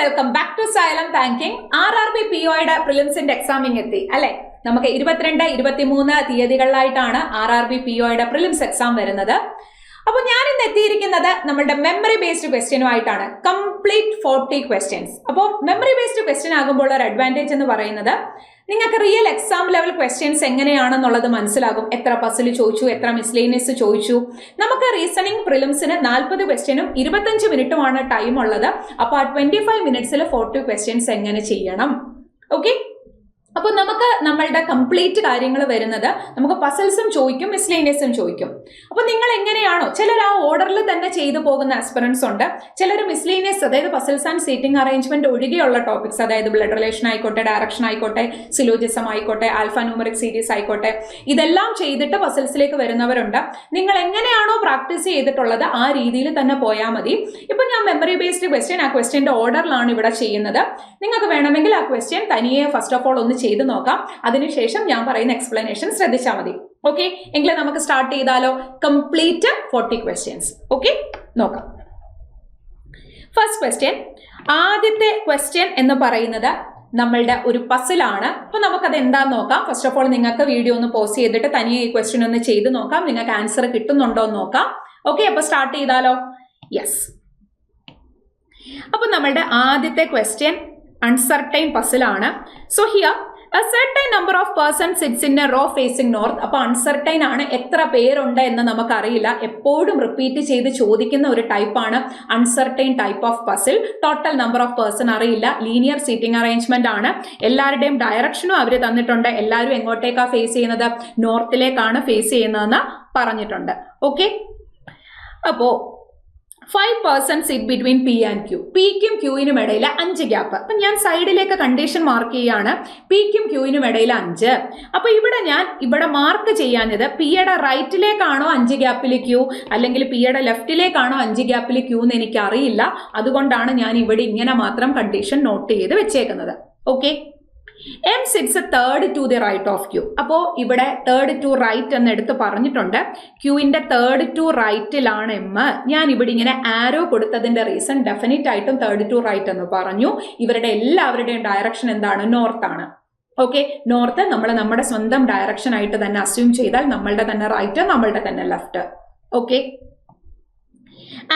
Welcome back to Xylem banking. RRB POയുടെ പ്രിലിംസിന്റെ എക്സാമിംഗ് എത്തി അല്ലെ. നമുക്ക് 22, 23 തീയതികളിലായിട്ടാണ് RRB POയുടെ പ്രിലിംസ് എക്സാം വരുന്നത്. അപ്പോൾ ഞാൻ ഇന്ന് എത്തിയിരിക്കുന്നത് നമ്മുടെ മെമ്മറി ബേസ്ഡ് ക്വസ്റ്റ്യനുമായിട്ടാണ്. Complete 40 questions. അപ്പോൾ മെമ്മറി ബേസ്ഡ് ക്വസ്റ്റ്യൻ ആകുമ്പോൾ ഒരു അഡ്വാൻറ്റേജ് എന്ന് പറയുന്നത് നിങ്ങൾക്ക് റിയൽ എക്സാം ലെവൽ ക്വസ്റ്റ്യൻസ് എങ്ങനെയാണെന്നുള്ളത് മനസ്സിലാകും. എത്ര പസിൽ ചോദിച്ചു, എത്ര മിസ്ലേനിയസ് ചോദിച്ചു. നമുക്ക് റീസണിംഗ് പ്രിലിംസിന് 40 ക്വസ്റ്റ്യനും 25 മിനിറ്റുമാണ് ടൈം ഉള്ളത്. അപ്പോൾ ആ 25 മിനിറ്റ്സിൽ 40 ക്വസ്റ്റ്യൻസ് എങ്ങനെ ചെയ്യണം? ഓക്കെ, അപ്പോൾ നമുക്ക് നമ്മളുടെ കംപ്ലീറ്റ് കാര്യങ്ങൾ വരുന്നത് നമുക്ക് പസിൽസും ചോദിക്കും, മിസ്ലേനിയസും ചോദിക്കും. അപ്പോൾ നിങ്ങൾ എങ്ങനെയാണോ, ചിലർ ആ ഓർഡറിൽ തന്നെ ചെയ്തു പോകുന്ന ആസ്പിറൻസ് ഉണ്ട്. ചിലർ മിസ്ലേനിയസ്, അതായത് പസിൽസ് ആൻഡ് സീറ്റിംഗ് അറേഞ്ച്മെന്റ് ഒഴികെയുള്ള ടോപ്പിക്സ്, അതായത് ബ്ലഡ് റിലേഷൻ ആയിക്കോട്ടെ, ഡയറക്ഷൻ ആയിക്കോട്ടെ, സിലോജിസം ആയിക്കോട്ടെ, ആൽഫ ന്യൂമറിക് സീരീസ് ആയിക്കോട്ടെ, ഇതെല്ലാം ചെയ്തിട്ട് പസിൽസിലേക്ക് വരുന്നവരുണ്ട്. നിങ്ങൾ എങ്ങനെയാണോ പ്രാക്ടീസ് ചെയ്തിട്ടുള്ളത് ആ രീതിയിൽ തന്നെ പോയാൽ മതി. ഇപ്പൊ ഞാൻ മെമ്മറി ബേസ്ഡ് ക്വസ്റ്റ്യൻ, ആ ക്വസ്റ്റ്യന്റെ ഓർഡറിലാണ് ഇവിടെ ചെയ്യുന്നത്. നിങ്ങൾക്ക് വേണമെങ്കിൽ ആ ക്വസ്റ്റ്യൻ തനിയെ ഫസ്റ്റ് ഓഫ് ഓൾ ഒന്ന് ചെയ്ത് നോക്കാം. അതിനുശേഷം ഞാൻ പറയുന്ന എക്സ്പ്ലനേഷൻ ശ്രദ്ധിച്ചാൽ മതി. ഓക്കെ, എങ്കിൽ നമുക്ക് സ്റ്റാർട്ട് ചെയ്താലോ? Complete 40 questions. ഓക്കെ, നോക്കാം. ഫസ്റ്റ് ക്വസ്റ്റ്യൻ, ആദ്യത്തെ ക്വസ്റ്റ്യൻ എന്ന് പറയുന്നത് നമ്മളുടെ ഒരു പസിലാണ്. അപ്പൊ നമുക്കത് എന്താന്ന് നോക്കാം. ഫസ്റ്റ് ഓഫ് ഓൾ നിങ്ങൾക്ക് വീഡിയോ ഒന്ന് പോസ് ചെയ്തിട്ട് തനിയെ ഈ ക്വസ്റ്റ്യൻ ഒന്ന് ചെയ്ത് നോക്കാം. നിങ്ങൾക്ക് ആൻസർ കിട്ടുന്നുണ്ടോ എന്ന് നോക്കാം. ഓക്കെ, അപ്പൊ സ്റ്റാർട്ട് ചെയ്താലോ? യെസ്. അപ്പൊ നമ്മളുടെ ആദ്യത്തെ ക്വസ്റ്റ്യൻ അൺസർട്ടൈൻ പസിലാണ്. So here a certain number of persons sits in a row facing north. അപ്പൊ അൺസർട്ടൈൻ ആണ്, എത്ര പേരുണ്ട് എന്ന് നമുക്കറിയില്ല. എപ്പോഴും റിപ്പീറ്റ് ചെയ്ത് ചോദിക്കുന്ന ഒരു ടൈപ്പാണ് uncertain type of puzzle. Total number of person അറിയില്ല. ലീനിയർ സീറ്റിംഗ് അറേഞ്ച്മെന്റ് ആണ്. എല്ലാവരുടെയും ഡയറക്ഷനും അവർ തന്നിട്ടുണ്ട്. എല്ലാവരും എങ്ങോട്ടേക്കാണ് ഫേസ് ചെയ്യുന്നത്? നോർത്തിലേക്കാണ് ഫേസ് ചെയ്യുന്നതെന്ന് പറഞ്ഞിട്ടുണ്ട്. ഓക്കെ, അപ്പോ 5 persons sit between P and Q. Pക്കും Qനും ഇടയിൽ 5 ഗ്യാപ്പ്. അപ്പൊ ഞാൻ സൈഡിലേക്ക് കണ്ടീഷൻ മാർക്ക് ചെയ്യാണ്. Pക്കും Qനും ഇടയിൽ 5. അപ്പൊ ഇവിടെ മാർക്ക് ചെയ്യാഞ്ഞത് പിയുടെ റൈറ്റിലേക്കാണോ 5 ഗ്യാപ്പിൽ Q, അല്ലെങ്കിൽ പിയുടെ ലെഫ്റ്റിലേക്കാണോ 5 ഗ്യാപ്പിൽ Q എന്ന് എനിക്ക് അറിയില്ല. അതുകൊണ്ടാണ് ഞാൻ ഇവിടെ ഇങ്ങനെ മാത്രം കണ്ടീഷൻ നോട്ട് ചെയ്ത് വെച്ചേക്കുന്നത്. Okay, M sits third to the right of Q. അപ്പോൾ ഇവിടെ തേർഡ് ടു റൈറ്റ് എന്ന് എടുത്ത് പറഞ്ഞിട്ടുണ്ട്. ക്യൂവിന്റെ തേർഡ് ടു റൈറ്റിലാണ് M. ഞാൻ ഇവിടെ ഇങ്ങനെ ആരോ കൊടുത്തതിന്റെ റീസൺ ഡെഫിനറ്റ് ആയിട്ടും തേർഡ് ടു റൈറ്റ് എന്ന് പറഞ്ഞു. ഇവരുടെ എല്ലാവരുടെയും ഡയറക്ഷൻ എന്താണ്? നോർത്ത് ആണ്. ഓക്കെ, നോർത്ത് നമ്മൾ നമ്മുടെ സ്വന്തം ഡയറക്ഷൻ ആയിട്ട് തന്നെ അസ്യൂം ചെയ്താൽ നമ്മളുടെ തന്നെ റൈറ്റ്, നമ്മളുടെ തന്നെ left. Okay,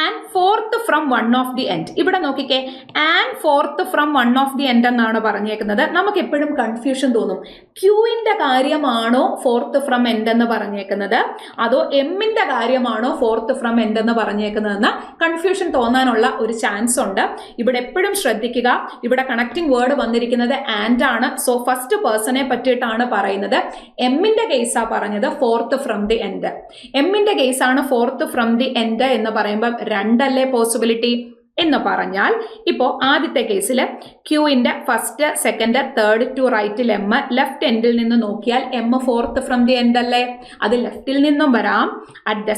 and fourth from one of the end. ഇവിടെ നോക്കിക്കേ, and fourth from one of the end എന്നാണ് പറഞ്ഞേക്കുന്നത്. നമുക്ക് എപ്പോഴും കൺഫ്യൂഷൻ തോന്നും. ക്യൂവിന്റെ കാര്യമാണോ ഫോർത്ത് ഫ്രം എൻഡ് എന്ന് പറഞ്ഞേക്കുന്നത്, അതോ എമ്മിന്റെ കാര്യമാണോ ഫോർത്ത് ഫ്രം എൻഡ് എന്ന് പറഞ്ഞേക്കുന്നതെന്ന് കൺഫ്യൂഷൻ തോന്നാനുള്ള ഒരു ചാൻസ് ഉണ്ട്. ഇവിടെ എപ്പോഴും ശ്രദ്ധിക്കുക, ഇവിടെ കണക്റ്റിംഗ് വേർഡ് വന്നിരിക്കുന്നത് ആൻഡ് ആണ്. സോ ഫസ്റ്റ് പേഴ്സണെ പറ്റിയിട്ടാണ് പറയുന്നത്. എമ്മിന്റെ കേസാണ് പറഞ്ഞത് ഫോർത്ത് ഫ്രം ദി എൻഡ്. എമ്മിന്റെ കേസാണ് ഫോർത്ത് ഫ്രം ദി എൻഡ് എന്ന് പറയുമ്പോൾ 2 അല്ലേ പോസിബിലിറ്റി എന്ന് പറഞ്ഞാൽ, ഇപ്പോൾ ആദ്യത്തെ കേസിൽ ക്യൂവിന്റെ ഫസ്റ്റ്, സെക്കൻഡ്, തേർഡ് ടു റൈറ്റിൽ M, ലെഫ്റ്റ് എൻഡിൽ നിന്ന് നോക്കിയാൽ M fourth from the end അല്ലേ. അത് ലെഫ്റ്റിൽ നിന്നും വരാം, അറ്റ് ദ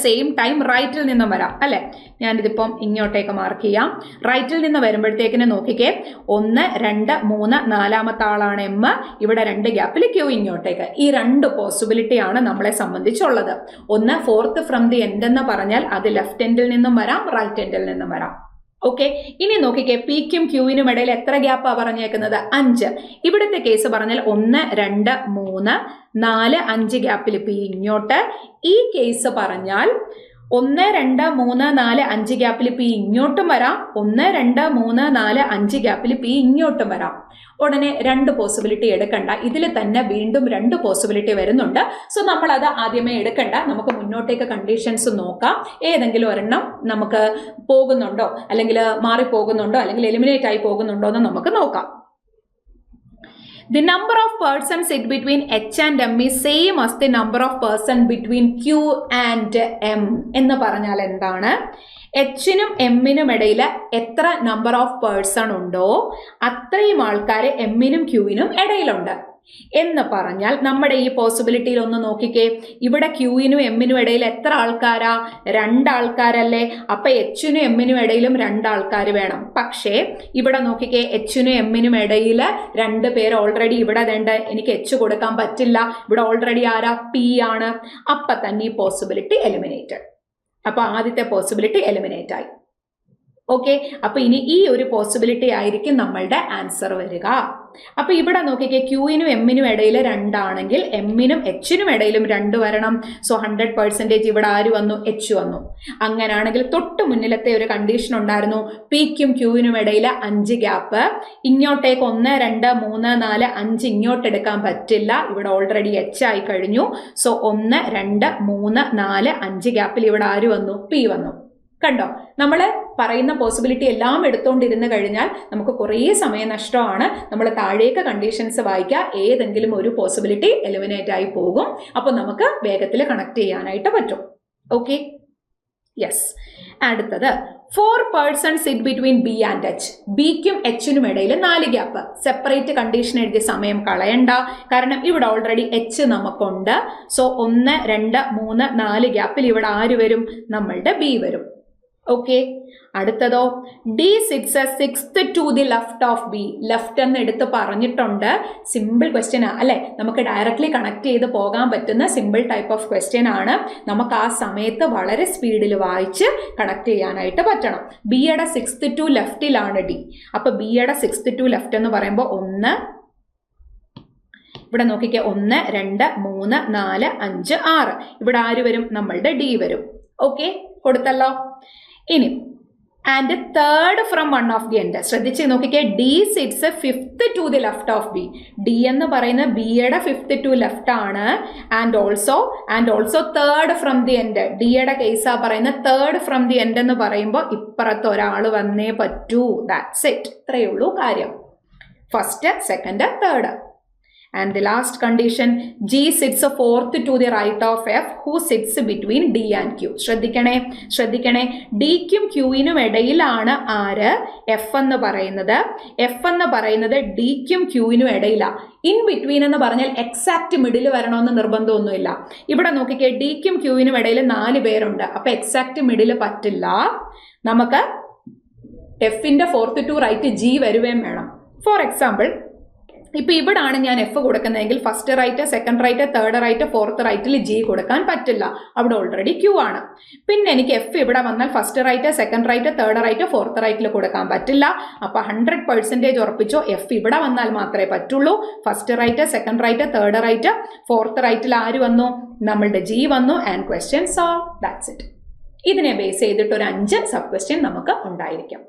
സെയിം ടൈം റൈറ്റിൽ നിന്നും വരാം അല്ലെ. ഞാനിതിപ്പം ഇങ്ങോട്ടേക്ക് മാർക്ക് ചെയ്യാം. റൈറ്റിൽ നിന്ന് വരുമ്പോഴത്തേക്കിന് നോക്കിക്കേ, 1, 2, 3, 4ാമത്തെ ആളാണ് M. ഇവിടെ 2 ഗ്യാപ്പിൽ Q ഇങ്ങോട്ടേക്ക്. ഈ 2 പോസിബിലിറ്റി ആണ് നമ്മളെ സംബന്ധിച്ചുള്ളത്. ഒന്ന് ഫോർത്ത് ഫ്രം ദി എൻഡ് എന്ന് പറഞ്ഞാൽ അത് ലെഫ്റ്റ് എൻഡിൽ നിന്നും വരാം, റൈറ്റ് എൻഡിൽ നിന്നും വരാം. ഓക്കെ, ഇനി നോക്കിക്കേ, പിക്കും ക്യൂവിനും ഇടയിൽ എത്ര ഗ്യാപ്പാ പറഞ്ഞേക്കുന്നത്? 5. ഇവിടുത്തെ കേസ് പറഞ്ഞാൽ 1, 2, 3, 4, 5 ഗ്യാപ്പിൽ പി ഇങ്ങോട്ട്. ഈ കേസ് പറഞ്ഞാൽ 1, 2, 3, 4, 5 ഗ്യാപ്പിൽ പി ഇങ്ങോട്ടും വരാം, 1, 2, 3, 4, 5 ഗ്യാപ്പിൽ പി ഇങ്ങോട്ടും വരാം. ഉടനെ 2 പോസിബിലിറ്റി എടുക്കണ്ട. ഇതിൽ തന്നെ വീണ്ടും 2 പോസിബിലിറ്റി വരുന്നുണ്ട്. സോ നമ്മൾ അത് ആദ്യമേ എടുക്കണ്ട. നമുക്ക് മുന്നോട്ടേക്ക് കണ്ടീഷൻസ് നോക്കാം. ഏതെങ്കിലും ഒരെണ്ണം നമുക്ക് പോകുന്നുണ്ടോ, അല്ലെങ്കിൽ മാറിപ്പോകുന്നുണ്ടോ, അല്ലെങ്കിൽ എലിമിനേറ്റ് ആയി പോകുന്നുണ്ടോ എന്ന് നമുക്ക് നോക്കാം. The number of persons sit between H and M is same as the number of person between Q and M. എന്ന് പറഞ്ഞാൽ എന്താണ്? എച്ചിനും എമ്മിനും ഇടയിൽ എത്ര നമ്പർ ഓഫ് പേഴ്സൺ ഉണ്ടോ അത്രയും ആൾക്കാർ എമ്മിനും ക്യൂവിനും ഇടയിലുണ്ട് എന്ന് പറഞ്ഞാൽ നമ്മുടെ ഈ പോസിബിലിറ്റിയിൽ ഒന്ന് നോക്കിക്കേ. ഇവിടെ ക്യൂവിനും എമ്മിനും ഇടയിൽ എത്ര ആൾക്കാരാ? 2 ആൾക്കാരല്ലേ. അപ്പൊ എച്ചിനും എമ്മിനും ഇടയിലും 2 ആൾക്കാർ വേണം. പക്ഷേ ഇവിടെ നോക്കിക്കേ, എച്ചിനും എമ്മിനും ഇടയിൽ 2 പേര് ഓൾറെഡി ഇവിടെ വേണ്ട. എനിക്ക് എച്ച് കൊടുക്കാൻ പറ്റില്ല. ഇവിടെ ഓൾറെഡി ആരാ? പി ആണ്. അപ്പൊ തന്നെ ഈ പോസിബിലിറ്റി എലിമിനേറ്റഡ്. അപ്പൊ ആദ്യത്തെ പോസിബിലിറ്റി എലിമിനേറ്റ് ആയി. ഓക്കെ, അപ്പൊ ഇനി ഈ ഒരു പോസിബിലിറ്റി ആയിരിക്കും നമ്മളുടെ ആൻസർ വരിക. അപ്പൊ ഇവിടെ നോക്കിക്കേ, ക്യൂവിനും എമ്മിനും ഇടയിൽ 2 ആണെങ്കിൽ എമ്മിനും എച്ചിനും ഇടയിലും 2 വരണം. സോ 100% ഇവിടെ ആര് വന്നു? എച്ച് വന്നു. അങ്ങനാണെങ്കിൽ തൊട്ട് മുന്നിലത്തെ ഒരു കണ്ടീഷൻ ഉണ്ടായിരുന്നു, പിക്കും ക്യൂവിനും ഇടയിൽ 5 ഗ്യാപ്പ്. ഇങ്ങോട്ടേക്ക് 1 2 3 4 5 ഇങ്ങോട്ട് എടുക്കാൻ പറ്റില്ല, ഇവിടെ ഓൾറെഡി എച്ച് ആയി കഴിഞ്ഞു. സോ 1 2 3 4 5 ഗ്യാപ്പിൽ ഇവിടെ ആര് വന്നു? പി വന്നു. കണ്ടോ, നമ്മൾ പറയുന്ന പോസിബിലിറ്റി എല്ലാം എടുത്തുകൊണ്ടിരുന്ന് കഴിഞ്ഞാൽ നമുക്ക് കുറേ സമയനഷ്ടമാണ്. നമ്മൾ താഴേക്ക് കണ്ടീഷൻസ് വായിക്കുക, ഏതെങ്കിലും ഒരു പോസിബിലിറ്റി എലിമിനേറ്റ് ആയി പോകും. അപ്പോൾ നമുക്ക് വേഗത്തിൽ കണക്ട് ചെയ്യാനായിട്ട് പറ്റും. Okay, yes. അടുത്തത് 4 persons sit between B and H. ബിക്കും എച്ചിനും ഇടയിൽ 4 ഗ്യാപ്പ്. സെപ്പറേറ്റ് കണ്ടീഷൻ എഴുതിയ സമയം കളയണ്ട, കാരണം ഇവിടെ ഓൾറെഡി എച്ച് നമുക്കുണ്ട്. സോ 1 2 3 4 ഗ്യാപ്പിൽ ഇവിടെ ആര് വരും? നമ്മളുടെ ബി വരും. ഓക്കെ, അടുത്തതോ D sits 6th to the left of B. Left എന്ന് എടുത്ത് പറഞ്ഞിട്ടുണ്ട്. സിമ്പിൾ ക്വസ്റ്റ്യൻ അല്ലെ, നമുക്ക് ഡയറക്ട്ലി കണക്ട് ചെയ്ത് പോകാൻ പറ്റുന്ന സിമ്പിൾ ടൈപ്പ് ഓഫ് ക്വസ്റ്റ്യൻ ആണ്. നമുക്ക് ആ സമയത്ത് വളരെ സ്പീഡിൽ വായിച്ച് കണക്ട് ചെയ്യാനായിട്ട് പറ്റണം. ബിയുടെ 6th ടു ലെഫ്റ്റിലാണ് ഡി. അപ്പൊ ബിയുടെ 6th ടു ലെഫ്റ്റ് എന്ന് പറയുമ്പോൾ 1, ഇവിടെ നോക്കിക്കേ 1 2 3 4 5 6. ഇവിടെ ആര് വരും? നമ്മളുടെ ഡി വരും. ഓക്കെ, കൊടുത്തല്ലോ. ഇനി and third from one of the end. ശ്രദ്ധിച്ച് നോക്കിക്കേ, D sits 5th to the left of B. D എന്ന് പറയുന്ന ബിയുടെ 5th ടു ലെഫ്റ്റ് ആണ്. And also third from the end. ഡിയുടെ കേസാ പറയുന്നത്. തേർഡ് ഫ്രം ദി എൻഡ് എന്ന് പറയുമ്പോൾ ഇപ്പുറത്ത് ഒരാൾ വന്നേ പറ്റൂ. That's it. ഇത്രയേ ഉള്ളൂ കാര്യം. First, second, third. And the last condition, G sits 4th to the right of F, who sits between D and Q. ശ്രദ്ധിക്കണേ, ഡിക്കും ക്യൂവിനും ഇടയിലാണ് ആര്? എഫ് എന്ന് പറയുന്നത് ഡിക്കും ക്യൂവിനും ഇടയിലാണ്. ഇൻ ബിറ്റ്വീൻ എന്ന് പറഞ്ഞാൽ എക്സാക്ട് മിഡിൽ വരണമെന്ന് നിർബന്ധമൊന്നുമില്ല. ഇവിടെ നോക്കിക്കേ, ഡിക്കും ക്യൂവിനും ഇടയിൽ 4 പേരുണ്ട്. അപ്പൊ എക്സാക്ട് മിഡിൽ പറ്റില്ല. നമുക്ക് എഫിന്റെ 4th ടു റൈറ്റ് ജി വരുവേം വേണം. ഫോർ എക്സാമ്പിൾ, ഇപ്പൊ ഇവിടാണ് ഞാൻ എഫ് കൊടുക്കുന്നതെങ്കിൽ first right, second right, third right, 4th റൈറ്റിൽ ജി കൊടുക്കാൻ പറ്റില്ല, അവിടെ ഓൾറെഡി ക്യൂ ആണ്. പിന്നെ എനിക്ക് എഫ് ഇവിടെ വന്നാൽ first right, second right, third right, 4th റൈറ്റിൽ കൊടുക്കാൻ പറ്റില്ല. അപ്പൊ 100% ഉറപ്പിച്ചോ, എഫ് ഇവിടെ വന്നാൽ മാത്രമേ പറ്റുള്ളൂ. First right, second right, third right, 4th റൈറ്റിൽ ആര് വന്നു? നമ്മളുടെ ജി വന്നു. And question solve. That's it. ഇതിനെ ബേസ് ചെയ്തിട്ട് ഒരു 5 സബ് ക്വസ്റ്റ്യൻ നമുക്ക് ഉണ്ടായിരിക്കും.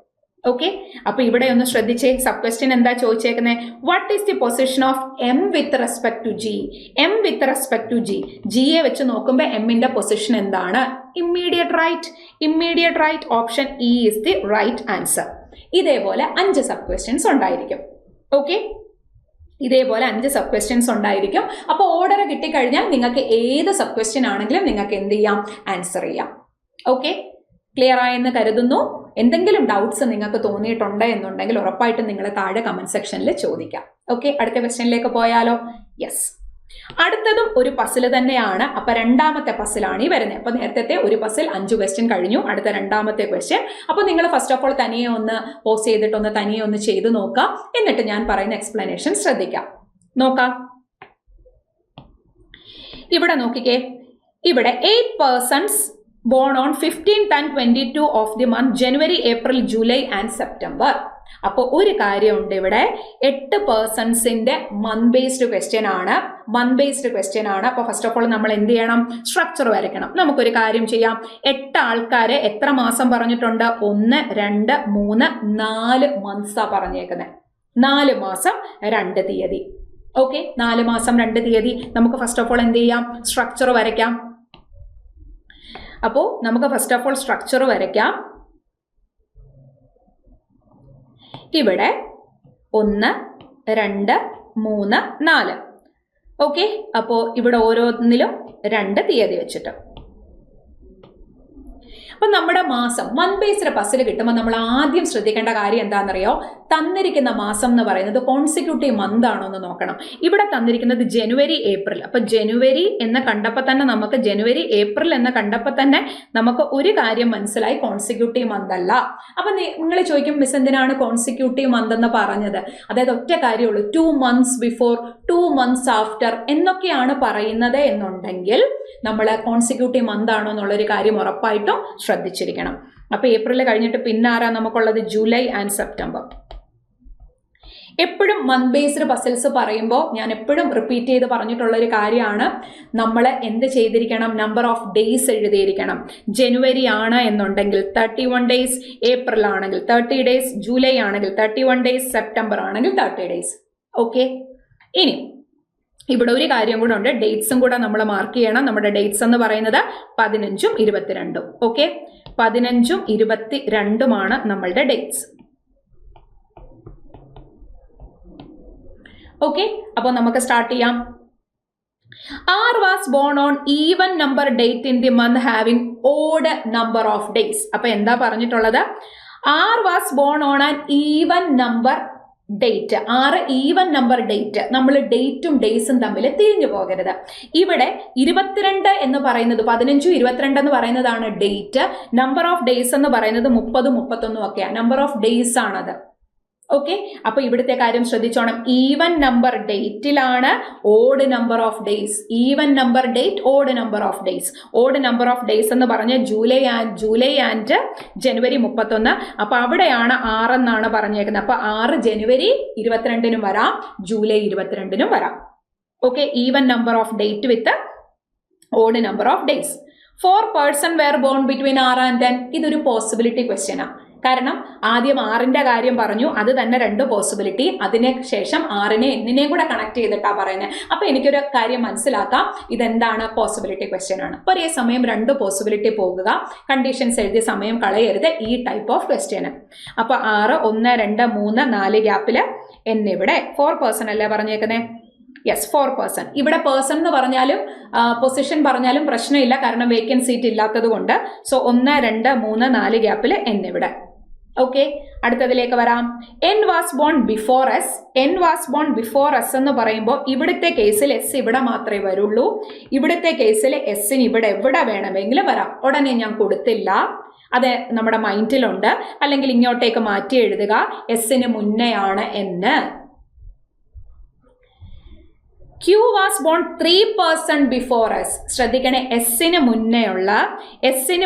ഓക്കെ, അപ്പൊ ഇവിടെ ഒന്ന് ശ്രദ്ധിച്ചേ. സബ് ക്വസ്റ്റ്യൻ എന്താ ചോദിച്ചേക്കുന്നത്? What is the position of M with respect to G? M with respect to G, ജിയെ വെച്ച് നോക്കുമ്പോൾ എമ്മിന്റെ പൊസിഷൻ എന്താണ്? Immediate right. Option E is the right answer. ഇതേപോലെ 5 സബ് ക്വസ്റ്റ്യൻസ് ഉണ്ടായിരിക്കും. ഓക്കെ, ഇതേപോലെ 5 സബ് ക്വസ്റ്റ്യൻസ് ഉണ്ടായിരിക്കും. അപ്പോൾ ഓർഡർ കിട്ടിക്കഴിഞ്ഞാൽ നിങ്ങൾക്ക് ഏത് സബ് ക്വസ്റ്റ്യൻ ആണെങ്കിലും നിങ്ങൾക്ക് എന്ത് ചെയ്യാം? ആൻസർ ചെയ്യാം. ഓക്കെ, ക്ലിയർ ആയെന്ന് കരുതുന്നു. എന്തെങ്കിലും ഡൗട്ട്സ് നിങ്ങൾക്ക് തോന്നിയിട്ടുണ്ട് എന്നുണ്ടെങ്കിൽ ഉറപ്പായിട്ടും നിങ്ങൾ താഴെ കമന്റ് സെക്ഷനിൽ ചോദിക്കാം. ഓക്കെ, അടുത്ത ക്വസ്റ്റ്യനിലേക്ക് പോയാലോ? യെസ്, അടുത്തതും ഒരു പസിൽ തന്നെയാണ്. അപ്പൊ രണ്ടാമത്തെ പസിലാണ് ഈ വരുന്നത്. അപ്പൊ നേരത്തെ ഒരു പസിൽ 5 ക്വസ്റ്റ്യൻ കഴിഞ്ഞു. അടുത്ത രണ്ടാമത്തെ ക്വസ്റ്റ്യൻ. അപ്പൊ നിങ്ങൾ ഫസ്റ്റ് ഓഫ് ഓൾ തനിയെ ഒന്ന് പോസ് ചെയ്തിട്ട് തനിയെ ഒന്ന് ചെയ്ത് നോക്കാം. എന്നിട്ട് ഞാൻ പറയുന്ന എക്സ്പ്ലനേഷൻ ശ്രദ്ധിക്കാം. നോക്കാം, ഇവിടെ നോക്കിക്കേ. ഇവിടെ 8 persons born on 15th and 22 of the month January, April, July and September. അപ്പോൾ ഒരു കാര്യമുണ്ട്, ഇവിടെ 8 പേഴ്സൺസിന്റെ മന്ത് ബേസ്ഡ് ക്വസ്റ്റ്യൻ ആണ്. അപ്പോൾ ഫസ്റ്റ് ഓഫ് ഓൾ നമ്മൾ എന്ത് ചെയ്യണം? സ്ട്രക്ചർ വരയ്ക്കണം. നമുക്കൊരു കാര്യം ചെയ്യാം. 8 ആൾക്കാരെ എത്ര മാസം പറഞ്ഞിട്ടുണ്ട്? 1 2 3 4 മന്ത്സാ പറഞ്ഞേക്കുന്നത്. 4 മാസം 2 തീയതി. ഓക്കെ, 4 മാസം 2 തീയതി. നമുക്ക് ഫസ്റ്റ് ഓഫ് ഓൾ എന്ത് ചെയ്യാം? സ്ട്രക്ചർ വരയ്ക്കാം. അപ്പോൾ നമുക്ക് ഫസ്റ്റ് ഓഫ് ഓൾ സ്ട്രക്ചർ വരയ്ക്കാം. ഇവിടെ 1 2 3 4. ഓക്കെ, അപ്പോൾ ഇവിടെ ഓരോന്നിലും 2 തീയതി വെച്ചിട്ട്. അപ്പൊ നമ്മുടെ മാസം മന്ത് ബേസ്ഡ് പസിൽ കിട്ടുമ്പോൾ നമ്മൾ ആദ്യം ശ്രദ്ധിക്കേണ്ട കാര്യം എന്താണെന്നറിയോ? തന്നിരിക്കുന്ന മാസം എന്ന് പറയുന്നത് കോൺസിക്യൂട്ടീവ് മന്ത് ആണോ എന്ന് നോക്കണം. ഇവിടെ തന്നിരിക്കുന്നത് ജനുവരി, ഏപ്രിൽ. അപ്പൊ ജനുവരി എന്ന് കണ്ടപ്പോൾ തന്നെ നമുക്ക് ജനുവരി, ഏപ്രിൽ എന്ന് കണ്ടപ്പോൾ തന്നെ നമുക്ക് ഒരു കാര്യം മനസ്സിലായി, കോൺസിക്യൂട്ടീവ് മന്ത് അല്ല. അപ്പൊ നിങ്ങൾ ചോദിക്കും, മിസ് എന്തിനാണ് കോൺസിക്യൂട്ടീവ് മന്ത് എന്ന് പറഞ്ഞത്? അതായത് ഒറ്റ കാര്യമുള്ളൂ, 2 months ബിഫോർ, 2 months ആഫ്റ്റർ എന്നൊക്കെയാണ് പറയുന്നത് എന്നുണ്ടെങ്കിൽ നമ്മൾ കോൺസിക്യൂട്ടീവ് മന്ത് ആണോ എന്നുള്ളൊരു കാര്യം ഉറപ്പായിട്ടും ശ്രദ്ധിച്ചിരിക്കണം. അപ്പൊ ഏപ്രിൽ കഴിഞ്ഞിട്ട് പിന്നെ ആരാ നമുക്കുള്ളത്? July and September. എപ്പോഴും മന്ത് ബേസ്ഡ് പസിൽസ് പറയുമ്പോൾ ഞാൻ എപ്പോഴും റിപ്പീറ്റ് ചെയ്ത് പറഞ്ഞിട്ടുള്ള ഒരു കാര്യമാണ്, നമ്മൾ എന്ത് ചെയ്തിരിക്കണം? നമ്പർ ഓഫ് ഡേയ്സ് എഴുതിയിരിക്കണം. ജനുവരി ആണ് എന്നുണ്ടെങ്കിൽ 31 ഡേയ്സ്, ഏപ്രിൽ ആണെങ്കിൽ 30 ഡേയ്സ്, ജൂലൈ ആണെങ്കിൽ 31 ഡേയ്സ്, സെപ്റ്റംബർ ആണെങ്കിൽ 30 ഡേയ്സ്. ഓക്കെ, ഇനി ഇവിടെ ഒരു കാര്യം കൂടെ ഉണ്ട്, ഡേറ്റ്സും കൂടെ നമ്മൾ മാർക്ക് ചെയ്യണം. നമ്മുടെ ഡേറ്റ്സ് എന്ന് പറയുന്നത് 15ഉം 22ഉം. ഓക്കെ, 15ഉം 22ഉമാണ് നമ്മളുടെ ഡേറ്റ്സ്. ഓക്കെ, അപ്പോൾ നമുക്ക് സ്റ്റാർട്ട് ചെയ്യാം. R was born on even number date in the month having odd number of days. അപ്പൊ എന്താ പറഞ്ഞിട്ടുള്ളത്? R was born on an even number date. 6 even number date. നമ്മൾ ഡേറ്റും ഡേയ്സും തമ്മിൽ തിരിഞ്ഞു പോകരുത്. ഇവിടെ 22 എന്ന് പറയുന്നത് 15 22 എന്ന് പറയുന്നതാണ് ഡേറ്റ്. നമ്പർ ഓഫ് ഡേയ്സ് എന്ന് പറയുന്നത് 30 31 ഒക്കെയാണ്. നമ്പർ ഓഫ് ഡേയ്സ് ആണത്. ഓക്കെ, അപ്പൊ ഇവിടുത്തെ കാര്യം ശ്രദ്ധിച്ചോണം. ഈവൻ നമ്പർ ഡേറ്റിലാണ് odd number of days. Even number date, odd number of days. Odd number of days എന്ന് പറഞ്ഞ ജൂലൈ ആൻഡ് ജനുവരി 31. അപ്പൊ അവിടെയാണ് 6 എന്നാണ് പറഞ്ഞേക്കുന്നത്. അപ്പൊ 6 ജനുവരി 22-നും വരാം, ജൂലൈ 22-നും വരാം. Okay, even number of date with odd number of days. 4 person were born between 6 and 10. ഇതൊരു പോസിബിലിറ്റി ക്വസ്റ്റ്യൻ ആണ്. കാരണം ആദ്യം 6ന്റെ കാര്യം പറഞ്ഞു, അത് തന്നെ 2 പോസിബിലിറ്റി. അതിന് ശേഷം 6നെ എന്നിനെയും കൂടെ കണക്ട് ചെയ്തിട്ടാ പറയുന്നത്. അപ്പൊ എനിക്കൊരു കാര്യം മനസ്സിലാക്കാം, ഇതെന്താണ്? പോസിബിലിറ്റി ക്വസ്റ്റ്യൻ ആണ്. ഒരേ സമയം 2 പോസിബിലിറ്റി പോകുക, കണ്ടീഷൻസ് എഴുതി സമയം കളയരുത് ഈ ടൈപ്പ് ഓഫ് ക്വസ്റ്റ്യന്. അപ്പൊ 6 1 2 3 4 ഗ്യാപ്പില് എന്നിവിടെ 4 person അല്ലേ പറഞ്ഞേക്കുന്നേ? Yes, 4 person. ഇവിടെ പേഴ്സൺ എന്ന് പറഞ്ഞാലും പൊസിഷൻ പറഞ്ഞാലും പ്രശ്നമില്ല, കാരണം വേക്കൻറ്റ് സീറ്റ് ഇല്ലാത്തത് കൊണ്ട്. സോ 1 2 3 4 ഗ്യാപ്പില് എന്നിവിടെ. ഓക്കെ, അടുത്തതിലേക്ക് വരാം. N was born before S. N was born before S എന്ന് പറയുമ്പോൾ ഇവിടുത്തെ കേസിൽ S ഇവിടെ മാത്രമേ വരുള്ളൂ. ഇവിടുത്തെ കേസിൽ Sന് ഇവിടെ എവിടെ വേണമെങ്കിലും വരാം. ഉടനെ ഞാൻ കൊടുത്തില്ല, അത് നമ്മുടെ മൈൻഡിലുണ്ട്. അല്ലെങ്കിൽ ഇങ്ങോട്ടേക്ക് മാറ്റി എഴുതുക, Sന് മുന്നെയാണ് എന്ന്. Q was born 3 person before us. ശ്രദ്ധിക്കണേ, എസ്സിന്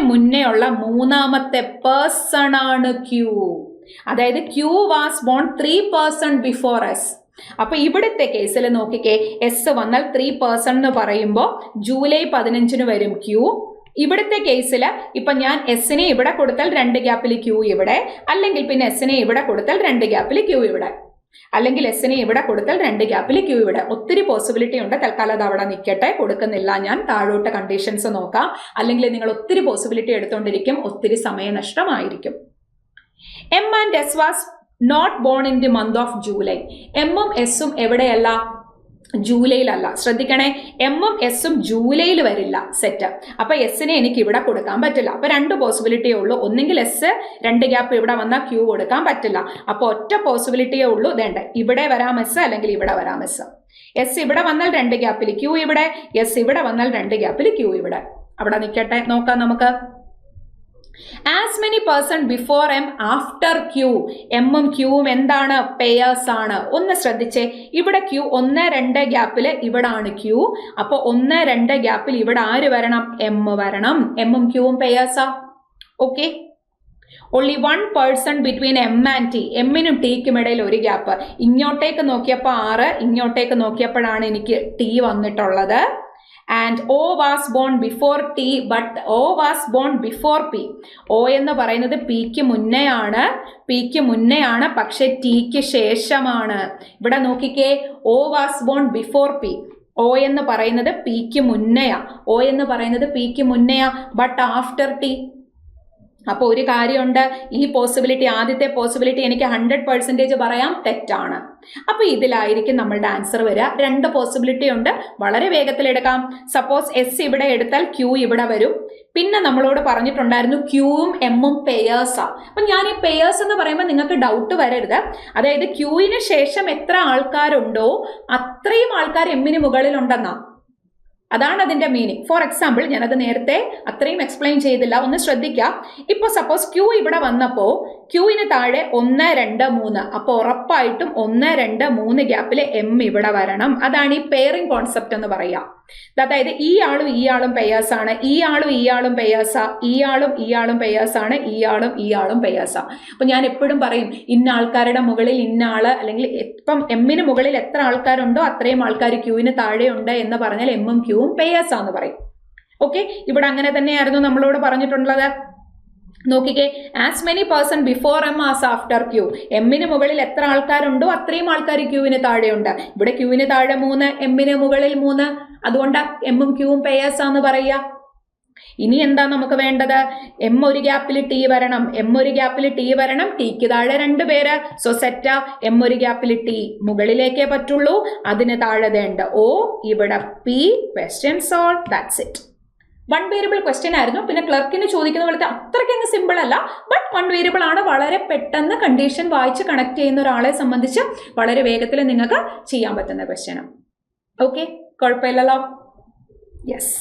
മുന്നേയുള്ള മൂന്നാമത്തെ പേഴ്സൺ ആണ് Q. അതായത് Q was born 3 person before us. അപ്പൊ ഇവിടുത്തെ കേസിൽ നോക്കിക്കേ, എസ് വന്നാൽ 3 person എന്ന് പറയുമ്പോൾ ജൂലൈ 15-ന് വരും Q. ഇവിടുത്തെ കേസിൽ ഇപ്പൊ ഞാൻ എസ്സിനെ ഇവിടെ കൊടുത്താൽ 2 ഗ്യാപ്പിൽ Q ഇവിടെ, അല്ലെങ്കിൽ പിന്നെ എസ്സിനെ ഇവിടെ കൊടുത്താൽ 2 ഗ്യാപ്പിൽ Q ഇവിടെ, അല്ലെങ്കിൽ എസ്സിനെ ഇവിടെ കൊടുത്താൽ 2 ഗ്യാപ്പിൽ Q ഇവിടെ. ഒത്തിരി പോസിബിലിറ്റി ഉണ്ട്. തൽക്കാലം അത് അവിടെ നിൽക്കട്ടെ, കൊടുക്കുന്നില്ല ഞാൻ. താഴോട്ട് കണ്ടീഷൻസ് നോക്കാം, അല്ലെങ്കിൽ നിങ്ങൾ ഒത്തിരി പോസിബിലിറ്റി എടുത്തുകൊണ്ടിരിക്കും, ഒത്തിരി സമയനഷ്ടമായിരിക്കും. M and S was not born in the month of July. എമ്മും എസും എവിടെയല്ല? ജൂലൈയിലല്ല. ശ്രദ്ധിക്കണേ, എമ്മും എസും ജൂലൈയിൽ വരില്ല. സെറ്റ്. അപ്പൊ എസ്സിനെ എനിക്ക് ഇവിടെ കൊടുക്കാൻ പറ്റില്ല. അപ്പൊ 2 പോസിബിലിറ്റിയേ ഉള്ളൂ. ഒന്നെങ്കിൽ എസ് 2 ഗ്യാപ്പ് ഇവിടെ വന്നാൽ Q കൊടുക്കാൻ പറ്റില്ല. അപ്പൊ ഒറ്റ പോസിബിലിറ്റിയേ ഉള്ളൂ. വേണ്ട, ഇവിടെ വരാം എസ്, അല്ലെങ്കിൽ ഇവിടെ വരാം എസ്. എസ് ഇവിടെ വന്നാൽ 2 ഗ്യാപ്പിൽ Q ഇവിടെ, എസ് ഇവിടെ വന്നാൽ 2 ഗ്യാപ്പിൽ Q ഇവിടെ. അവിടെ നിൽക്കട്ടെ, നോക്കാം നമുക്ക്. As many person before M after Q. എമ്മും ക്യൂവും എന്താണ്? പെയേഴ്സ് ആണ്. ഒന്ന് ശ്രദ്ധിച്ചേ, ഇവിടെ Q 1 2 ഗ്യാപ്പില് ഇവിടാണ് Q. അപ്പൊ 1 2 ഗ്യാപ്പിൽ ഇവിടെ ആര് വരണം? M വരണം. എമ്മും ക്യൂവും പെയേഴ്സാ. Okay, only 1 person between M and T. എമ്മിനും ടിക്കും ഇടയിൽ ഒരു ഗ്യാപ്പ്. ഇങ്ങോട്ടേക്ക് നോക്കിയപ്പോൾ 6, ഇങ്ങോട്ടേക്ക് നോക്കിയപ്പോഴാണ് എനിക്ക് T വന്നിട്ടുള്ളത്. And O was born before T, but O was born before P. O എന്ന് പറയുന്നത് Pക്ക് മുന്നെയാണ്, പക്ഷെ Tക്ക് ശേഷമാണ്. ഇവിടെ നോക്കിക്കേ, O was born before P. O എന്ന് പറയുന്നത് Pക്ക് മുന്നെയാ, but after T. അപ്പോൾ ഒരു കാര്യമുണ്ട്, ഈ പോസിബിലിറ്റി, ആദ്യത്തെ പോസിബിലിറ്റി എനിക്ക് 100% പറയാം തെറ്റാണ്. അപ്പൊ ഇതിലായിരിക്കും നമ്മളുടെ ആൻസർ വരിക. 2 പോസിബിലിറ്റി ഉണ്ട്, വളരെ വേഗത്തിൽ എടുക്കാം. സപ്പോസ് എസ് ഇവിടെ എടുത്താൽ Q ഇവിടെ വരും. പിന്നെ നമ്മളോട് പറഞ്ഞിട്ടുണ്ടായിരുന്നു ക്യൂവും എമ്മും പെയേഴ്സാ. അപ്പൊ ഞാൻ ഈ പെയേഴ്സ് എന്ന് പറയുമ്പോൾ നിങ്ങൾക്ക് ഡൗട്ട് വരരുത്. അതായത് ക്യൂവിന് ശേഷം എത്ര ആൾക്കാരുണ്ടോ അത്രയും ആൾക്കാർ എമ്മിന് മുകളിലുണ്ടെന്നാ. അതാണ് അതിന്റെ മീനിങ്. ഫോർ എക്സാമ്പിൾ, ഞാനത് നേരത്തെ അത്രയും എക്സ്പ്ലെയിൻ ചെയ്തില്ല, ഒന്ന് ശ്രദ്ധിക്കാം. ഇപ്പൊ സപ്പോസ് Q ഇവിടെ വന്നപ്പോ Qന് താഴെ 1 2 3, അപ്പൊ ഉറപ്പായിട്ടും 1 2 3 ഗ്യാപ്പില് M ഇവിടെ വരണം. അതാണ് ഈ പെയറിംഗ് കോൺസെപ്റ്റ് എന്ന് പറയാം. അതായത് ഈ ആളും പെയേഴ്സ് ആണ്, ഈ ആളും പെയേഴ്സാ, ഈ ആളും പെയേഴ്സ് ആണ്, ഈ ആളും പെയേഴ്സാ. അപ്പൊ ഞാൻ എപ്പോഴും പറയും ഇന്ന ആൾക്കാരുടെ മുകളിൽ ഇന്ന ആള്, അല്ലെങ്കിൽ ഇപ്പം എമ്മിന് മുകളിൽ എത്ര ആൾക്കാരുണ്ടോ അത്രയും ആൾക്കാർ ക്യൂവിന് താഴെ ഉണ്ട് എന്ന് പറഞ്ഞാൽ എമ്മും ക്യൂവും പെയേഴ്സാന്ന് പറയും. ഓക്കെ, ഇവിടെ അങ്ങനെ തന്നെയായിരുന്നു നമ്മളോട് പറഞ്ഞിട്ടുള്ളത്. നോക്കിക്കേ, as many person before M as after Q. എമ്മിന് മുകളിൽ എത്ര ആൾക്കാരുണ്ടോ അത്രയും ആൾക്കാർ ക്യൂവിന് താഴെയുണ്ട്. ഇവിടെ ക്യൂവിന് താഴെ 3, എമ്മിന് മുകളിൽ 3, അതുകൊണ്ട് എമ്മും ക്യൂവും പെയേഴ്സാന്ന് പറയുക. ഇനി എന്താ നമുക്ക് വേണ്ടത്? എം ഒരു ഗ്യാപ്പിൽ ടി വരണം, എം ഒരു ഗ്യാപ്പിൽ ടി വരണം, ടിക്ക് താഴെ 2 പേര്. സോ സെറ്റ എം ഒരു ഗ്യാപ്പിൽ ടി മുകളിലേക്കേ പറ്റുള്ളൂ, അതിന് താഴെ വേണ്ട ഓ, ഇവിടെ P. Question solve. That's it. 1 variable question ആയിരുന്നു. പിന്നെ ക്ലർക്കിന് ചോദിക്കുന്ന പോലത്തെ അത്രയ്ക്ക് അങ്ങ് സിമ്പിൾ അല്ല, ബട്ട് 1 വേരിയബിൾ ആണ്. വളരെ പെട്ടെന്ന് കണ്ടീഷൻ വായിച്ച് കണക്ട് ചെയ്യുന്ന ഒരാളെ സംബന്ധിച്ച് വളരെ വേഗത്തിൽ നിങ്ങൾക്ക് ചെയ്യാൻ പറ്റുന്ന ക്വസ്റ്റ്യൻ. ഓക്കെ, കുഴപ്പമില്ലല്ലോ. യെസ്.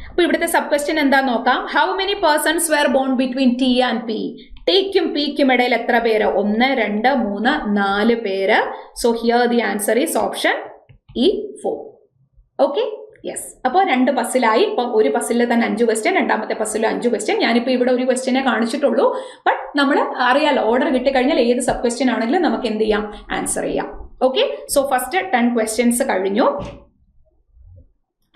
അപ്പൊ ഇവിടുത്തെ സബ് ക്വസ്റ്റ്യൻ എന്താ നോക്കാം. How many persons were born between T and P? ടിക്കും പിക്കും ഇടയിൽ എത്ര പേര്? 1, 2, 3, 4 പേര്. So here the answer is option E 4. Okay, yes. അപ്പോൾ 2 പസിലായി. ഇപ്പം ഒരു പസിലിൽ തന്നെ 5 ക്വസ്റ്റ്യൻ, രണ്ടാമത്തെ പസിലും 5 ക്വസ്റ്റ്യൻ. ഞാനിപ്പോൾ ഇവിടെ ഒരു ക്വസ്റ്റ്യനെ കാണിച്ചിട്ടുള്ളൂ, ബട്ട് നമ്മൾ അറിയാലോ ഓർഡർ കിട്ടിക്കഴിഞ്ഞാൽ ഏത് സബ് ക്വസ്റ്റ്യൻ ആണെങ്കിലും നമുക്ക് എന്ത് ചെയ്യാം, ആൻസർ ചെയ്യാം. ഓക്കെ, സോ ഫസ്റ്റ് 10 ക്വസ്റ്റ്യൻസ് കഴിഞ്ഞു.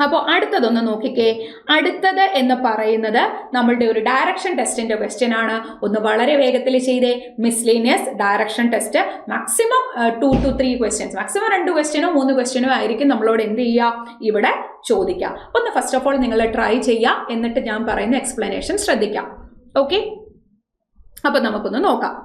അപ്പോൾ അടുത്തതൊന്ന് നോക്കിക്കേ. അടുത്തത് എന്ന് പറയുന്നത് നമ്മളുടെ ഒരു ഡയറക്ഷൻ ടെസ്റ്റിന്റെ ക്വസ്റ്റ്യൻ ആണ്. ഒന്ന് വളരെ വേഗത്തിൽ ചെയ്തേ. Miscellaneous direction test. Maximum 2 to 3 questions, maximum 2 ക്വസ്റ്റ്യനോ 3 ക്വസ്റ്റ്യനോ ആയിരിക്കും നമ്മളോട് എന്ത് ചെയ്യുക, ഇവിടെ ചോദിക്കാം. ഒന്ന് ഫസ്റ്റ് ഓഫ് ഓൾ നിങ്ങൾ ട്രൈ ചെയ്യാം, എന്നിട്ട് ഞാൻ പറയുന്ന എക്സ്പ്ലനേഷൻ ശ്രദ്ധിക്കാം. ഓക്കെ, അപ്പൊ നമുക്കൊന്ന് നോക്കാം.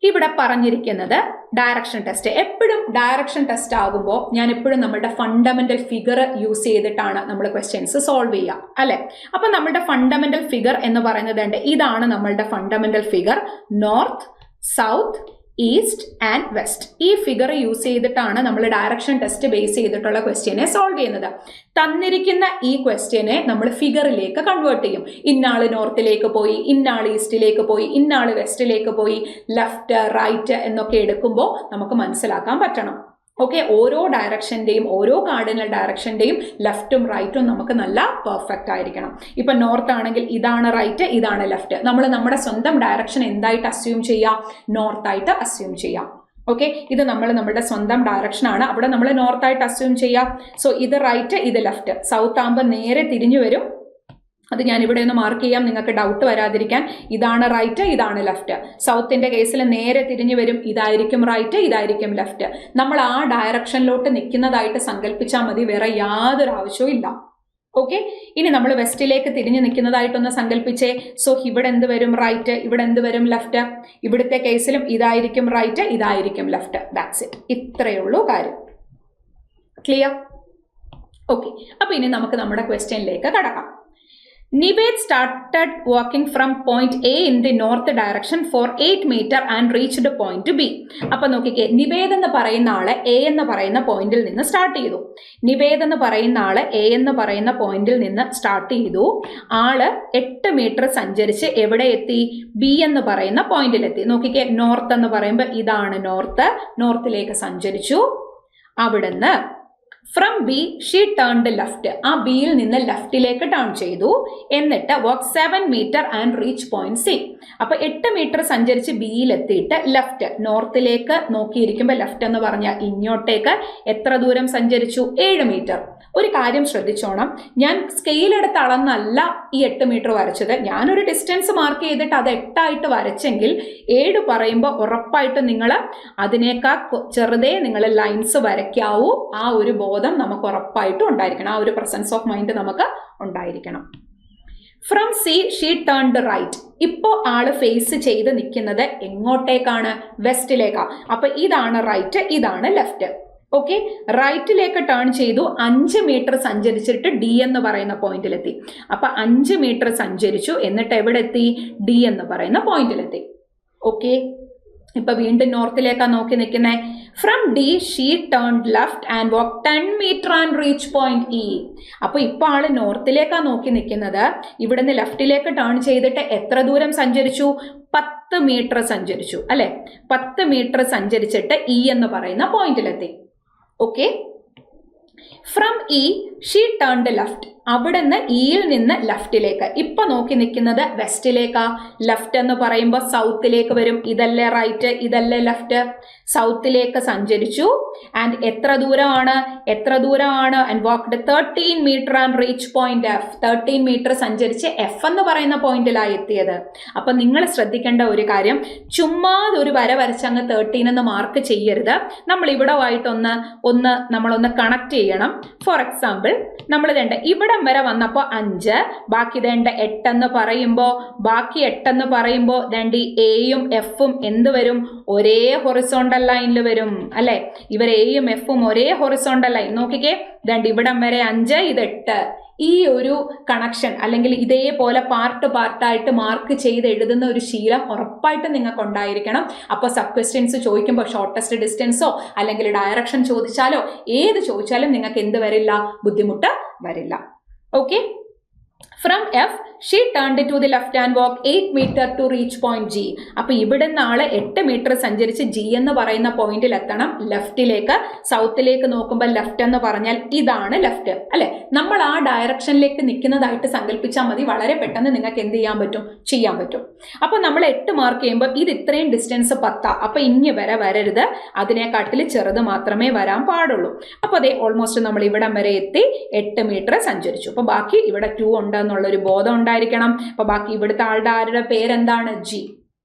ഇവിടെ പറഞ്ഞിരിക്കുന്നത് ഡയറക്ഷൻ ടെസ്റ്റ്. എപ്പോഴും ഡയറക്ഷൻ ടെസ്റ്റ് ആകുമ്പോൾ ഞാൻ എപ്പോഴും നമ്മുടെ ഫണ്ടമെന്റൽ ഫിഗർ യൂസ് ചെയ്തിട്ടാണ് നമ്മൾ ക്വസ്റ്റ്യൻസ് സോൾവ് ചെയ്യുക, അല്ലെ? അപ്പൊ നമ്മുടെ ഫണ്ടമെന്റൽ ഫിഗർ എന്ന് പറയുന്നത് ഇതാണ് നമ്മളുടെ fundamental figure. North, south, east and west. ഈ ഫിഗർ യൂസ് ചെയ്തിട്ടാണ് നമ്മൾ ഡയറക്ഷൻ ടെസ്റ്റ് ബേസ് ചെയ്തിട്ടുള്ള ക്വസ്റ്റ്യനെ സോൾവ് ചെയ്യുന്നത്. തന്നിരിക്കുന്ന ഈ ക്വസ്റ്റ്യനെ നമ്മൾ ഫിഗറിലേക്ക് കൺവേർട്ട് ചെയ്യും. ഇന്നാള് നോർത്തിലേക്ക് പോയി, ഇന്നാള് ഈസ്റ്റിലേക്ക് പോയി, ഇന്നാള് വെസ്റ്റിലേക്ക് പോയി, ലെഫ്റ്റ് റൈറ്റ് എന്നൊക്കെ എടുക്കുമ്പോൾ നമുക്ക് മനസ്സിലാക്കാൻ പറ്റണം. ഓക്കെ, ഓരോ ഡയറക്ഷൻ്റെയും ഓരോ കാർഡിനൽ ഡയറക്ഷൻ്റെയും ലെഫ്റ്റും റൈറ്റും നമുക്ക് നല്ല പെർഫെക്റ്റ് ആയിരിക്കണം. ഇപ്പം നോർത്ത് ആണെങ്കിൽ ഇതാണ് റൈറ്റ്, ഇതാണ് ലെഫ്റ്റ്. നമ്മൾ നമ്മുടെ സ്വന്തം ഡയറക്ഷൻ എന്തായിട്ട് അസ്യൂം ചെയ്യാം? നോർത്തായിട്ട് അസ്യൂം ചെയ്യാം. ഓക്കെ, ഇത് നമ്മുടെ സ്വന്തം ഡയറക്ഷൻ ആണ്, അവിടെ നമ്മൾ നോർത്തായിട്ട് അസ്യൂം ചെയ്യാം. സോ ഇത് റൈറ്റ്, ഇത് ലെഫ്റ്റ്. സൗത്ത് ആകുമ്പോൾ നേരെ തിരിഞ്ഞു വരും. അത് ഞാൻ ഇവിടെ ഒന്ന് മാർക്ക് ചെയ്യാം, നിങ്ങൾക്ക് ഡൗട്ട് വരാതിരിക്കാൻ. ഇതാണ് റൈറ്റ്, ഇതാണ് ലെഫ്റ്റ്. സൗത്തിന്റെ കേസിൽ നേരെ തിരിഞ്ഞു വരും. ഇതായിരിക്കും റൈറ്റ്, ഇതായിരിക്കും ലെഫ്റ്റ്. നമ്മൾ ആ ഡയറക്ഷനിലോട്ട് നിൽക്കുന്നതായിട്ട് സങ്കല്പിച്ചാൽ മതി, വേറെ യാതൊരു ആവശ്യവും ഇല്ല. ഓക്കെ, ഇനി നമ്മൾ വെസ്റ്റിലേക്ക് തിരിഞ്ഞു നിൽക്കുന്നതായിട്ടൊന്ന് സങ്കല്പിച്ചേ. സോ ഇവിടെ എന്ത് വരും? റൈറ്റ്. ഇവിടെ എന്ത് വരും? ലെഫ്റ്റ്. ഇവിടുത്തെ കേസിലും ഇതായിരിക്കും റൈറ്റ്, ഇതായിരിക്കും ലെഫ്റ്റ്. That's it. ഇത്രയേ ഉള്ളൂ കാര്യം. ക്ലിയർ? ഓക്കെ, അപ്പൊ ഇനി നമുക്ക് നമ്മുടെ ക്വസ്റ്റ്യനിലേക്ക് കടക്കാം. Nived started walking from point A in the north direction for 8 meter and reached point B. അപ്പൊ നോക്കിക്കേ, നിവേദ് എന്ന് പറയുന്ന ആള് എ എന്ന് പറയുന്ന പോയിന്റിൽ നിന്ന് സ്റ്റാർട്ട് ചെയ്തു. നിവേദ് എന്ന് പറയുന്ന ആള് എ എന്ന് പറയുന്ന പോയിന്റിൽ നിന്ന് സ്റ്റാർട്ട് ചെയ്തു. ആള് 8 മീറ്റർ സഞ്ചരിച്ച് എവിടെ എത്തി? ബി എന്ന് പറയുന്ന പോയിന്റിലെത്തി. നോക്കിക്കേ, നോർത്ത് എന്ന് പറയുമ്പോൾ ഇതാണ് നോർത്ത്. നോർത്തിലേക്ക് സഞ്ചരിച്ചു. അവിടുന്ന് from B she turned left. ആ ബിയിൽ നിന്ന് ലെഫ്റ്റിലേക്ക് ടേൺ ചെയ്തു. എന്നിട്ട് walk 7 meter and reach point C. അപ്പൊ 8 മീറ്റർ സഞ്ചരിച്ച് ബിയിൽ എത്തിയിട്ട് ലെഫ്റ്റ്, നോർത്തിലേക്ക് നോക്കിയിരിക്കുമ്പോൾ ലെഫ്റ്റ് എന്ന് പറഞ്ഞാൽ ഇങ്ങോട്ടേക്ക് എത്ര ദൂരം സഞ്ചരിച്ചു? 7 മീറ്റർ. ഒരു കാര്യം ശ്രദ്ധിച്ചോണം, ഞാൻ സ്കെയിൽ എടുത്ത് അളന്നല്ല ഈ 8 മീറ്റർ വരച്ചത്. ഞാനൊരു ഡിസ്റ്റൻസ് മാർക്ക് ചെയ്തിട്ട് അത് 8 ആയിട്ട് വരച്ചെങ്കിൽ 7 പറയുമ്പോൾ ഉറപ്പായിട്ട് നിങ്ങൾ അതിനേക്കാൾ ചെറുതേ നിങ്ങൾ ലൈൻസ് വരയ്ക്കാവൂ. ആ ഒരു ബോധം നമുക്ക് ഉറപ്പായിട്ടും ഉണ്ടായിരിക്കണം, ആ ഒരു പ്രസൻസ് ഓഫ് മൈൻഡ് നമുക്ക് ഉണ്ടായിരിക്കണം. From C she turned right. ഇപ്പോൾ ആള് ഫേസ് ചെയ്ത് നിൽക്കുന്നത് എങ്ങോട്ടേക്കാണ്? വെസ്റ്റിലേക്കാണ്. അപ്പൊ ഇതാണ് റൈറ്റ്, ഇതാണ് ലെഫ്റ്റ്. ഓക്കെ, റൈറ്റിലേക്ക് ടേൺ ചെയ്തു. 5 മീറ്റർ സഞ്ചരിച്ചിട്ട് ഡി എന്ന് പറയുന്ന പോയിന്റിലെത്തി. അപ്പൊ 5 മീറ്റർ സഞ്ചരിച്ചു, എന്നിട്ട് എവിടെ എത്തി? ഡി എന്ന് പറയുന്ന പോയിന്റിലെത്തി. ഓക്കെ, ഇപ്പൊ വീണ്ടും നോർത്തിലേക്കാണ് നോക്കി നിൽക്കുന്നത്. From D she turned left and walk 10 meter and reach point E. അപ്പൊ ഇപ്പൊ ആള് നോർത്തിലേക്കാണ് നോക്കി നിൽക്കുന്നത്. ഇവിടുന്ന് ലെഫ്റ്റിലേക്ക് ടേൺ ചെയ്തിട്ട് എത്ര ദൂരം സഞ്ചരിച്ചു? 10 മീറ്റർ സഞ്ചരിച്ചു, അല്ലെ? 10 മീറ്റർ സഞ്ചരിച്ചിട്ട് ഇ എന്ന് പറയുന്ന പോയിന്റിലെത്തി. Okay, from E she turned left. അവിടെ നിന്ന് ഇയിൽ നിന്ന് ലെഫ്റ്റിലേക്ക്. ഇപ്പൊ നോക്കി നിൽക്കുന്നത് വെസ്റ്റിലേക്കാ. ലെഫ്റ്റ് എന്ന് പറയുമ്പോൾ സൗത്തിലേക്ക് വരും. ഇതല്ലേ റൈറ്റ്, ഇതല്ലേ ലെഫ്റ്റ്. സൗത്തിലേക്ക് സഞ്ചരിച്ചു. ആൻഡ് എത്ര ദൂരമാണ് and walked 13 meter and reach point F. 13 meter സഞ്ചരിച്ച് എഫ് എന്ന് പറയുന്ന പോയിന്റിലാണ് എത്തിയത്. അപ്പൊ നിങ്ങൾ ശ്രദ്ധിക്കേണ്ട ഒരു കാര്യം, ചുമ്മാതെ ഒരു വര വരച്ച് അങ്ങ് 13 എന്ന് മാർക്ക് ചെയ്യരുത്. നമ്മൾ ഇവിടെ ആയിട്ടൊന്ന് നമ്മളൊന്ന് കണക്ട് ചെയ്യണം. ഫോർ എക്സാമ്പിൾ നമ്മൾ ഇവിടം വരെ വന്നപ്പോൾ 5, ബാക്കി 8 എന്ന് പറയുമ്പോൾ എയും എഫും എന്ത് വരും? ഒരേ ഹൊറിസോണ്ടൽ ലൈനിൽ വരും അല്ലെ. ഇവർ എയും എഫും ഒരേ ഹൊറിസോണ്ടൽ ലൈൻ. നോക്കിക്കേ, ഇവിടം വരെ 5, ഇത് 8. ഈ ഒരു കണക്ഷൻ അല്ലെങ്കിൽ ഇതേപോലെ പാർട്ടായിട്ട് മാർക്ക് ചെയ്ത് എഴുതുന്ന ഒരു ശീലം ഉറപ്പായിട്ടും നിങ്ങൾക്ക് ഉണ്ടായിരിക്കണം. അപ്പോൾ സബ് ക്വസ്റ്റ്യൻസ് ചോദിക്കുമ്പോൾ ഷോർട്ടസ്റ്റ് ഡിസ്റ്റൻസോ അല്ലെങ്കിൽ ഡയറക്ഷൻ ചോദിച്ചാലോ ഏത് ചോദിച്ചാലും നിങ്ങൾക്ക് എന്ത് വരില്ല? ബുദ്ധിമുട്ട് വരില്ല. Okay. From F she turned to the left and walk 8 meter to reach point G. അപ്പൊ ഇവിടെ നിന്ന് 8 മീറ്റർ സഞ്ചരിച്ച് ജി എന്ന് പറയുന്ന പോയിന്റിൽ എത്തണം. ലെഫ്റ്റിലേക്ക്, സൗത്തിലേക്ക് നോക്കുമ്പോൾ ലെഫ്റ്റ് എന്ന് പറഞ്ഞാൽ ഇതാണ് ലെഫ്റ്റ് അല്ലെ. നമ്മൾ ആ ഡയറക്ഷനിലേക്ക് നിൽക്കുന്നതായിട്ട് സങ്കല്പിച്ചാൽ മതി. വളരെ പെട്ടെന്ന് നിങ്ങൾക്ക് എന്ത് ചെയ്യാൻ പറ്റും. അപ്പൊ നമ്മൾ 8 മാർക്ക് ചെയ്യുമ്പോൾ ഇത് ഇത്രയും ഡിസ്റ്റൻസ് 10. അപ്പൊ ഇനി വരെ വരരുത്, അതിനെക്കാട്ടിൽ ചെറുത് മാത്രമേ വരാൻ പാടുള്ളൂ. അപ്പൊ അതേ ഓൾമോസ്റ്റ് നമ്മൾ ഇവിടം വരെ എത്തി 8 മീറ്റർ സഞ്ചരിച്ചു. അപ്പൊ ബാക്കി ഇവിടെ 2 ഉണ്ട് എന്നുള്ളൊരു ബോധം ഉണ്ടായിരിക്കണം. അപ്പൊ ബാക്കി ഇവിടുത്തെ ആളുടെ പേരെന്താണ്? ജി.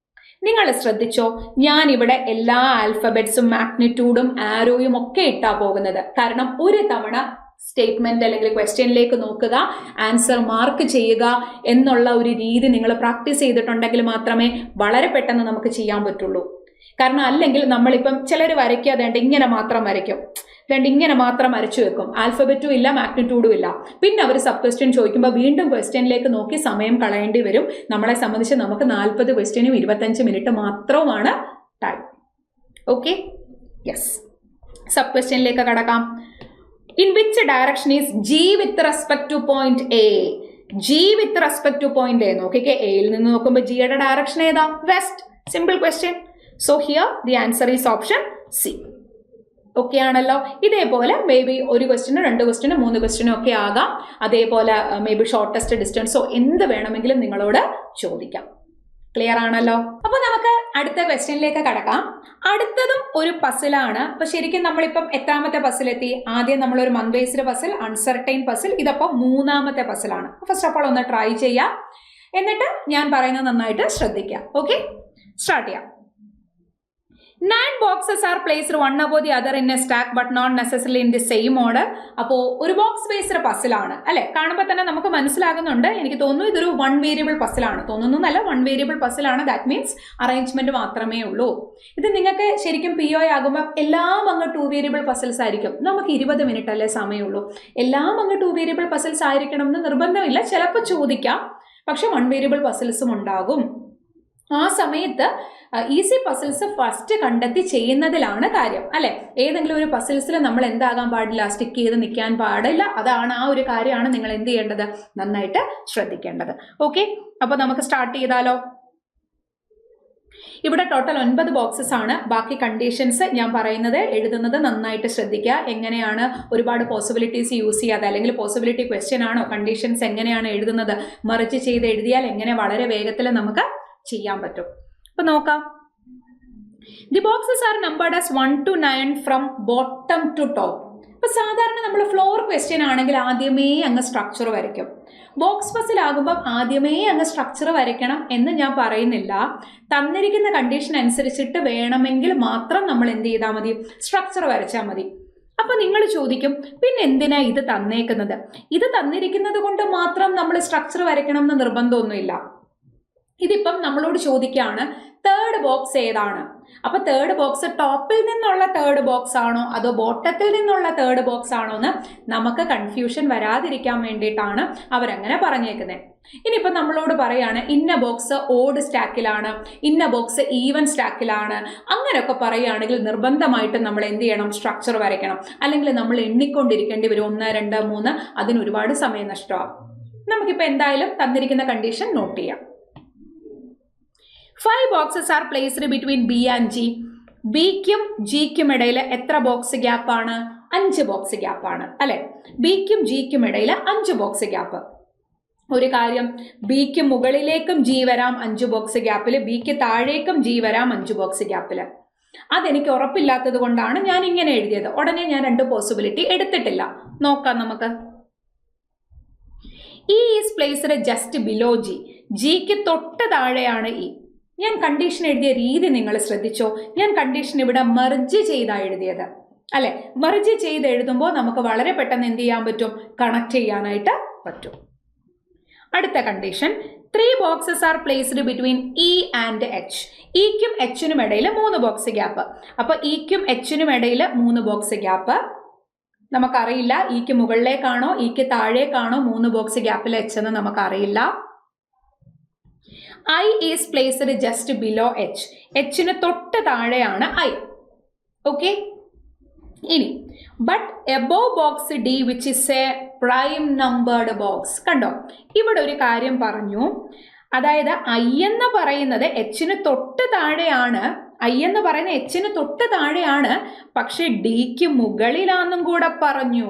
നിങ്ങൾ ശ്രദ്ധിച്ചോ, ഞാൻ ഇവിടെ എല്ലാ ആൽഫബറ്റ്സും മാഗ്നിറ്റ്യൂഡും ആരോയും ഒക്കെ ഇട്ടാ പോകുന്നത്. കാരണം ഒരു തവണ സ്റ്റേറ്റ്മെന്റ് അല്ലെങ്കിൽ ക്വസ്റ്റ്യനിലേക്ക് നോക്കുക, ആൻസർ മാർക്ക് ചെയ്യുക എന്നുള്ള ഒരു രീതി നിങ്ങൾ പ്രാക്ടീസ് ചെയ്തിട്ടുണ്ടെങ്കിൽ മാത്രമേ വളരെ പെട്ടെന്ന് നമുക്ക് ചെയ്യാൻ പറ്റുള്ളൂ. കാരണം അല്ലെങ്കിൽ നമ്മളിപ്പം ചിലർ വരയ്ക്കാതെ ഇങ്ങനെ മാത്രം വരയ്ക്കും, ഇങ്ങനെ മാത്രം വരച്ചു വെക്കും. ആൽഫബറ്റും ഇല്ല, മാഗ്നിറ്റ്യൂഡും ഇല്ല. പിന്നെ അവർ സബ് ക്വസ്റ്റ്യൻ ചോദിക്കുമ്പോൾ വീണ്ടും ക്വസ്റ്റ്യനിലേക്ക് നോക്കി സമയം കളയേണ്ടി വരും. നമ്മളെ സംബന്ധിച്ച് നമുക്ക് 40 ക്വസ്റ്റ്യനും 25 മിനിറ്റ് മാത്രവുമാണ് ടൈം. Okay, yes. സബ് ക്വസ്റ്റ്യനിലേക്ക് കടക്കാം. In which direction is G with respect to point A? G with respect to point A. നോക്കിക്കേ, എയിൽ നിന്ന് നോക്കുമ്പോൾ ജിയുടെ ഡയറക്ഷൻ ഏതാ? West. Simple question. So here the answer is option C. Okay ആണല്ലോ. ഇതേപോലെ മേ ബി ഒരു ക്വസ്റ്റ്യനും 2 ക്വസ്റ്റ്യനും 3 ക്വസ്റ്റ്യനും ഒക്കെ ആകാം. അതേപോലെ മേ ബി ഷോർട്ടസ്റ്റ് ഡിസ്റ്റൻസോ എന്ത് വേണമെങ്കിലും നിങ്ങളോട് ചോദിക്കാം. ക്ലിയർ ആണല്ലോ. അപ്പൊ നമുക്ക് അടുത്ത ക്വസ്റ്റ്യനിലേക്ക് കടക്കാം. അടുത്തതും ഒരു പസിലാണ്. അപ്പൊ ശരിക്കും നമ്മളിപ്പം എത്രാമത്തെ പസിലെത്തി? ആദ്യം നമ്മളൊരു month based puzzle, uncertain puzzle, ഇതപ്പം 3ാമത്തെ പസിലാണ്. ഫസ്റ്റ് ഓഫ് ഓൾ ഒന്ന് ട്രൈ ചെയ്യാം, എന്നിട്ട് ഞാൻ പറയുന്നത് നന്നായിട്ട് ശ്രദ്ധിക്കാം. ഓക്കെ, സ്റ്റാർട്ട് ചെയ്യാം. 9 boxes are placed one above the other in a stack but not necessarily in the same order. അപ്പോൾ ഒരു ബോക്സ് ബേസ്ഡ് പസിലാണ് അല്ലെ. കാണുമ്പോൾ തന്നെ നമുക്ക് മനസ്സിലാകുന്നുണ്ട്. എനിക്ക് തോന്നുന്നു ഇതൊരു 1 വേരിയബിൾ പസിലാണ്. തോന്നുന്നല്ല, 1 വേരിയബിൾ പസിലാണ്. ദാറ്റ് മീൻസ് അറേഞ്ച്മെന്റ് മാത്രമേ ഉള്ളൂ. ഇത് നിങ്ങൾക്ക് ശരിക്കും PO ആകുമ്പോൾ എല്ലാം അങ്ങ് 2 വേരിയബിൾ പസിൽസ് ആയിരിക്കും. നമുക്ക് 20 മിനിറ്റ് അല്ലേ സമയമുള്ളൂ. എല്ലാം അങ്ങ് 2 വേരിയബിൾ പസിൽസ് ആയിരിക്കണം എന്ന് നിർബന്ധമില്ല. ചിലപ്പോൾ ചോദിക്കാം, പക്ഷെ 1 വേരിയബിൾ പസിൽസും ഉണ്ടാകും. ആ സമയത്ത് ഈസി പസിൽസ് ഫസ്റ്റ് കണ്ടെത്തി ചെയ്യുന്നതിലാണ് കാര്യം അല്ലെ. ഏതെങ്കിലും ഒരു പസിൽസിൽ നമ്മൾ എന്താകാൻ പാടില്ല? സ്റ്റിക്ക് ചെയ്ത് നിൽക്കാൻ പാടില്ല. അതാണ് ആ ഒരു കാര്യമാണ് നിങ്ങൾ എന്ത് ചെയ്യേണ്ടത്? നന്നായിട്ട് ശ്രദ്ധിക്കേണ്ടത്. ഓക്കെ, അപ്പൊ നമുക്ക് സ്റ്റാർട്ട് ചെയ്താലോ. ഇവിടെ ടോട്ടൽ 9 ബോക്സസ് ആണ്. ബാക്കി കണ്ടീഷൻസ് ഞാൻ പറയുന്നത് എഴുതുന്നത് നന്നായിട്ട് ശ്രദ്ധിക്കുക. എങ്ങനെയാണ് ഒരുപാട് പോസിബിലിറ്റീസ് യൂസ് ചെയ്യാതെ, അല്ലെങ്കിൽ പോസിബിലിറ്റി ക്വസ്റ്റ്യൻ ആണോ, കണ്ടീഷൻസ് എങ്ങനെയാണ് എഴുതുന്നത്, മറിച്ച് ചെയ്ത് എഴുതിയാൽ എങ്ങനെ വളരെ വേഗത്തിൽ നമുക്ക് ചെയ്യാൻ പറ്റും. അപ്പൊ നോക്കാം. The boxes are numbered as 1 to 9 from bottom to top. അപ്പൊ സാധാരണ നമ്മൾ ഫ്ലോർ ക്വസ്റ്റ്യൻ ആണെങ്കിൽ ആദ്യമേ അങ്ങ് സ്ട്രക്ചർ വരയ്ക്കും. ബോക്സ് പസിലാകുമ്പോൾ ആദ്യമേ അങ്ങ് സ്ട്രക്ചർ വരയ്ക്കണം എന്ന് ഞാൻ പറയുന്നില്ല. തന്നിരിക്കുന്ന കണ്ടീഷൻ അനുസരിച്ചിട്ട് വേണമെങ്കിൽ മാത്രം നമ്മൾ എന്ത് ചെയ്താൽ മതി? സ്ട്രക്ചർ വരച്ചാൽ മതി. അപ്പൊ നിങ്ങൾ ചോദിക്കും, പിന്നെ എന്തിനാ ഇത് തന്നേക്കുന്നത്? ഇത് തന്നിരിക്കുന്നത് കൊണ്ട് മാത്രം നമ്മൾ സ്ട്രക്ചർ വരയ്ക്കണം എന്ന് നിർബന്ധമൊന്നുമില്ല. ഇതിപ്പം നമ്മളോട് ചോദിക്കുകയാണ് തേർഡ് ബോക്സ് ഏതാണ്. അപ്പൊ തേർഡ് ബോക്സ് ടോപ്പിൽ നിന്നുള്ള തേർഡ് ബോക്സ് ആണോ അതോ ബോട്ടത്തിൽ നിന്നുള്ള തേർഡ് ബോക്സ് ആണോ എന്ന് നമുക്ക് കൺഫ്യൂഷൻ വരാതിരിക്കാൻ വേണ്ടിയിട്ടാണ് അവരങ്ങനെ പറഞ്ഞേക്കുന്നത്. ഇനിയിപ്പോൾ നമ്മളോട് പറയാണ് ഇന്ന ബോക്സ് ഓഡ് സ്റ്റാക്കിലാണ്, ഇന്ന ബോക്സ് ഈവൻ സ്റ്റാക്കിലാണ്, അങ്ങനെയൊക്കെ പറയുകയാണെങ്കിൽ നിർബന്ധമായിട്ടും നമ്മൾ എന്ത് ചെയ്യണം? സ്ട്രക്ചർ വരയ്ക്കണം. അല്ലെങ്കിൽ നമ്മൾ എണ്ണിക്കൊണ്ടിരിക്കേണ്ടി വരും. 1, 2, 3. അതിന് ഒരുപാട് സമയം നഷ്ടമാകും. നമുക്കിപ്പോൾ എന്തായാലും തന്നിരിക്കുന്ന കണ്ടീഷൻ നോട്ട് ചെയ്യാം. 5 boxes are placed between B and G. ബിക്കും ജിക്കും ഇടയിൽ എത്ര ബോക്സ് ഗ്യാപ്പ് ആണ്? 5 ബോക്സ് ഗ്യാപ്പാണ് അല്ലെ. ബിക്കും ജിക്കും ഇടയിൽ 5 ബോക്സ് ഗ്യാപ്പ്. ഒരു കാര്യം, ബിക്ക് മുകളിലേക്കും ജി വരാം 5 ബോക്സ് ഗ്യാപ്പിൽ, ബിക്ക് താഴേക്കും ജി വരാം 5 ബോക്സ് ഗ്യാപ്പിൽ. അതെനിക്ക് ഉറപ്പില്ലാത്തത് കൊണ്ടാണ് ഞാൻ ഇങ്ങനെ എഴുതിയത്. ഉടനെ ഞാൻ 2 പോസിബിലിറ്റി എടുത്തിട്ടില്ല. നോക്കാം നമുക്ക്. E is placed just below G. ജിക്ക് തൊട്ട് താഴെയാണ് ഇ. ഞാൻ കണ്ടീഷൻ എഴുതിയ രീതി നിങ്ങൾ ശ്രദ്ധിച്ചോ. ഞാൻ കണ്ടീഷൻ ഇവിടെ മെർജ് ചെയ്താ എഴുതിയത് അല്ലെ. മെർജ് ചെയ്ത് എഴുതുമ്പോൾ നമുക്ക് വളരെ പെട്ടെന്ന് എന്ത് ചെയ്യാൻ പറ്റും, കണക്ട് ചെയ്യാനായിട്ട് പറ്റും. അടുത്ത condition, 3 boxes are placed between E and H. ഇക്കും എച്ചിനും ഇടയിൽ 3 ബോക്സ് ഗ്യാപ്പ്. അപ്പൊ ഇക്കും എച്ചിനും ഇടയിൽ 3 ബോക്സ് ഗ്യാപ്പ്. നമുക്കറിയില്ല ഇക്ക് മുകളിലേക്കാണോ ഇക്ക് താഴേക്കാണോ 3 ബോക്സ് ഗ്യാപ്പിൽ എച്ച് എന്ന് നമുക്കറിയില്ല. I is placed just below H. എച്ചിന് തൊട്ട് താഴെയാണ് ഐ. ഓക്കെ. ഇനി but above box D which is a prime numbered box. കണ്ടോ, ഇവിടെ ഒരു കാര്യം പറഞ്ഞു. അതായത് ഐ എന്ന് പറയുന്നത് എച്ചിന് തൊട്ട് താഴെയാണ്, ഐ എന്ന് പറയുന്ന എച്ചിന് തൊട്ട് താഴെയാണ്, പക്ഷെ ഡിക്ക് മുകളിലാന്നും കൂടെ പറഞ്ഞു.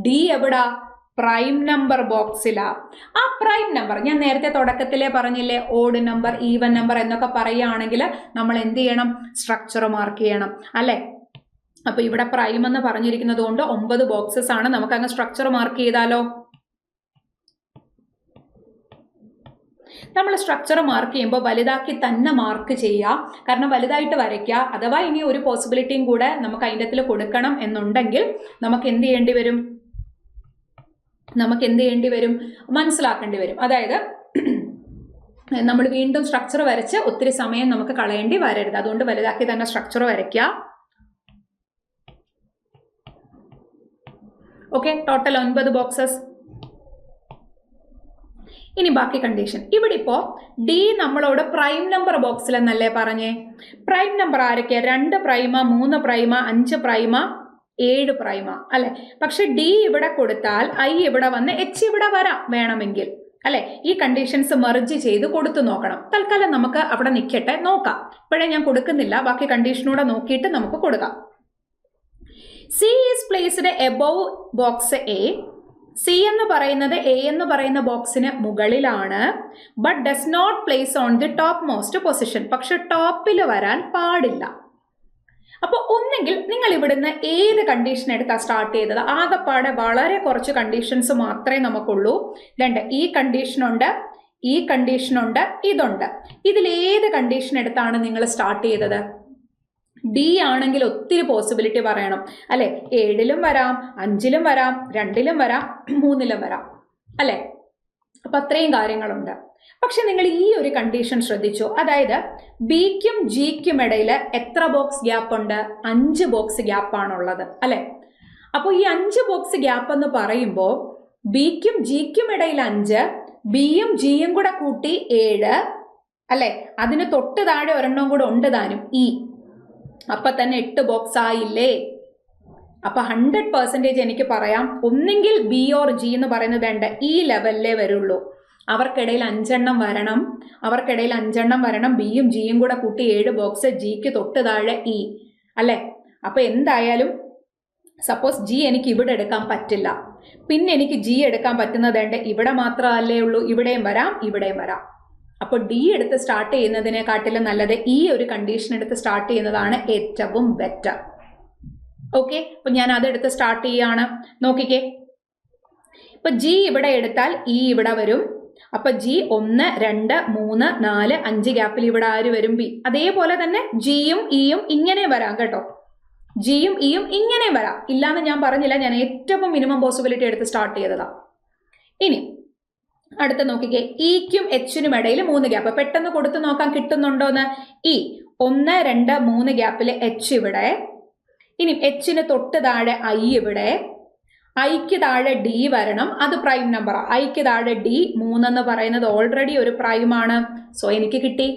ഡി എവിടാ? പ്രൈം നമ്പർ ബോക്സിലാ. ആ പ്രൈം നമ്പർ ഞാൻ നേരത്തെ തുടക്കത്തിലേ പറഞ്ഞില്ലേ, ഓഡ് നമ്പർ, ഈവൻ നമ്പർ എന്നൊക്കെ പറയുകയാണെങ്കിൽ നമ്മൾ എന്ത് ചെയ്യണം, സ്ട്രക്ചർ മാർക്ക് ചെയ്യണം അല്ലെ. അപ്പൊ ഇവിടെ പ്രൈം എന്ന് പറഞ്ഞിരിക്കുന്നത് കൊണ്ട് 9 ബോക്സസ് ആണ്. നമുക്ക് അങ്ങ് സ്ട്രക്ചർ മാർക്ക് ചെയ്താലോ? നമ്മൾ സ്ട്രക്ചർ മാർക്ക് ചെയ്യുമ്പോൾ വലുതാക്കി തന്നെ മാർക്ക് ചെയ്യുക. കാരണം വലുതായിട്ട് വരയ്ക്കുക. അഥവാ ഇനി ഒരു പോസിബിലിറ്റിയും കൂടെ നമുക്ക് അതിൻ്റെ കൊടുക്കണം എന്നുണ്ടെങ്കിൽ നമുക്ക് എന്ത് ചെയ്യേണ്ടി വരും, മനസ്സിലാക്കേണ്ടി വരും. അതായത് നമ്മൾ വീണ്ടും സ്ട്രക്ചർ വരച്ച് ഒത്തിരി സമയം നമുക്ക് കളയേണ്ടി വരരുത്. അതുകൊണ്ട് വലുതാക്കി തന്നെ സ്ട്രക്ചർ വരയ്ക്കുക. Okay, total 9 boxes. ഇനി ബാക്കി കണ്ടീഷൻ. ഇവിടെ ഇപ്പോ ഡി നമ്മളോട് പ്രൈം നമ്പർ ബോക്സിൽ എന്നല്ലേ പറഞ്ഞേ. പ്രൈം നമ്പർ ആരൊക്കെയാ? 2 പ്രൈമ, 3 പ്രൈമ, 5 പ്രൈമ, 7 പ്രൈമ അല്ലെ. പക്ഷെ ഡി ഇവിടെ കൊടുത്താൽ ഐ ഇവിടെ വന്ന് എച്ച് ഇവിടെ വരാം വേണമെങ്കിൽ അല്ലെ. ഈ കണ്ടീഷൻസ് മെർജ് ചെയ്ത് കൊടുത്തു നോക്കണം. തൽക്കാലം നമുക്ക് അവിടെ നിൽക്കട്ടെ, നോക്കാം. ഇപ്പോഴേ ഞാൻ കൊടുക്കുന്നില്ല, ബാക്കി കണ്ടീഷനൂടെ നോക്കിയിട്ട് നമുക്ക് കൊടുക്കാം. C is placed above box A. C എന്ന് പറയുന്നത് എ എന്ന് പറയുന്ന ബോക്സിന് മുകളിലാണ്. But does not place on the top most position. പക്ഷെ ടോപ്പിൽ വരാൻ പാടില്ല. അപ്പൊ ഒന്നെങ്കിൽ നിങ്ങൾ ഇവിടുന്ന് ഏത് കണ്ടീഷൻ എടുത്താ സ്റ്റാർട്ട് ചെയ്തത്? ആകെപ്പാടെ വളരെ കുറച്ച് കണ്ടീഷൻസ് മാത്രമേ നമുക്കുള്ളൂ. 2 ഈ കണ്ടീഷനുണ്ട്, ഈ കണ്ടീഷനുണ്ട്, ഇതുണ്ട്. ഇതിൽ ഏത് കണ്ടീഷൻ എടുത്താണ് നിങ്ങൾ സ്റ്റാർട്ട് ചെയ്തത്? ഡി ആണെങ്കിൽ ഒത്തിരി പോസിബിലിറ്റി പറയണം അല്ലെ. 7ലും വരാം, 5ലും വരാം, 2ലും വരാം, 3ലും വരാം അല്ലെ. അപ്പൊ അത്രയും കാര്യങ്ങളുണ്ട്. പക്ഷെ നിങ്ങൾ ഈ ഒരു കണ്ടീഷൻ ശ്രദ്ധിച്ചു. അതായത് ബിക്കും ജിക്കും ഇടയിൽ എത്ര ബോക്സ് ഗ്യാപ്പ് ഉണ്ട്? 5 ബോക്സ് ഗ്യാപ്പാണുള്ളത് അല്ലെ. അപ്പോൾ ഈ 5 ബോക്സ് ഗ്യാപ്പ് എന്ന് പറയുമ്പോൾ ബിക്കും ജിക്കും ഇടയിൽ 5, ബിയും ജിയും കൂടെ കൂട്ടി 7 അല്ലെ. അതിന് തൊട്ട് താഴെ ഒരെണ്ണം കൂടെ ഉണ്ട് താനും, ഇ. അപ്പൊ തന്നെ 8 ബോക്സ് ആയില്ലേ. അപ്പൊ 100% എനിക്ക് പറയാം, ഒന്നെങ്കിൽ ബി ഓർ ജി എന്ന് പറയുന്നത് ഈ ലെവലിലേ വരുള്ളൂ. അവർക്കിടയിൽ 5 എണ്ണം വരണം. ബിയും ജിയും കൂടെ കൂട്ടി 7 ബോക്സ്, ജിക്ക് തൊട്ട് താഴെ ഇ അല്ലെ. അപ്പൊ എന്തായാലും സപ്പോസ് ജി എനിക്ക് ഇവിടെ എടുക്കാൻ പറ്റില്ല, പിന്നെ എനിക്ക് ജി എടുക്കാൻ പറ്റുന്നത് ഇവിടെ മാത്രമല്ലേ ഉള്ളൂ. ഇവിടെയും വരാം, ഇവിടെയും വരാം. അപ്പൊ ഡി എടുത്ത് സ്റ്റാർട്ട് ചെയ്യുന്നതിനെക്കാട്ടിലും നല്ലത് ഈ ഒരു കണ്ടീഷൻ എടുത്ത് സ്റ്റാർട്ട് ചെയ്യുന്നതാണ് ഏറ്റവും ബെറ്റർ. ഓക്കെ, അപ്പൊ ഞാൻ അതെടുത്ത് സ്റ്റാർട്ട് ചെയ്യാണ്. നോക്കിക്കേ, ഇപ്പൊ ജി ഇവിടെ എടുത്താൽ ഇ ഇവിടെ വരും. അപ്പൊ ജി 1, 2, 3, 4, 5 ഗ്യാപ്പിൽ ഇവിടെ ആര് വരും? ബി. അതേപോലെ തന്നെ ജിയും ഇയും ഇങ്ങനെ വരാം കേട്ടോ. ജിയും ഇയും ഇങ്ങനെ വരാം. ഇല്ലാന്ന് ഞാൻ പറഞ്ഞില്ല, ഞാൻ ഏറ്റവും മിനിമം പോസിബിലിറ്റി എടുത്ത് സ്റ്റാർട്ട് ചെയ്തതാ. ഇനി അടുത്ത നോക്കിക്കേ, ഇക്കും എച്ചിനും ഇടയിൽ 3 ഗ്യാപ്പ്. പെട്ടെന്ന് കൊടുത്തു നോക്കാൻ കിട്ടുന്നുണ്ടോന്ന്. ഇ 1, 2, 3 ഗ്യാപ്പിൽ എച്ച് ഇവിടെ. ഇനി എച്ചിന് തൊട്ട് താഴെ ഐ ഇവിടെ. ഐക്ക് താഴെ ഡി വരണം, അത് പ്രൈം നമ്പറാ. ഐക്ക് താഴെ ഡി 3 എന്ന് പറയുന്നത് ഓൾറെഡി ഒരു പ്രൈമാണ്. സോ എനിക്ക് കിട്ടി.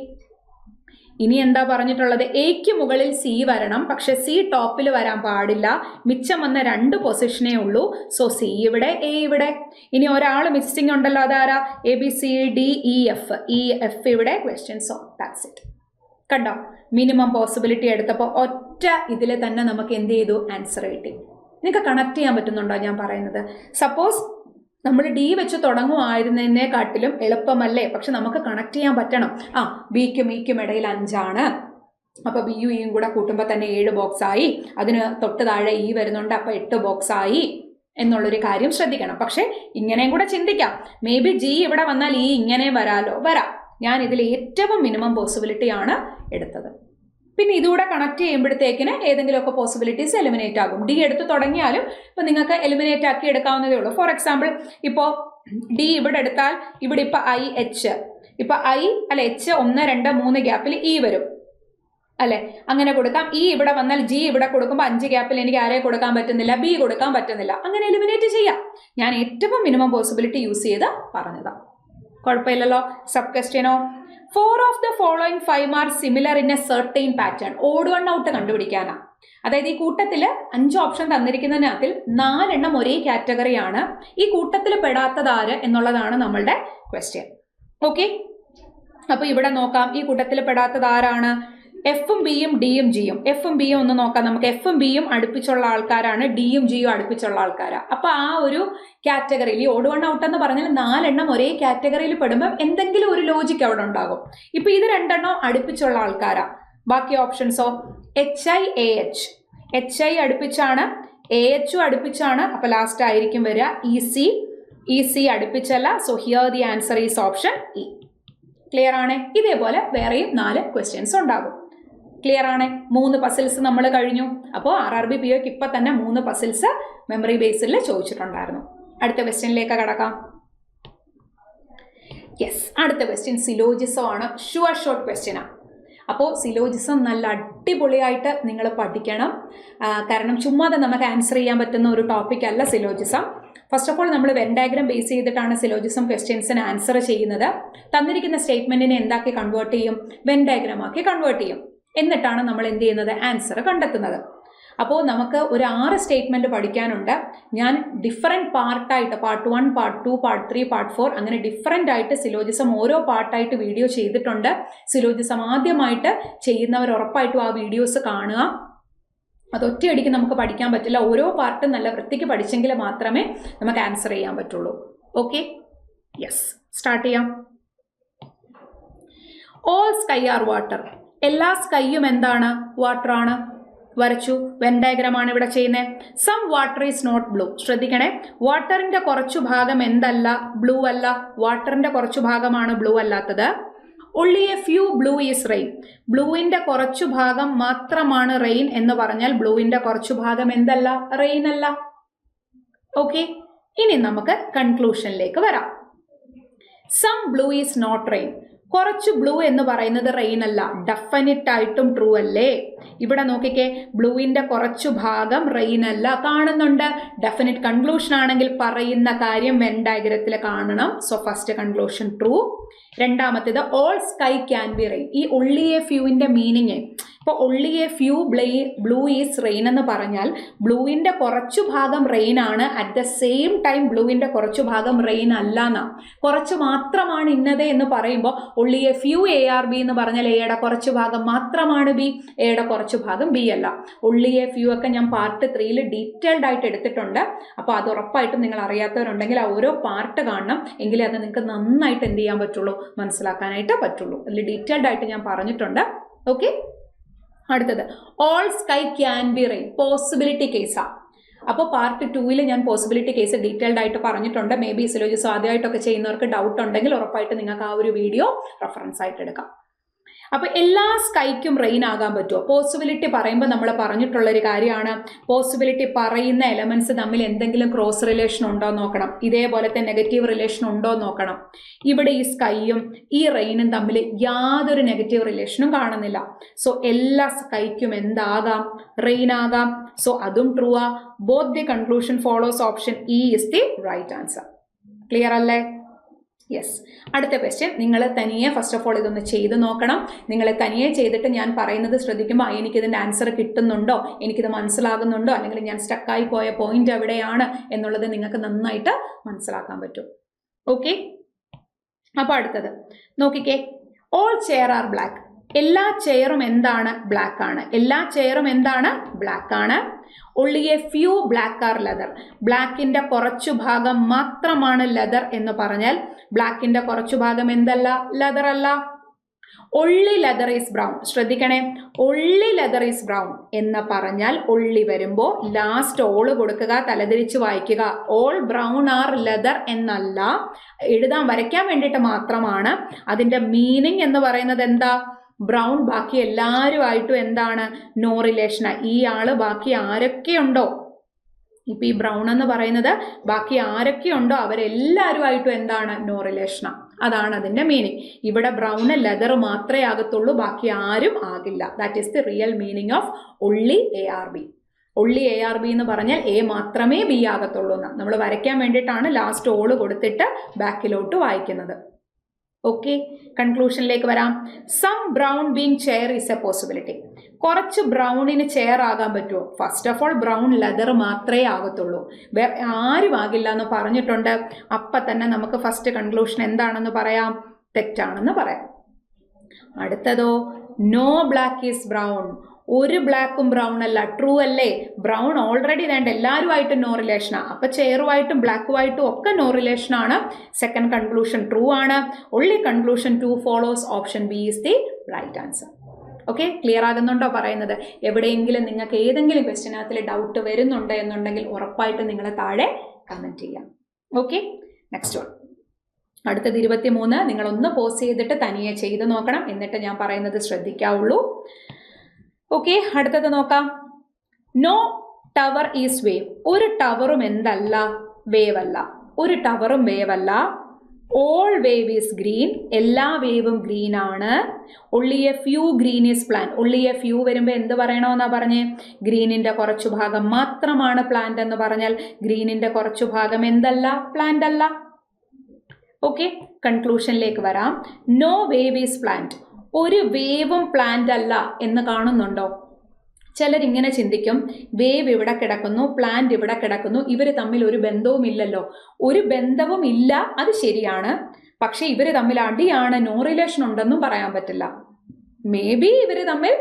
ഇനി എന്താ പറഞ്ഞിട്ടുള്ളത്? എക്ക് മുകളിൽ സി വരണം, പക്ഷെ സി ടോപ്പിൽ വരാൻ പാടില്ല. മിച്ചം വന്ന 2 പൊസിഷനേ ഉള്ളൂ. സോ സി ഇവിടെ, എ ഇവിടെ. ഇനി ഒരാൾ മിസ്സിംഗ് ഉണ്ടല്ലോ, അതാരാ? A B C D E F. E F ഇവിടെ. Question so that's it. കണ്ടോ, മിനിമം പോസിബിലിറ്റി എടുത്തപ്പോൾ ഒറ്റ ഇതിൽ തന്നെ നമുക്ക് എന്ത് ചെയ്തു? ആൻസർ കിട്ടി. നിങ്ങൾക്ക് കണക്ട് ചെയ്യാൻ പറ്റുന്നുണ്ടോ ഞാൻ പറയുന്നത്? സപ്പോസ് നമ്മൾ ഡി വെച്ച് തുടങ്ങുമായിരുന്നതിനെക്കാട്ടിലും എളുപ്പമല്ലേ, പക്ഷെ നമുക്ക് കണക്ട് ചെയ്യാൻ പറ്റണം. ബിക്കും ഇക്കും ഇടയിൽ 5 ആണ്, അപ്പോൾ ബിയും ഇയും കൂടെ കൂട്ടുമ്പോൾ തന്നെ 7 ബോക്സ് ആയി, അതിന് തൊട്ട് താഴെ ഇ വരുന്നുണ്ട്, അപ്പോൾ 8 ബോക്സ് ആയി എന്നുള്ളൊരു കാര്യം ശ്രദ്ധിക്കണം. പക്ഷെ ഇങ്ങനെയും കൂടെ ചിന്തിക്കാം, മേ ബി ജി ഇവിടെ വന്നാൽ ഈ ഇങ്ങനെ വരാം. ഞാൻ ഇതിൽ ഏറ്റവും മിനിമം പോസിബിലിറ്റി ആണ് എടുത്തത്. പിന്നെ ഇതുകൂടെ കണക്ട് ചെയ്യുമ്പോഴത്തേക്കിന് ഏതെങ്കിലുമൊക്കെ പോസിബിലിറ്റീസ് എലിമിനേറ്റ് ആകും. ഡി എടുത്ത് തുടങ്ങിയാലും ഇപ്പം നിങ്ങൾക്ക് എലിമിനേറ്റ് ആക്കി എടുക്കാവുന്നതേ ഉള്ളൂ. ഫോർ എക്സാമ്പിൾ ഇപ്പോൾ ഡി ഇവിടെ എടുത്താൽ ഇവിടെ ഇപ്പം ഐ എച്ച്, ഇപ്പം ഐ അല്ല എച്ച് 1 2 3 ഗ്യാപ്പിൽ ഇ വരും അല്ലെ, അങ്ങനെ കൊടുക്കാം. ഇ ഇവിടെ വന്നാൽ ജി ഇവിടെ കൊടുക്കുമ്പോൾ 5 ഗ്യാപ്പിൽ എനിക്ക് ആരെ കൊടുക്കാൻ പറ്റുന്നില്ല, ബി കൊടുക്കാൻ പറ്റുന്നില്ല. അങ്ങനെ എലിമിനേറ്റ് ചെയ്യാം. ഞാൻ ഏറ്റവും മിനിമം പോസിബിലിറ്റി യൂസ് ചെയ്ത് പറഞ്ഞതാണ്, കുഴപ്പമില്ലല്ലോ. സബ് ക്വസ്റ്റ്യനോ, 4 of the following 5 are similar in a certain pattern. Odd one out കണ്ടുപിടിക്കാനാ. അതായത് ഈ കൂട്ടത്തിൽ 5 ഓപ്ഷൻ തന്നിരിക്കുന്നതിനകത്തിൽ 4 എണ്ണം ഒരേ കാറ്റഗറിയാണ്. ഈ കൂട്ടത്തിൽ പെടാത്തതാര് എന്നുള്ളതാണ് നമ്മളുടെ ക്വസ്റ്റ്യൻ. ഓക്കെ, അപ്പൊ ഇവിടെ നോക്കാം, ഈ കൂട്ടത്തിൽ പെടാത്തത് ആരാണ്? എഫും ബിയും ഡിയും ജിയും. എഫും ബിയും ഒന്ന് നോക്കാം നമുക്ക്. എഫും ബിയും അടുപ്പിച്ചുള്ള ആൾക്കാരാണ്, ഡിയും ജിയും അടുപ്പിച്ചുള്ള ആൾക്കാരാണ്. അപ്പൊ ആ ഒരു കാറ്റഗറിയിൽ ഈ ഓഡ് വൺ ഔട്ട് എന്ന് പറഞ്ഞാൽ 4 എണ്ണം ഒരേ കാറ്റഗറിയിൽ പെടുമ്പോൾ എന്തെങ്കിലും ഒരു ലോജിക്ക് അവിടെ ഉണ്ടാകും. ഇപ്പൊ ഇത് 2 എണ്ണം അടുപ്പിച്ചുള്ള ആൾക്കാരാ. ബാക്കി ഓപ്ഷൻസോ H I A H. H I അടുപ്പിച്ചാണ്, എ എച്ചും അടുപ്പിച്ചാണ്, അപ്പൊ ലാസ്റ്റ് ആയിരിക്കും വരിക ഇ സി അടുപ്പിച്ചല്ല. So here the answer is option E. Clear ആണ്? ഇതേപോലെ വേറെയും 4 ക്വസ്റ്റ്യൻസ് ഉണ്ടാകും. ക്ലിയർ ആണ്? 3 പസിൽസ് നമ്മൾ കഴിഞ്ഞു. അപ്പോൾ RRB POക്ക് ഇപ്പം തന്നെ 3 പസിൽസ് മെമ്മറി ബേസിൽ ചോദിച്ചിട്ടുണ്ടായിരുന്നു. അടുത്ത ക്വസ്റ്റ്യനിലേക്ക് കടക്കാം. യെസ്, അടുത്ത ക്വസ്റ്റ്യൻ സിലോജിസം ആണ്. ഷുവർ ഷോർട്ട് ക്വസ്റ്റ്യനാണ്. അപ്പോൾ സിലോജിസം നല്ല അടിപൊളിയായിട്ട് നിങ്ങൾ പഠിക്കണം. കാരണം ചുമ്മാതെ നമുക്ക് ആൻസർ ചെയ്യാൻ പറ്റുന്ന ഒരു ടോപ്പിക് അല്ല സിലോജിസം. ഫസ്റ്റ് ഓഫ് ഓൾ നമ്മൾ വെൻ ഡയഗ്രം ബേസ് ചെയ്തിട്ടാണ് സിലോജിസം ക്വസ്റ്റ്യൻസിന് ആൻസർ ചെയ്യുന്നത്. തന്നിരിക്കുന്ന സ്റ്റേറ്റ്മെന്റിനെ എന്താക്കി കൺവേർട്ട് ചെയ്യും? വെൻ ഡയഗ്രാം ആക്കി കൺവേർട്ട് ചെയ്യും. എന്നിട്ടാണ് നമ്മൾ എന്ത് ചെയ്യുന്നത്? ആൻസർ കണ്ടെത്തുന്നത്. അപ്പോൾ നമുക്ക് ഒരു 6 സ്റ്റേറ്റ്മെന്റ് പഠിക്കാനുണ്ട്. ഞാൻ ഡിഫറെൻറ്റ് പാർട്ടായിട്ട് പാർട്ട് 1, പാർട്ട് 2, പാർട്ട് 3, പാർട്ട് 4 അങ്ങനെ ഡിഫറെൻ്റ് ആയിട്ട് സിലോജിസം ഓരോ പാർട്ടായിട്ട് വീഡിയോ ചെയ്തിട്ടുണ്ട്. സിലോജിസം ആദ്യമായിട്ട് ചെയ്യുന്നവർ ഉറപ്പായിട്ടും ആ വീഡിയോസ് കാണുക. അതൊറ്റയടിക്ക് നമുക്ക് പഠിക്കാൻ പറ്റില്ല. ഓരോ പാർട്ടും നല്ല വൃത്തിക്ക് പഠിച്ചെങ്കിൽ മാത്രമേ നമുക്ക് ആൻസർ ചെയ്യാൻ പറ്റുള്ളൂ. ഓക്കെ, യെസ്, സ്റ്റാർട്ട് ചെയ്യാം. All sky are water. എല്ലാ സ്കൈയും എന്താണ്? വാട്ടർ ആണ്. വരച്ചു. വെൻ ഡയഗ്രാം ആണ് ഇവിടെ ചെയ്യുന്നത്. Some water is not blue. ശ്രദ്ധിക്കണേ, വാട്ടറിന്റെ കുറച്ചു ഭാഗം എന്തല്ല? ബ്ലൂ അല്ല. വാട്ടറിന്റെ കുറച്ചു ഭാഗമാണ് ബ്ലൂ അല്ലാത്തത്. only a few blue is rain. ബ്ലൂവിന്റെ കുറച്ചു ഭാഗം മാത്രമാണ് റെയിൻ എന്ന് പറഞ്ഞാൽ ബ്ലൂവിന്റെ കുറച്ചു ഭാഗം എന്തല്ല? റെയിൻ അല്ല. ഓക്കെ, ഇനി നമുക്ക് കൺക്ലൂഷനിലേക്ക് വരാം. Some blue is not rain. കുറച്ച് ബ്ലൂ എന്ന് പറയുന്നത് റെയിൻ അല്ല. ഡെഫിനറ്റ് ആയിട്ടും ട്രൂ അല്ലേ? ഇവിടെ നോക്കിക്കേ, ബ്ലൂവിന്റെ കുറച്ചു ഭാഗം റെയിൻ അല്ല. കാണുന്നുണ്ട്. ഡെഫിനറ്റ് കൺക്ലൂഷൻ ആണെങ്കിൽ പറയുന്ന കാര്യം വെൻ ഡയഗ്രത്തിൽ കാണണം. So first conclusion true. രണ്ടാമത്തേത് all sky can be rain. ഈ ഒൺലി എ ഫ്യൂവിന്റെ മീനിങ്, ഇപ്പോൾ only a few blue is rain എന്ന് പറഞ്ഞാൽ ബ്ലൂവിന്റെ കുറച്ചു ഭാഗം റെയിൻ ആണ്. അറ്റ് ദ സെയിം ടൈം ബ്ലൂവിന്റെ കുറച്ചു ഭാഗം റെയിൻ അല്ല എന്നാ. കുറച്ച് മാത്രമാണ് ഇന്നത് എന്ന് പറയുമ്പോൾ ഒൺലി എ ഫ്യൂ ARB എന്ന് പറഞ്ഞാൽ എയുടെ കുറച്ചു ഭാഗം മാത്രമാണ് ബി, എയുടെ കുറച്ചു ഭാഗം ബി അല്ല. ഒൺലി എ ഫ്യൂ ഒക്കെ ഞാൻ പാർട്ട് 3 ഡീറ്റെയിൽഡ് ആയിട്ട് എടുത്തിട്ടുണ്ട്. അപ്പോൾ അത് ഉറപ്പായിട്ടും നിങ്ങൾ അറിയാത്തവരുണ്ടെങ്കിൽ ആ ഓരോ പാർട്ട് കാണണം. എങ്കിലേ അത് നിങ്ങൾക്ക് നന്നായിട്ട് എന്ത് ചെയ്യാൻ പറ്റുള്ളൂ, മനസ്സിലാക്കാനായിട്ട് പറ്റുള്ളൂ. അതിൽ ഡീറ്റെയിൽഡ് ആയിട്ട് ഞാൻ പറഞ്ഞിട്ടുണ്ട്. ഓക്കെ, അടുത്തത് all sky can be rain. Possibility കേസാ. അപ്പോൾ പാർട്ട് 2 ഞാൻ പോസിബിലിറ്റി കേസ് ഡീറ്റെയിൽഡ് ആയിട്ട് പറഞ്ഞിട്ടുണ്ട്. മേ ബി സിലോജിസം ആദ്യമായിട്ടൊക്കെ ചെയ്യുന്നവർക്ക് ഡൗട്ട് ഉണ്ടെങ്കിൽ ഉറപ്പായിട്ട് നിങ്ങൾക്ക് ആ ഒരു വീഡിയോ റെഫറൻസ് ആയിട്ട് എടുക്കാം. അപ്പോൾ എല്ലാ സ്കൈക്കും റെയിൻ ആകാൻ പറ്റുമോ? പോസിബിലിറ്റി പറയുമ്പോൾ നമ്മൾ പറഞ്ഞിട്ടുള്ളൊരു കാര്യമാണ്, പോസിബിലിറ്റി പറയുന്ന എലമെന്റ്സ് തമ്മിൽ എന്തെങ്കിലും ക്രോസ് റിലേഷൻ ഉണ്ടോ എന്ന് നോക്കണം. ഇതേപോലത്തെ നെഗറ്റീവ് റിലേഷൻ ഉണ്ടോ എന്ന് നോക്കണം. ഇവിടെ ഈ സ്കൈയും ഈ റെയിനും തമ്മിൽ യാതൊരു നെഗറ്റീവ് റിലേഷനും കാണുന്നില്ല. സോ എല്ലാ സ്കൈക്കും എന്താകാം? റെയിൻ ആകാം. സോ അതും ട്രൂ ആ. Both the conclusion follows. Option E is the right answer. Clear അല്ലേ? യെസ്. അടുത്ത ക്വസ്റ്റ്യൻ നിങ്ങൾ തനിയെ ഫസ്റ്റ് ഓഫ് ഓൾ ഇതൊന്ന് ചെയ്ത് നോക്കണം. നിങ്ങൾ തനിയെ ചെയ്തിട്ട് ഞാൻ പറയുന്നത് ശ്രദ്ധിക്കുമ്പോൾ എനിക്കിതിൻ്റെ ആൻസർ കിട്ടുന്നുണ്ടോ, എനിക്കിത് മനസ്സിലാകുന്നുണ്ടോ, അല്ലെങ്കിൽ ഞാൻ സ്റ്റക്കായി പോയ പോയിന്റ് എവിടെയാണ് എന്നുള്ളത് നിങ്ങൾക്ക് നന്നായിട്ട് മനസ്സിലാക്കാൻ പറ്റും. ഓക്കെ, അപ്പോൾ അടുത്തത് നോക്കിക്കേ, ഓൾ ചെയർ ആർ ബ്ലാക്ക്. എല്ലാ ചെയറും എന്താണ്? ബ്ലാക്ക് ആണ്. എല്ലാ ചെയറും എന്താണ്? ബ്ലാക്ക് ആണ്. only a few black are leather. ബ്ലാക്കിന്റെ കുറച്ചു ഭാഗം മാത്രമാണ് ലെതർ എന്ന് പറഞ്ഞാൽ ബ്ലാക്കിന്റെ കുറച്ചു ഭാഗം എന്തല്ല? ലെതർ അല്ല. only leather is brown. ശ്രദ്ധിക്കണേ, only leather is brown എന്ന് പറഞ്ഞാൽ only വരുമ്പോൾ ലാസ്റ്റ് ഓൾ കൊടുക്കുക, തലതിരിച്ച് വായിക്കുക. all brown are leather എന്നല്ല, വരയ്ക്കാൻ വേണ്ടിയിട്ട് മാത്രമാണ്. അതിന്റെ മീനിങ് എന്ന് പറയുന്നത് എന്താ? ബ്രൗൺ ബാക്കി എല്ലാവരുമായിട്ടും എന്താണ്? നോ റിലേഷനാ. ഈ ആള് ബാക്കി ആരൊക്കെയുണ്ടോ, ഇപ്പൊ ഈ ബ്രൗൺ എന്ന് പറയുന്നത് ബാക്കി ആരൊക്കെയുണ്ടോ അവരെല്ലാവരുമായിട്ടും എന്താണ്? നോ റിലേഷനാ. അതാണ് അതിന്റെ മീനിങ്. ഇവിടെ ബ്രൗണ് ലെതർ മാത്രമേ ആകത്തുള്ളൂ, ബാക്കി ആരും ആകില്ല. That is the real meaning of only ARB. only ARB എന്ന് പറഞ്ഞാൽ എ മാത്രമേ ബി ആകത്തുള്ളൂ എന്ന് നമ്മൾ വരയ്ക്കാൻ വേണ്ടിയിട്ടാണ് ലാസ്റ്റ് ഓള് കൊടുത്തിട്ട് ബാക്കിലോട്ട് വായിക്കുന്നത്. ഓക്കെ, കൺക്ലൂഷനിലേക്ക് വരാം. Some brown being chair is a possibility. കുറച്ച് ബ്രൗണിന് ചെയർ ആകാൻ പറ്റുമോ? First of all brown leather മാത്രമേ ആകത്തുള്ളൂ, വേറെ ആരും ആകില്ല എന്ന് പറഞ്ഞിട്ടുണ്ട്. അപ്പം തന്നെ നമുക്ക് ഫസ്റ്റ് കൺക്ലൂഷൻ എന്താണെന്ന് പറയാം? തെറ്റാണെന്ന് പറയാം. അടുത്തതോ, നോ ബ്ലാക്ക് ഈസ് ബ്രൗൺ. ഒരു ബ്ലാക്കും ബ്രൗൺ അല്ല. ട്രൂ അല്ലേ? ബ്രൗൺ ഓൾറെഡി വേണ്ട എല്ലാവരുമായിട്ടും നോ റിലേഷനാണ്. അപ്പൊ ചെയറുമായിട്ടും ബ്ലാക്കുമായിട്ടും ഒക്കെ നോ റിലേഷൻ ആണ്. സെക്കൻഡ് കൺക്ലൂഷൻ ട്രൂ ആണ്. only conclusion 2 follows. Option B is the right answer. Okay, clear ആകുന്നുണ്ടോ പറയുന്നത്? എവിടെയെങ്കിലും നിങ്ങൾക്ക് ഏതെങ്കിലും ക്വസ്റ്റ്യനകത്തിൽ ഡൗട്ട് വരുന്നുണ്ട് എന്നുണ്ടെങ്കിൽ ഉറപ്പായിട്ട് നിങ്ങൾ താഴെ കമന്റ് ചെയ്യാം. Okay, next one. അടുത്തത് 23. നിങ്ങളൊന്ന് പോസ് ചെയ്തിട്ട് തനിയെ ചെയ്ത് നോക്കണം, എന്നിട്ട് ഞാൻ പറയുന്നത് ശ്രദ്ധിക്കാവുള്ളൂ. ഓക്കെ, അടുത്തത് നോക്കാം. No tower is wave. ഒരു ടവറും എന്തല്ല? വേവ് അല്ല. ഒരു ടവറും വേവ് അല്ല. All wave is green. എല്ലാ വേവും ഗ്രീൻ ആണ്. only a few green is plant. only a few വരുമ്പോൾ എന്ത് പറയണമെന്നാ പറഞ്ഞേ? ഗ്രീനിന്റെ കുറച്ചു ഭാഗം മാത്രമാണ് പ്ലാന്റ് എന്ന് പറഞ്ഞാൽ ഗ്രീനിന്റെ കുറച്ചു ഭാഗം എന്തല്ല? പ്ലാന്റ് അല്ല. ഓക്കെ, കൺക്ലൂഷനിലേക്ക് വരാം. No wave is plant. ഒരു വേവും പ്ലാന്റ് അല്ല എന്ന് കാണുന്നുണ്ടോ? ചിലരിങ്ങനെ ചിന്തിക്കും, വേവ് ഇവിടെ കിടക്കുന്നു, പ്ലാന്റ് ഇവിടെ കിടക്കുന്നു, ഇവർ തമ്മിൽ ഒരു ബന്ധവും ഇല്ലല്ലോ. ഒരു ബന്ധവും ഇല്ല, അത് ശരിയാണ്. പക്ഷെ ഇവർ തമ്മിൽ അടിയാണ്, നോ റിലേഷൻ ഉണ്ടെന്നും പറയാൻ പറ്റില്ല. മേ ബി ഇവർ തമ്മിൽ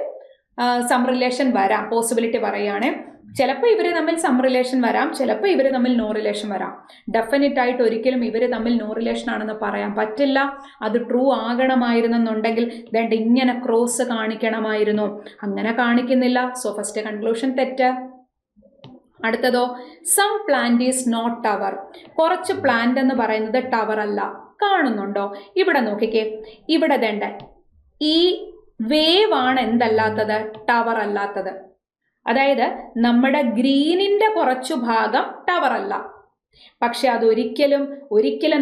സം റിലേഷൻ വരാം, പോസിബിലിറ്റി പറയുകയാണ്. ചിലപ്പോൾ ഇവർ തമ്മിൽ സം റിലേഷൻ വരാം, ചിലപ്പോൾ ഇവർ തമ്മിൽ നോ റിലേഷൻ വരാം. ഡെഫിനറ്റ് ആയിട്ട് ഒരിക്കലും ഇവർ തമ്മിൽ നോ റിലേഷൻ ആണെന്ന് പറയാൻ പറ്റില്ല. അത് ട്രൂ ആകണമായിരുന്നെന്നുണ്ടെങ്കിൽ വേണ്ട ഇങ്ങനെ ക്രോസ് കാണിക്കണമായിരുന്നു. അങ്ങനെ കാണിക്കുന്നില്ല. സോ ഫസ്റ്റ് കൺക്ലൂഷൻ തെറ്റ്. അടുത്തതോ, some plant is not tower. കുറച്ച് പ്ലാന്റ് എന്ന് പറയുന്നത് ടവർ അല്ല. കാണുന്നുണ്ടോ? ഇവിടെ നോക്കിക്കേ, ഇവിടെ വേണ്ട ഈ വേവ് ആണ് എന്തല്ലാത്തത്? ടവർ അല്ലാത്തത്. അതായത് നമ്മുടെ ഗ്രീനിന്റെ കുറച്ചു ഭാഗം ടവർ അല്ല. പക്ഷെ അതൊരിക്കലും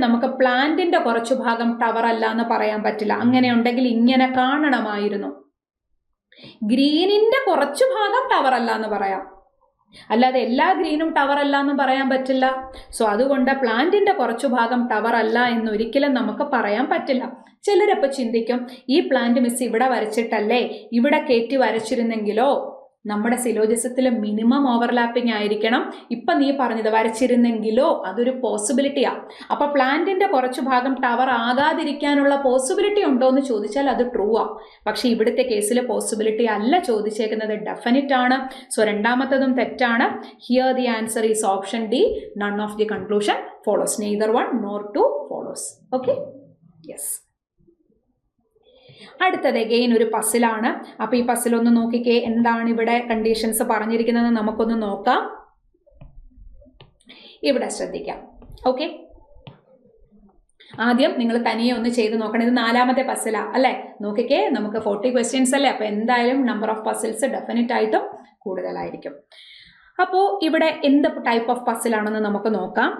നമുക്ക് പ്ലാന്റിന്റെ കുറച്ചു ഭാഗം ടവർ അല്ല എന്ന് പറയാൻ പറ്റില്ല. അങ്ങനെ ഉണ്ടെങ്കിൽ ഇങ്ങനെ കാണണമായിരുന്നു. ഗ്രീനിന്റെ കുറച്ചു ഭാഗം ടവർ അല്ല എന്ന് പറയാം, അല്ലാതെ എല്ലാ ഗ്രീനും ടവർ അല്ല എന്ന് പറയാൻ പറ്റില്ല. സോ അതുകൊണ്ട് പ്ലാന്റിന്റെ കുറച്ചു ഭാഗം ടവർ അല്ല എന്ന് ഒരിക്കലും നമുക്ക് പറയാൻ പറ്റില്ല. ചിലരപ്പോൾ ചിന്തിക്കും, ഈ പ്ലാന്റ് മിസ് ഇവിടെ വരച്ചിട്ടല്ലേ, ഇവിടെ കയറ്റി വരച്ചിരുന്നെങ്കിലോ? നമ്മുടെ സിലോജിസത്തിൽ മിനിമം ഓവർലാപ്പിംഗ് ആയിരിക്കണം. ഇപ്പം നീ പറഞ്ഞത് വരച്ചിരുന്നെങ്കിലോ, അതൊരു പോസിബിലിറ്റിയാ. അപ്പൊ പ്ലാന്റിന്റെ കുറച്ചു ഭാഗം ടവർ ആകാതിരിക്കാനുള്ള പോസിബിലിറ്റി ഉണ്ടോ എന്ന് ചോദിച്ചാൽ അത് ട്രൂ ആ. പക്ഷെ ഇവിടുത്തെ കേസിൽ പോസിബിലിറ്റി അല്ല ചോദിച്ചേക്കുന്നത്, ഡെഫിനിറ്റ് ആണ്. സോ രണ്ടാമത്തതും തെറ്റാണ്. Here the answer is option D. None of the conclusion follows. Neither one nor two follows. Okay, yes. അടുത്തത് അഗെയിൻ ഒരു പസിലാണ്. അപ്പൊ ഈ പസിൽ ഒന്ന് നോക്കിക്കേ, എന്താണ് ഇവിടെ കണ്ടീഷൻസ് പറഞ്ഞിരിക്കുന്നത് നമുക്കൊന്ന് നോക്കാം. ഇവിടെ ശ്രദ്ധിക്കാം. ഓക്കെ, ആദ്യം നിങ്ങൾ തനിയെ ഒന്ന് ചെയ്ത് നോക്കണം. ഇത് 4ാമത്തെ പസിലാ അല്ലേ? നോക്കിക്കേ, നമുക്ക് 40 ക്വസ്റ്റ്യൻസ് അല്ലേ? അപ്പൊ എന്തായാലും നമ്പർ ഓഫ് പസിൽസ് ഡെഫിനറ്റ് ആയിട്ടും കൂടുതലായിരിക്കും. അപ്പോൾ ഇവിടെ എന്ത് ടൈപ്പ് ഓഫ് പസിലാണെന്ന് നമുക്ക് നോക്കാം.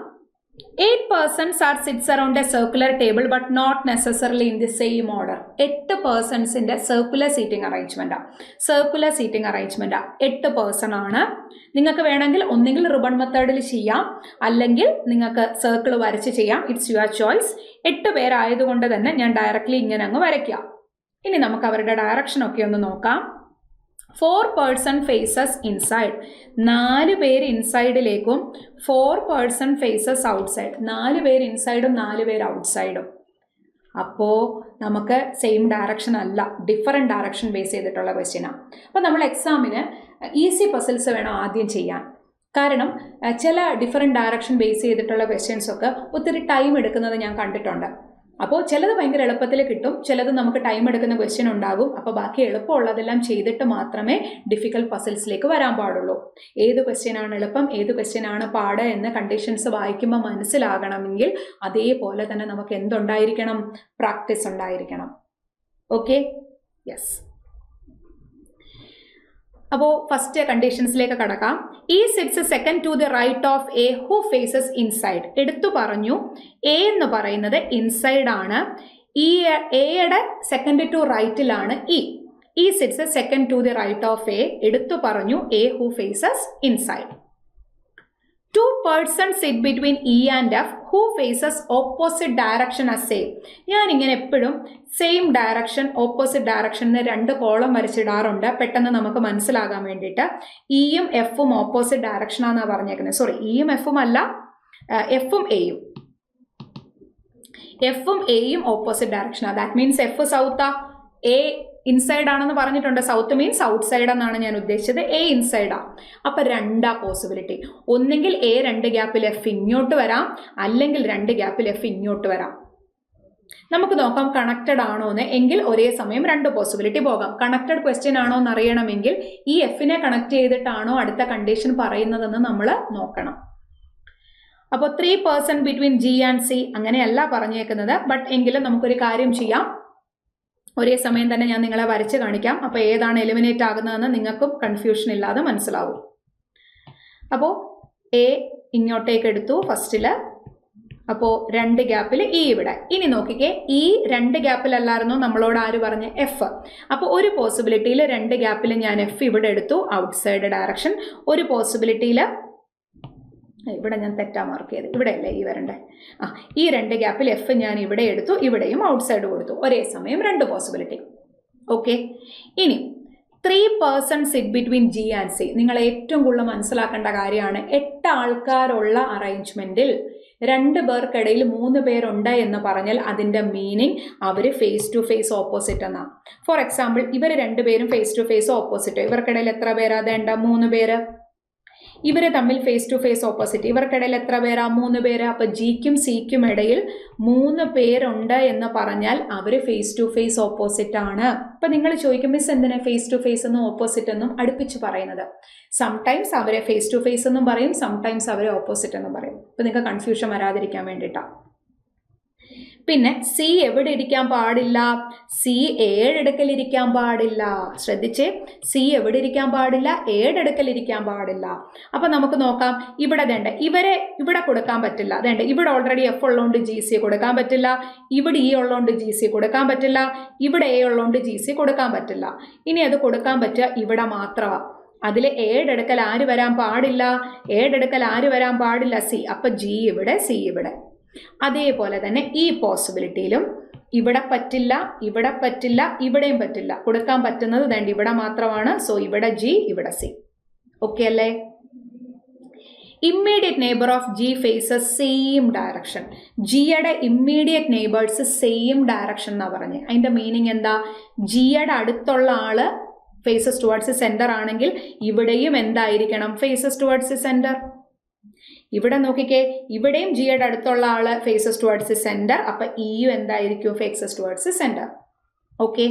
8 persons are sits around a circular table but not necessarily in the same order. 8 പേഴ്സൺസിന്റെ circular seating arrangement. Circular seating arrangement 8 person ആണ്. നിങ്ങൾക്ക് വേണമെങ്കിൽ ഒന്നുകിൽ റിബൺ മെത്തേഡിൽ ചെയ്യാം, അല്ലെങ്കിൽ നിങ്ങൾക്ക് സർക്കിൾ വരച്ച് ചെയ്യാം. It's your choice. 8 പേരായതുകൊണ്ട് തന്നെ ഞാൻ ഡയറക്റ്റ്ലി ഇങ്ങനെ അങ്ങ് വരയ്ക്കാം. ഇനി നമുക്ക് അവരുടെ ഡയറക്ഷൻ ഒക്കെ ഒന്ന് നോക്കാം. 4 person faces inside. 4 പേര് ഇൻസൈഡിലേക്കും 4 person faces outside. 4 പേര് ഇൻസൈഡും 4 പേര് ഔട്ട്സൈഡും. അപ്പോൾ നമുക്ക് സെയിം ഡയറക്ഷൻ അല്ല, ഡിഫറെൻറ്റ് ഡയറക്ഷൻ ബേസ് ചെയ്തിട്ടുള്ള ക്വസ്റ്റ്യനാണ്. അപ്പോൾ നമ്മൾ എക്സാമിന് ഈസി പസിൽസ് വേണം ആദ്യം ചെയ്യാൻ. കാരണം ചില ഡിഫറെൻറ്റ് ഡയറക്ഷൻ ബേസ് ചെയ്തിട്ടുള്ള ക്വസ്റ്റ്യൻസൊക്കെ ഒത്തിരി ടൈം എടുക്കുന്നത് ഞാൻ കണ്ടിട്ടുണ്ട്. അപ്പോൾ ചിലത് ഭയങ്കര എളുപ്പത്തിൽ കിട്ടും, ചിലത് നമുക്ക് ടൈം എടുക്കുന്ന ക്വസ്റ്റ്യൻ ഉണ്ടാകും. അപ്പോൾ ബാക്കി എളുപ്പമുള്ളതെല്ലാം ചെയ്തിട്ട് മാത്രമേ ഡിഫിക്കൽട്ട് പസിൽസിലേക്ക് വരാൻ പാടുള്ളൂ. ഏത് ക്വസ്റ്റ്യനാണ് എളുപ്പം, ഏത് ക്വസ്റ്റ്യനാണ് പാട് എന്ന് കണ്ടീഷൻസ് വായിക്കുമ്പോൾ മനസ്സിലാകണമെങ്കിൽ അതേപോലെ തന്നെ നമുക്ക് എന്തുണ്ടായിരിക്കണം? പ്രാക്ടീസ് ഉണ്ടായിരിക്കണം. Okay, yes. അപ്പോൾ ഫസ്റ്റ് കണ്ടീഷൻസിലേക്ക് കടക്കാം. ഈ sits second to the right of A who faces inside. എടുത്തു പറഞ്ഞു എ എന്ന് പറയുന്നത് ഇൻസൈഡ് ആണ്. ഈ എയുടെ സെക്കൻഡ് ടു റൈറ്റിലാണ് ഈ sits second to the right of A. എടുത്തു പറഞ്ഞു A who faces inside. 2 persons sit between E and F who faces opposite direction as same. ഞാൻ ഇങ്ങനെ എപ്പോഴും സെയിം ഡയറക്ഷൻ ഓപ്പോസിറ്റ് ഡയറക്ഷന് 2 കോളം വരച്ചിടാറുണ്ട്, പെട്ടെന്ന് നമുക്ക് മനസ്സിലാകാൻ വേണ്ടിയിട്ട്. ഇയും എഫും ഓപ്പോസിറ്റ് ഡയറക്ഷനാണെന്നാണ് പറഞ്ഞേക്കുന്നത്. സോറി, ഇയും എഫും അല്ല, എഫും എയും ഓപ്പോസിറ്റ് ഡയറക്ഷനാണ്. ദാറ്റ് മീൻസ് എഫ് സൗത്താ, എ ഇൻസൈഡ് ആണെന്ന് പറഞ്ഞിട്ടുണ്ട്. സൗത്ത് മീൻസ് ഔട്ട് സൈഡ് എന്നാണ് ഞാൻ ഉദ്ദേശിച്ചത്. എ ഇൻസൈഡാ. അപ്പൊ 2 പോസിബിലിറ്റി. ഒന്നെങ്കിൽ എ 2 ഗ്യാപ്പിൽ എഫ് ഇങ്ങോട്ട് വരാം, അല്ലെങ്കിൽ 2 ഗ്യാപ്പിൽ എഫ് ഇങ്ങോട്ട് വരാം. നമുക്ക് നോക്കാം കണക്റ്റഡ് ആണോ എന്ന്. എങ്കിൽ ഒരേ സമയം 2 പോസിബിലിറ്റി പോകാം. കണക്റ്റഡ് ക്വസ്റ്റ്യൻ ആണോ എന്ന് അറിയണമെങ്കിൽ ഈ എഫിനെ കണക്ട് ചെയ്തിട്ടാണോ അടുത്ത കണ്ടീഷൻ പറയുന്നതെന്ന് നമ്മൾ നോക്കണം. അപ്പോൾ 3 person between G and C അങ്ങനെയല്ല പറഞ്ഞേക്കുന്നത്. ബട്ട് എങ്കിലും നമുക്കൊരു കാര്യം ചെയ്യാം, ഒരേ സമയം തന്നെ ഞാൻ നിങ്ങളെ വരച്ച് കാണിക്കാം. അപ്പോൾ ഏതാണ് എലിമിനേറ്റ് ആകുന്നതെന്ന് നിങ്ങൾക്കും കൺഫ്യൂഷൻ ഇല്ലാതെ മനസ്സിലാവും. അപ്പോൾ എ ഇങ്ങോട്ടേക്ക് എടുത്തു ഫസ്റ്റിൽ. അപ്പോൾ 2 ഗ്യാപ്പിൽ ഇ ഇവിടെ. ഇനി നോക്കിക്കേ, ഈ 2 ഗ്യാപ്പിലല്ലായിരുന്നു നമ്മളോട് ആര് പറഞ്ഞ എഫ്. അപ്പോൾ ഒരു പോസിബിലിറ്റിയിൽ 2 ഗ്യാപ്പിൽ ഞാൻ എഫ് ഇവിടെ എടുത്തു, ഔട്ട് സൈഡ് ഡയറക്ഷൻ. ഒരു പോസിബിലിറ്റിയിൽ ഇവിടെ ഞാൻ തെറ്റാ മാർക്ക് ചെയ്ത്, ഇവിടെ അല്ലേ ഈ വരണ്ടേ, ഈ 2 ഗ്യാപ്പിൽ എഫ് ഞാൻ ഇവിടെ എടുത്തു, ഇവിടെയും ഔട്ട് സൈഡ് കൊടുത്തു. ഒരേ സമയം 2 പോസിബിലിറ്റി. ഓക്കെ, ഇനി 3 persons sit between G and C. നിങ്ങൾ ഏറ്റവും കൂടുതൽ മനസ്സിലാക്കേണ്ട കാര്യമാണ്, 8 ആൾക്കാരുള്ള അറേഞ്ച്മെന്റിൽ 2 പേർക്കിടയിൽ 3 പേരുണ്ട് എന്ന് പറഞ്ഞാൽ അതിൻ്റെ മീനിങ് അവർ ഫേസ് ടു ഫേസ് ഓപ്പോസിറ്റ് എന്നാണ്. ഫോർ എക്സാമ്പിൾ, ഇവർ 2 പേരും ഫേസ് ടു ഫേസ് ഓപ്പോസിറ്റ്. ഇവർക്കിടയിൽ എത്ര പേരാ വേണ്ട? 3 പേര്. ഇവർ തമ്മിൽ ഫേസ് ടു ഫേസ് ഓപ്പോസിറ്റ്. ഇവർക്കിടയിൽ എത്ര പേരാ? 3 പേര്. അപ്പോൾ ജിക്കും സിക്കും ഇടയിൽ 3 പേരുണ്ട് എന്ന് പറഞ്ഞാൽ അവർ ഫേസ് ടു ഫേസ് ഓപ്പോസിറ്റ് ആണ്. അപ്പം നിങ്ങൾ ചോദിക്കും, മിസ് എന്തിനാ ഫേസ് ടു ഫേസ് എന്നും ഓപ്പോസിറ്റ് എന്നും അടുപ്പിച്ച് പറയുന്നത്? സംടൈംസ് അവരെ ഫേസ് ടു ഫേസ് എന്നും പറയും, സംടൈംസ് അവരെ ഓപ്പോസിറ്റ് എന്നും പറയും. അപ്പം നിങ്ങൾക്ക് കൺഫ്യൂഷൻ വരാതിരിക്കാൻ വേണ്ടിയിട്ടാണ്. പിന്നെ സി എവിടെ ഇരിക്കാൻ പാടില്ല? സി ഏഴെടുക്കലിരിക്കാൻ പാടില്ല. ശ്രദ്ധിച്ചേ, സി എവിടെ ഇരിക്കാൻ പാടില്ല? ഏഴെടുക്കലിരിക്കാൻ പാടില്ല. അപ്പൊ നമുക്ക് നോക്കാം, ഇവിടെ വേണ്ട ഇവരെ ഇവിടെ കൊടുക്കാൻ പറ്റില്ല. വേണ്ട ഇവിടെ ഓൾറെഡി എഫ് ഉള്ളതുകൊണ്ട് ജി സി കൊടുക്കാൻ പറ്റില്ല, ഇവിടെ ഇ ഉള്ളതുകൊണ്ട് ജി സി കൊടുക്കാൻ പറ്റില്ല, ഇവിടെ എ ഉള്ളതുകൊണ്ട് ജി സി കൊടുക്കാൻ പറ്റില്ല. ഇനി അത് കൊടുക്കാൻ പറ്റുക ഇവിടെ മാത്രമാണ്. അതിൽ ഏഴെടുക്കൽ ആര് വരാൻ പാടില്ല? ഏഴെടുക്കൽ ആര് വരാൻ പാടില്ല? സി. അപ്പൊ ജി ഇവിടെ, സി ഇവിടെ. അതേപോലെ തന്നെ ഈ പോസിബിലിറ്റിയിലും ഇവിടെ പറ്റില്ല, ഇവിടെ പറ്റില്ല, ഇവിടെയും പറ്റില്ല. കൊടുക്കാൻ പറ്റുന്നത് വേണ്ട ഇവിടെ മാത്രമാണ്. സോ ഇവിടെ ജി, ഇവിടെ സി. ഓക്കെ അല്ലേ? Immediate neighbour of G faces same direction. ജിയുടെ ഇമ്മീഡിയറ്റ് നെയ്ബേഴ്സ് സെയിം ഡയറക്ഷൻ എന്നാ പറഞ്ഞത്. അതിന്റെ മീനിങ് എന്താ? ജിയുടെ അടുത്തുള്ള ആള് ഫേസസ് ടുവേർഡ്സ് സെന്റർ ആണെങ്കിൽ ഇവിടെയും എന്തായിരിക്കണം? Faces towards centre. ഇവിടെ നോക്കിക്കേ, ഇവിടെയും ജിയുടെ അടുത്തുള്ള ആള് ഫേസസ് ടുവേർഡ്സ് സെന്റർ. അപ്പൊ ഇയും എന്തായിരിക്കും? Faces towards centre. Okay.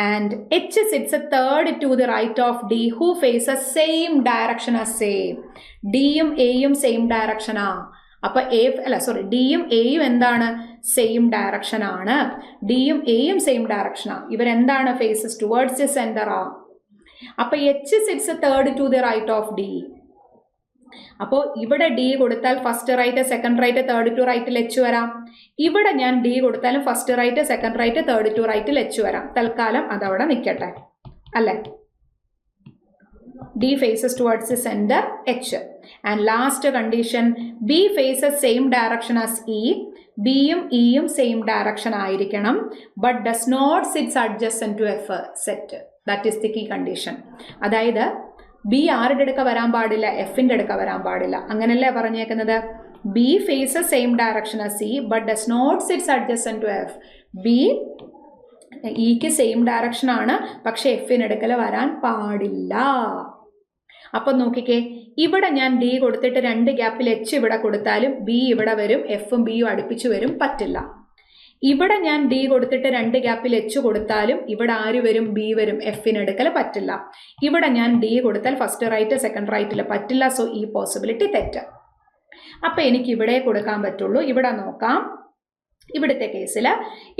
And H sits third to the right of D who faces same direction as same. ഡിയും എയും സെയിം ഡയറക്ഷനാ. അപ്പൊ ഡിയും എയും എന്താണ്? സെയിം ഡയറക്ഷൻ ആണ്. ഡിയും എയും സെയിം ഡയറക്ഷനാ. ഇവരെന്താണ്? ഫേസസ് ടുവേർഡ്സ് സെന്ററാ. അപ്പൊ H sits third to the right of D. അപ്പോൾ ഇവിടെ ഡി കൊടുത്താൽ first right, second right, third to റൈറ്റിൽ എച്ച് വരാം. ഇവിടെ ഞാൻ ഡി കൊടുത്താലും first right, second right, third to റൈറ്റിൽ എച്ച് വരാം. തൽക്കാലം അതവിടെ നിൽക്കട്ടെ, അല്ലേ? D faces towards centre, H. And last condition, B faces same direction as E. ബിയും ഇയും സെയിം ഡയറക്ഷൻ ആയിരിക്കണം. But does not sits adjacent to F set. That is the key condition. അതായത് ബി ആരുടെ അടുക്ക വരാൻ പാടില്ല? എഫിന്റെ അടുക്ക വരാൻ പാടില്ല. അങ്ങനല്ലേ പറഞ്ഞേക്കുന്നത്? B faces same direction as C but does not sits adjacent to F. B ഇക്ക് സെയിം ഡയറക്ഷൻ ആണ്, പക്ഷെ എഫിനെടുക്കൽ വരാൻ പാടില്ല. അപ്പം നോക്കിക്കേ, ഇവിടെ ഞാൻ ഡി കൊടുത്തിട്ട് 2 ഗ്യാപ്പിൽ എച്ച് ഇവിടെ കൊടുത്താലും ബി ഇവിടെ വരും, എഫും ബിയും അടുപ്പിച്ച് വരും, പറ്റില്ല. ഇവിടെ ഞാൻ ഡി കൊടുത്തിട്ട് 2 ഗ്യാപ്പിൽ എച്ച് കൊടുത്താലും ഇവിടെ ആര് വരും? ബി വരും, എഫിനെടുക്കൽ പറ്റില്ല. ഇവിടെ ഞാൻ ഡി കൊടുത്താൽ ഫസ്റ്റ് റൈറ്റ് സെക്കൻഡ് റൈറ്റിൽ പറ്റില്ല. സോ ഈ പോസിബിലിറ്റി തെറ്റ്. അപ്പം എനിക്ക് ഇവിടെ കൊടുക്കാൻ പറ്റുള്ളൂ. ഇവിടെ നോക്കാം, ഇവിടുത്തെ കേസിൽ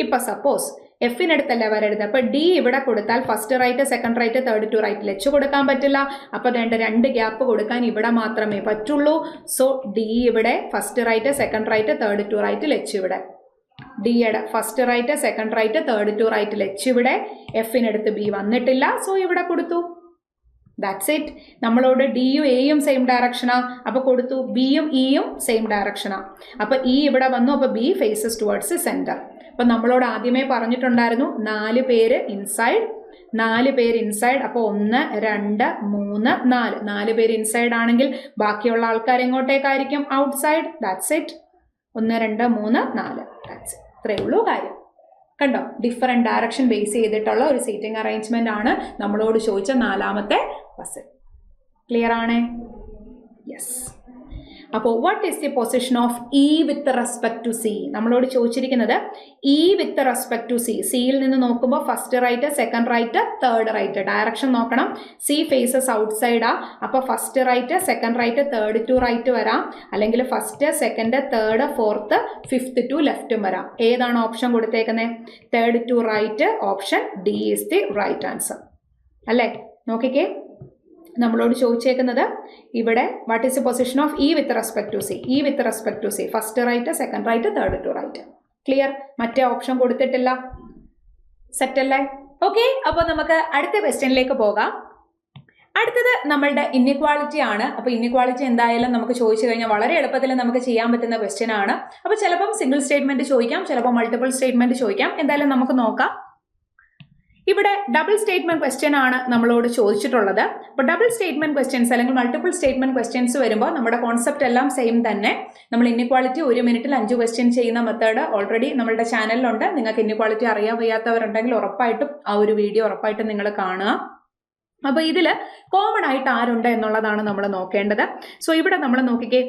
ഇപ്പം സപ്പോസ് എഫിനടുത്തല്ല വരരുത്. അപ്പം ഡി ഇവിടെ കൊടുത്താൽ first right second right third to റൈറ്റിൽ എച്ച് കൊടുക്കാൻ പറ്റില്ല. അപ്പം 2 ഗ്യാപ്പ് കൊടുക്കാൻ ഇവിടെ മാത്രമേ പറ്റുള്ളൂ. സോ ഡി ഇവിടെ first right second right third to റൈറ്റിൽ എച്ച് ഇവിടെ. ഡിയുടെ first right second right third to റൈറ്റിൽ എച്ച് ഇവിടെ. എഫിനടുത്ത് ബി വന്നിട്ടില്ല, സോ ഇവിടെ കൊടുത്തു. That's it. നമ്മളോട് ഡിയും എയും സെയിം ഡയറക്ഷനാ, അപ്പോൾ കൊടുത്തു. ബിയും ഇയും സെയിം ഡയറക്ഷനാ, അപ്പോൾ ഇ ഇവിടെ വന്നു. അപ്പോൾ ബി ഫേസസ് ടുവേർഡ്സ് സെന്റർ. അപ്പം നമ്മളോട് ആദ്യമേ പറഞ്ഞിട്ടുണ്ടായിരുന്നു 4 പേര് ഇൻസൈഡ്, 4 പേര് ഇൻസൈഡ്. അപ്പോൾ 1 2 3 4, 4 പേര് ഇൻസൈഡ് ആണെങ്കിൽ ബാക്കിയുള്ള ആൾക്കാർ എങ്ങോട്ടേക്കായിരിക്കും? Outside. That's it. 1 2 3 4, that's it. ഇത്രയേ ഉള്ളൂ കാര്യം. കണ്ടോ, ഡിഫറെൻറ്റ് ഡയറക്ഷൻ ബേസ് ചെയ്തിട്ടുള്ള ഒരു സീറ്റിംഗ് അറേഞ്ച്മെന്റ് ആണ് നമ്മളോട് ചോദിച്ച 4ാമത്തെ പസിൽ. ക്ലിയർ ആണേ? യെസ്. അപ്പോൾ what is the position of E with respect to C? നമ്മളോട് ചോദിച്ചിരിക്കുന്നത് E with respect to C. സിയിൽ നിന്ന് നോക്കുമ്പോൾ first right second right third right direction നോക്കണം. സി ഫേസസ് ഔട്ട്സൈഡാ, അപ്പോൾ first right second right third to right വരാം, അല്ലെങ്കിൽ first second third fourth fifth to ലെഫ്റ്റും വരാം. ഏതാണ് ഓപ്ഷൻ കൊടുത്തേക്കുന്നത്? Third to right. Option D is the right answer അല്ലേ? നോക്കിക്കേ, നമ്മളോട് ചോദിച്ചേക്കുന്നത് ഇവിടെ what is the position of E with respect to C. E with respect to C first right second right third to right. Clear? മറ്റേ option കൊടുത്തിട്ടില്ല. Set അല്ലേ? Okay. അപ്പോൾ നമുക്ക് അടുത്ത ക്വസ്റ്റ്യനിലേക്ക് പോകാം. അടുത്തത് നമ്മളുടെ ഇന്നിക്വാളിറ്റി ആണ്. അപ്പോൾ ഇന്നിക്വാളിറ്റി എന്തായാലും നമുക്ക് ചോദിച്ചു കഴിഞ്ഞാൽ വളരെ എളുപ്പത്തിൽ നമുക്ക് ചെയ്യാൻ പറ്റുന്ന ക്വസ്റ്റ്യൻ ആണ്. അപ്പോൾ ചിലപ്പം സിംഗിൾ സ്റ്റേറ്റ്മെന്റ് ചോദിക്കാം, ചിലപ്പോൾ മൾട്ടിപ്പിൾ സ്റ്റേറ്റ്മെന്റ് ചോദിക്കാം. എന്തായാലും നമുക്ക് നോക്കാം. ഇവിടെ ഡബിൾ സ്റ്റേറ്റ്മെന്റ് ക്വസ്റ്റ്യൻ ആണ് നമ്മളോട് ചോദിച്ചിട്ടുള്ളത്. അപ്പോൾ ഡബിൾ സ്റ്റേറ്റ്മെന്റ് ക്വസ്റ്റ്യൻസ് അല്ലെങ്കിൽ മൾട്ടിപ്പിൾ സ്റ്റേറ്റ്മെന്റ് ക്വസ്റ്റ്യൻസ് വരുമ്പോൾ നമ്മുടെ കോൺസെപ്റ്റ് എല്ലാം സെയിം തന്നെ. നമ്മൾ ഇന്നിക്വാളിറ്റി 1 മിനിറ്റിൽ 5 ക്വസ്റ്റ്യൻ ചെയ്യുന്ന മെത്തേഡ് ഓൾറെഡി നമ്മളുടെ ചാനലിലുണ്ട്. നിങ്ങൾക്ക് ഇന്നിക്വാളിറ്റി അറിയാൻ വയ്യാത്തവരുണ്ടെങ്കിൽ ഉറപ്പായിട്ടും ആ ഒരു വീഡിയോ ഉറപ്പായിട്ടും നിങ്ങൾ കാണുക. അപ്പോൾ ഇതിൽ കോമൺ ആയിട്ട് ആരുണ്ട് എന്നുള്ളതാണ് നമ്മൾ നോക്കേണ്ടത്. സോ ഇവിടെ നമ്മൾ നോക്കിക്കേ,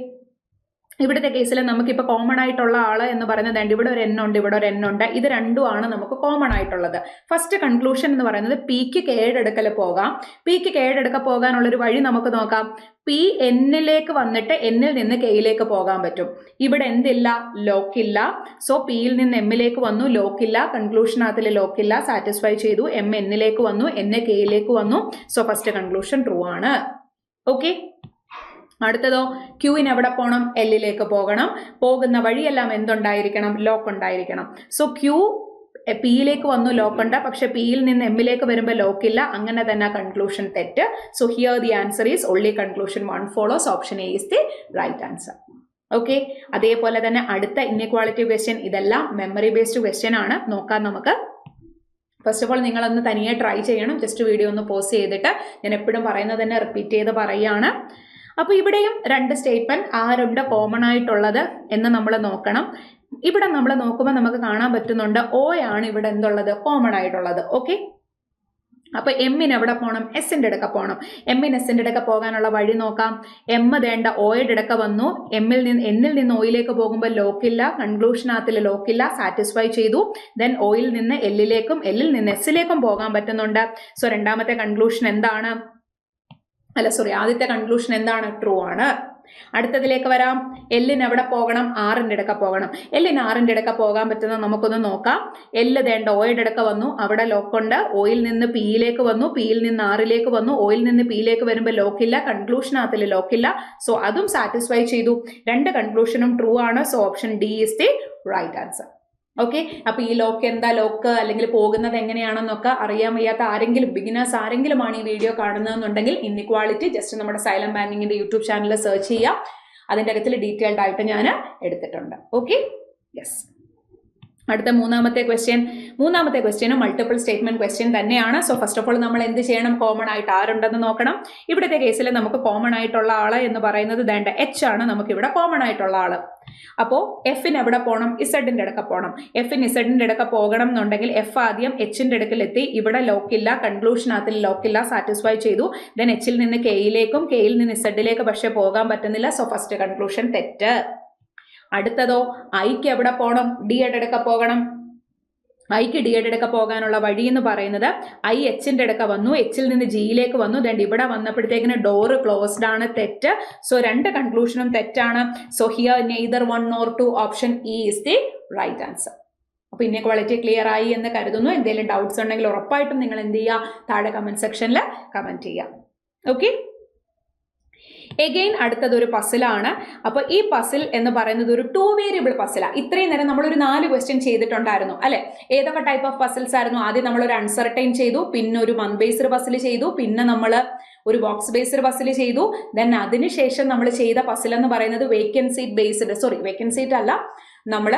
ഇവിടുത്തെ കേസിൽ നമുക്കിപ്പോൾ കോമൺ ആയിട്ടുള്ള ആള് എന്ന് പറയുന്നത് ഇവിടെ ഒരു എൻ ഉണ്ട്, ഇവിടെ ഒരു എൻ ഉണ്ട്. ഇത് രണ്ടുമാണ് നമുക്ക് കോമൺ ആയിട്ടുള്ളത്. ഫസ്റ്റ് കൺക്ലൂഷൻ എന്ന് പറയുന്നത് പിക്ക് കേടെടുക്കൽ പോകാം. പിക്ക് കേടെടുക്കൽ പോകാനുള്ളൊരു വഴി നമുക്ക് നോക്കാം. പി എന്നിലേക്ക് വന്നിട്ട് എന്നിൽ നിന്ന് കെയിലേക്ക് പോകാൻ പറ്റും. ഇവിടെ എന്തില്ല? ലോക്കില്ല. സോ പിയിൽ നിന്ന് എമ്മിലേക്ക് വന്നു, ലോക്കില്ല. കൺക്ലൂഷനകത്തിൽ ലോക്കില്ല, സാറ്റിസ്ഫൈ ചെയ്തു. എം എന്നിലേക്ക് വന്നു, എൻ കെയിലേക്ക് വന്നു. സോ ഫസ്റ്റ് കൺക്ലൂഷൻ ട്രൂ ആണ്. ഓക്കെ. അടുത്തതോ, ക്യൂവിന് എവിടെ പോകണം? എല്ലിലേക്ക് പോകണം. പോകുന്ന വഴിയെല്ലാം എന്തുണ്ടായിരിക്കണം? ലോക്ക് ഉണ്ടായിരിക്കണം. സോ ക്യൂ പിയിലേക്ക് വന്നു, ലോക്കുണ്ട്. പക്ഷെ പിയിൽ നിന്ന് എമ്മിലേക്ക് വരുമ്പോൾ ലോക്കില്ല. അങ്ങനെ തന്നെ കൺക്ലൂഷൻ തെറ്റ്. So here the answer is only conclusion 1 follows. Option A is the right answer. Okay. അതേപോലെ തന്നെ അടുത്ത ഇന്നിക്വാളിറ്റി ക്വസ്റ്റ്യൻ, ഇതെല്ലാം മെമ്മറി ബേസ്ഡ് ക്വസ്റ്റ്യൻ ആണ്. നോക്കാം നമുക്ക്. ഫസ്റ്റ് ഓഫ് ഓൾ നിങ്ങളൊന്ന് തനിയെ ട്രൈ ചെയ്യണം. ജസ്റ്റ് വീഡിയോ ഒന്ന് പോസ് ചെയ്തിട്ട്, ഞാൻ എപ്പോഴും പറയുന്നത് തന്നെ റിപ്പീറ്റ് ചെയ്ത് പറയുകയാണ്. അപ്പോൾ ഇവിടെയും 2 സ്റ്റേറ്റ്മെന്റ് ആരുണ്ട് കോമൺ ആയിട്ടുള്ളത് എന്ന് നമ്മൾ നോക്കണം. ഇവിടെ നമ്മൾ നോക്കുമ്പോൾ നമുക്ക് കാണാൻ പറ്റുന്നുണ്ട് ഓ ആണ് ഇവിടെ എന്തുള്ളത്? കോമൺ ആയിട്ടുള്ളത്. ഓക്കെ. അപ്പോൾ എമ്മിന് എവിടെ പോകണം? എസിൻ്റെ അടുക്ക പോകണം. എമ്മിന് എസിൻ്റെ അടുക്ക പോകാനുള്ള വഴി നോക്കാം. എം വേണ്ട ഓയുടെ അടുക്ക വന്നു. എന്നിൽ നിന്ന് ഓയിലേക്ക് പോകുമ്പോൾ ലോക്കില്ല, കൺക്ലൂഷനകത്തിൽ ലോക്കില്ല, സാറ്റിസ്ഫൈ ചെയ്തു. ദെൻ ഓയിൽ നിന്ന് എല്ലിലേക്കും എല്ലിൽ നിന്ന് എസിലേക്കും പോകാൻ പറ്റുന്നുണ്ട്. സോ രണ്ടാമത്തെ കൺക്ലൂഷൻ എന്താണ്? ആദ്യത്തെ കൺക്ലൂഷൻ എന്താണ്? ട്രൂ ആണ്. അടുത്തതിലേക്ക് വരാം. എല്ലിന് എവിടെ പോകണം? ആറിൻ്റെ അടുക്ക പോകണം. എല്ലിന് ആറിൻ്റെ അടുക്ക പോകാൻ പറ്റുന്നത് നമുക്കൊന്ന് നോക്കാം. എല്ല് വേണ്ട ഓയുടെ അടുക്ക വന്നു, അവിടെ ലോക്കുണ്ട്. ഓയിൽ നിന്ന് പിയിലേക്ക് വന്നു, പിയിൽ നിന്ന് ആറിലേക്ക് വന്നു. ഓയിൽ നിന്ന് പിയിലേക്ക് വരുമ്പോൾ ലോക്കില്ല, കൺക്ലൂഷനകത്തിൽ ലോക്കില്ല. സോ അതും സാറ്റിസ്ഫൈ ചെയ്തു. 2 കൺക്ലൂഷനും ട്രൂ ആണ്. So option D is the right answer. Okay. അപ്പോൾ ഈ ലോക്ക് എന്താ, ലോക്ക് അല്ലെങ്കിൽ പോകുന്നത് എങ്ങനെയാണെന്നൊക്കെ അറിയാൻ വയ്യാത്ത ആരെങ്കിലും, ബിഗിനേഴ്സ് ആരെങ്കിലുമാണ് ഈ വീഡിയോ കാണുന്നതെന്നുണ്ടെങ്കിൽ ഇന്നിക്വാളിറ്റി ജസ്റ്റ് നമ്മുടെ സൈലന്റ് ബാങ്കിങ്ങിന്റെ യൂട്യൂബ് ചാനലിൽ സെർച്ച് ചെയ്യാം. അതിൻ്റെ അകത്തിൽ ഡീറ്റെയിൽഡ് ആയിട്ട് ഞാൻ എടുത്തിട്ടുണ്ട്. ഓക്കെ. യെസ്. അടുത്ത മൂന്നാമത്തെ ക്വസ്റ്റ്യനും മൾട്ടിപ്പിൾ സ്റ്റേറ്റ്മെന്റ് ക്വസ്റ്റ്യൻ തന്നെയാണ്. സോ ഫസ്റ്റ് ഓഫ് ഓൾ നമ്മൾ എന്ത് ചെയ്യണം? കോമൺ ആയിട്ട് ആരുണ്ടെന്ന് നോക്കണം. ഇവിടുത്തെ കേസിൽ നമുക്ക് കോമൺ ആയിട്ടുള്ള ആള് എന്ന് പറയുന്നത് വേണ്ട എച്ച് ആണ്. നമുക്ക് ഇവിടെ കോമൺ ആയിട്ടുള്ള ആള്. അപ്പോ എഫിന് എവിടെ പോകണം? ഇസഡിന്റെ അടുക്ക പോകണം. എഫിന് ഇസഡിന്റെ അടുക്ക പോകണം എന്നുണ്ടെങ്കിൽ എഫ് ആദ്യം എച്ചിന്റെ അടുക്കലെത്തി. ഇവിടെ ലോക്കില്ല, കൺക്ലൂഷനകത്തിൽ ലോക്കില്ല, സാറ്റിസ്ഫൈ ചെയ്തു. ദെൻ എച്ചിൽ നിന്ന് കെയിലേക്കും കെയിൽ നിന്ന് ഇസഡിലേക്ക് പക്ഷെ പോകാൻ പറ്റുന്നില്ല. സോ ഫസ്റ്റ് കൺക്ലൂഷൻ തെറ്റ്. അടുത്തതോ ഐക്ക് എവിടെ പോകണം? ഡിയുടെ അടുക്ക പോകണം. ഐക്ക് ഡിയുടെ അടുക്ക പോകാനുള്ള വഴി എന്ന് പറയുന്നത് ഐ എച്ചിന്റെ അടുക്ക വന്നു, എച്ചിൽ നിന്ന് ജിയിലേക്ക് വന്നു. ദെൻ ഇവിടെ വന്നപ്പോഴത്തേക്കിന് ഡോറ് ക്ലോസ്ഡ് ആണ്. തെറ്റ്. സോ രണ്ട് കൺക്ലൂഷനും തെറ്റാണ്. So here neither 1 nor 2 option E is the right answer. അപ്പൊ ഇന്നെക്വാളിറ്റി ക്ലിയർ ആയി എന്ന് കരുതുന്നു. എന്തെങ്കിലും ഡൗട്ട്സ് ഉണ്ടെങ്കിൽ ഉറപ്പായിട്ടും നിങ്ങൾ എന്ത് ചെയ്യുക? താഴെ കമന്റ് സെക്ഷനിൽ കമന്റ് ചെയ്യുക. ഓക്കെ. എഗെയിൻ അടുത്തതൊരു പസിലാണ്. അപ്പൊ ഈ പസിൽ എന്ന് പറയുന്നത് ഒരു 2 വേരിയബിൾ പസിലാണ്. ഇത്രയും നേരം നമ്മളൊരു 4 ക്വസ്റ്റ്യൻ ചെയ്തിട്ടുണ്ടായിരുന്നു അല്ലെ? ഏതൊക്കെ ടൈപ്പ് ഓഫ് പസിൽസ് ആയിരുന്നു? ആദ്യം നമ്മൾ ഒരു അൺസർട്ടൈൻ ചെയ്തു, പിന്നെ ഒരു മന്ത് ബേസ്ഡ് പസിൽ ചെയ്തു, പിന്നെ നമ്മൾ ഒരു ബോക്സ് ബേസ്ഡ് പസിൽ ചെയ്തു. ദെൻ അതിനുശേഷം നമ്മൾ ചെയ്ത പസിൽ എന്ന് പറയുന്നത് വേക്കൻസി അല്ല, നമ്മൾ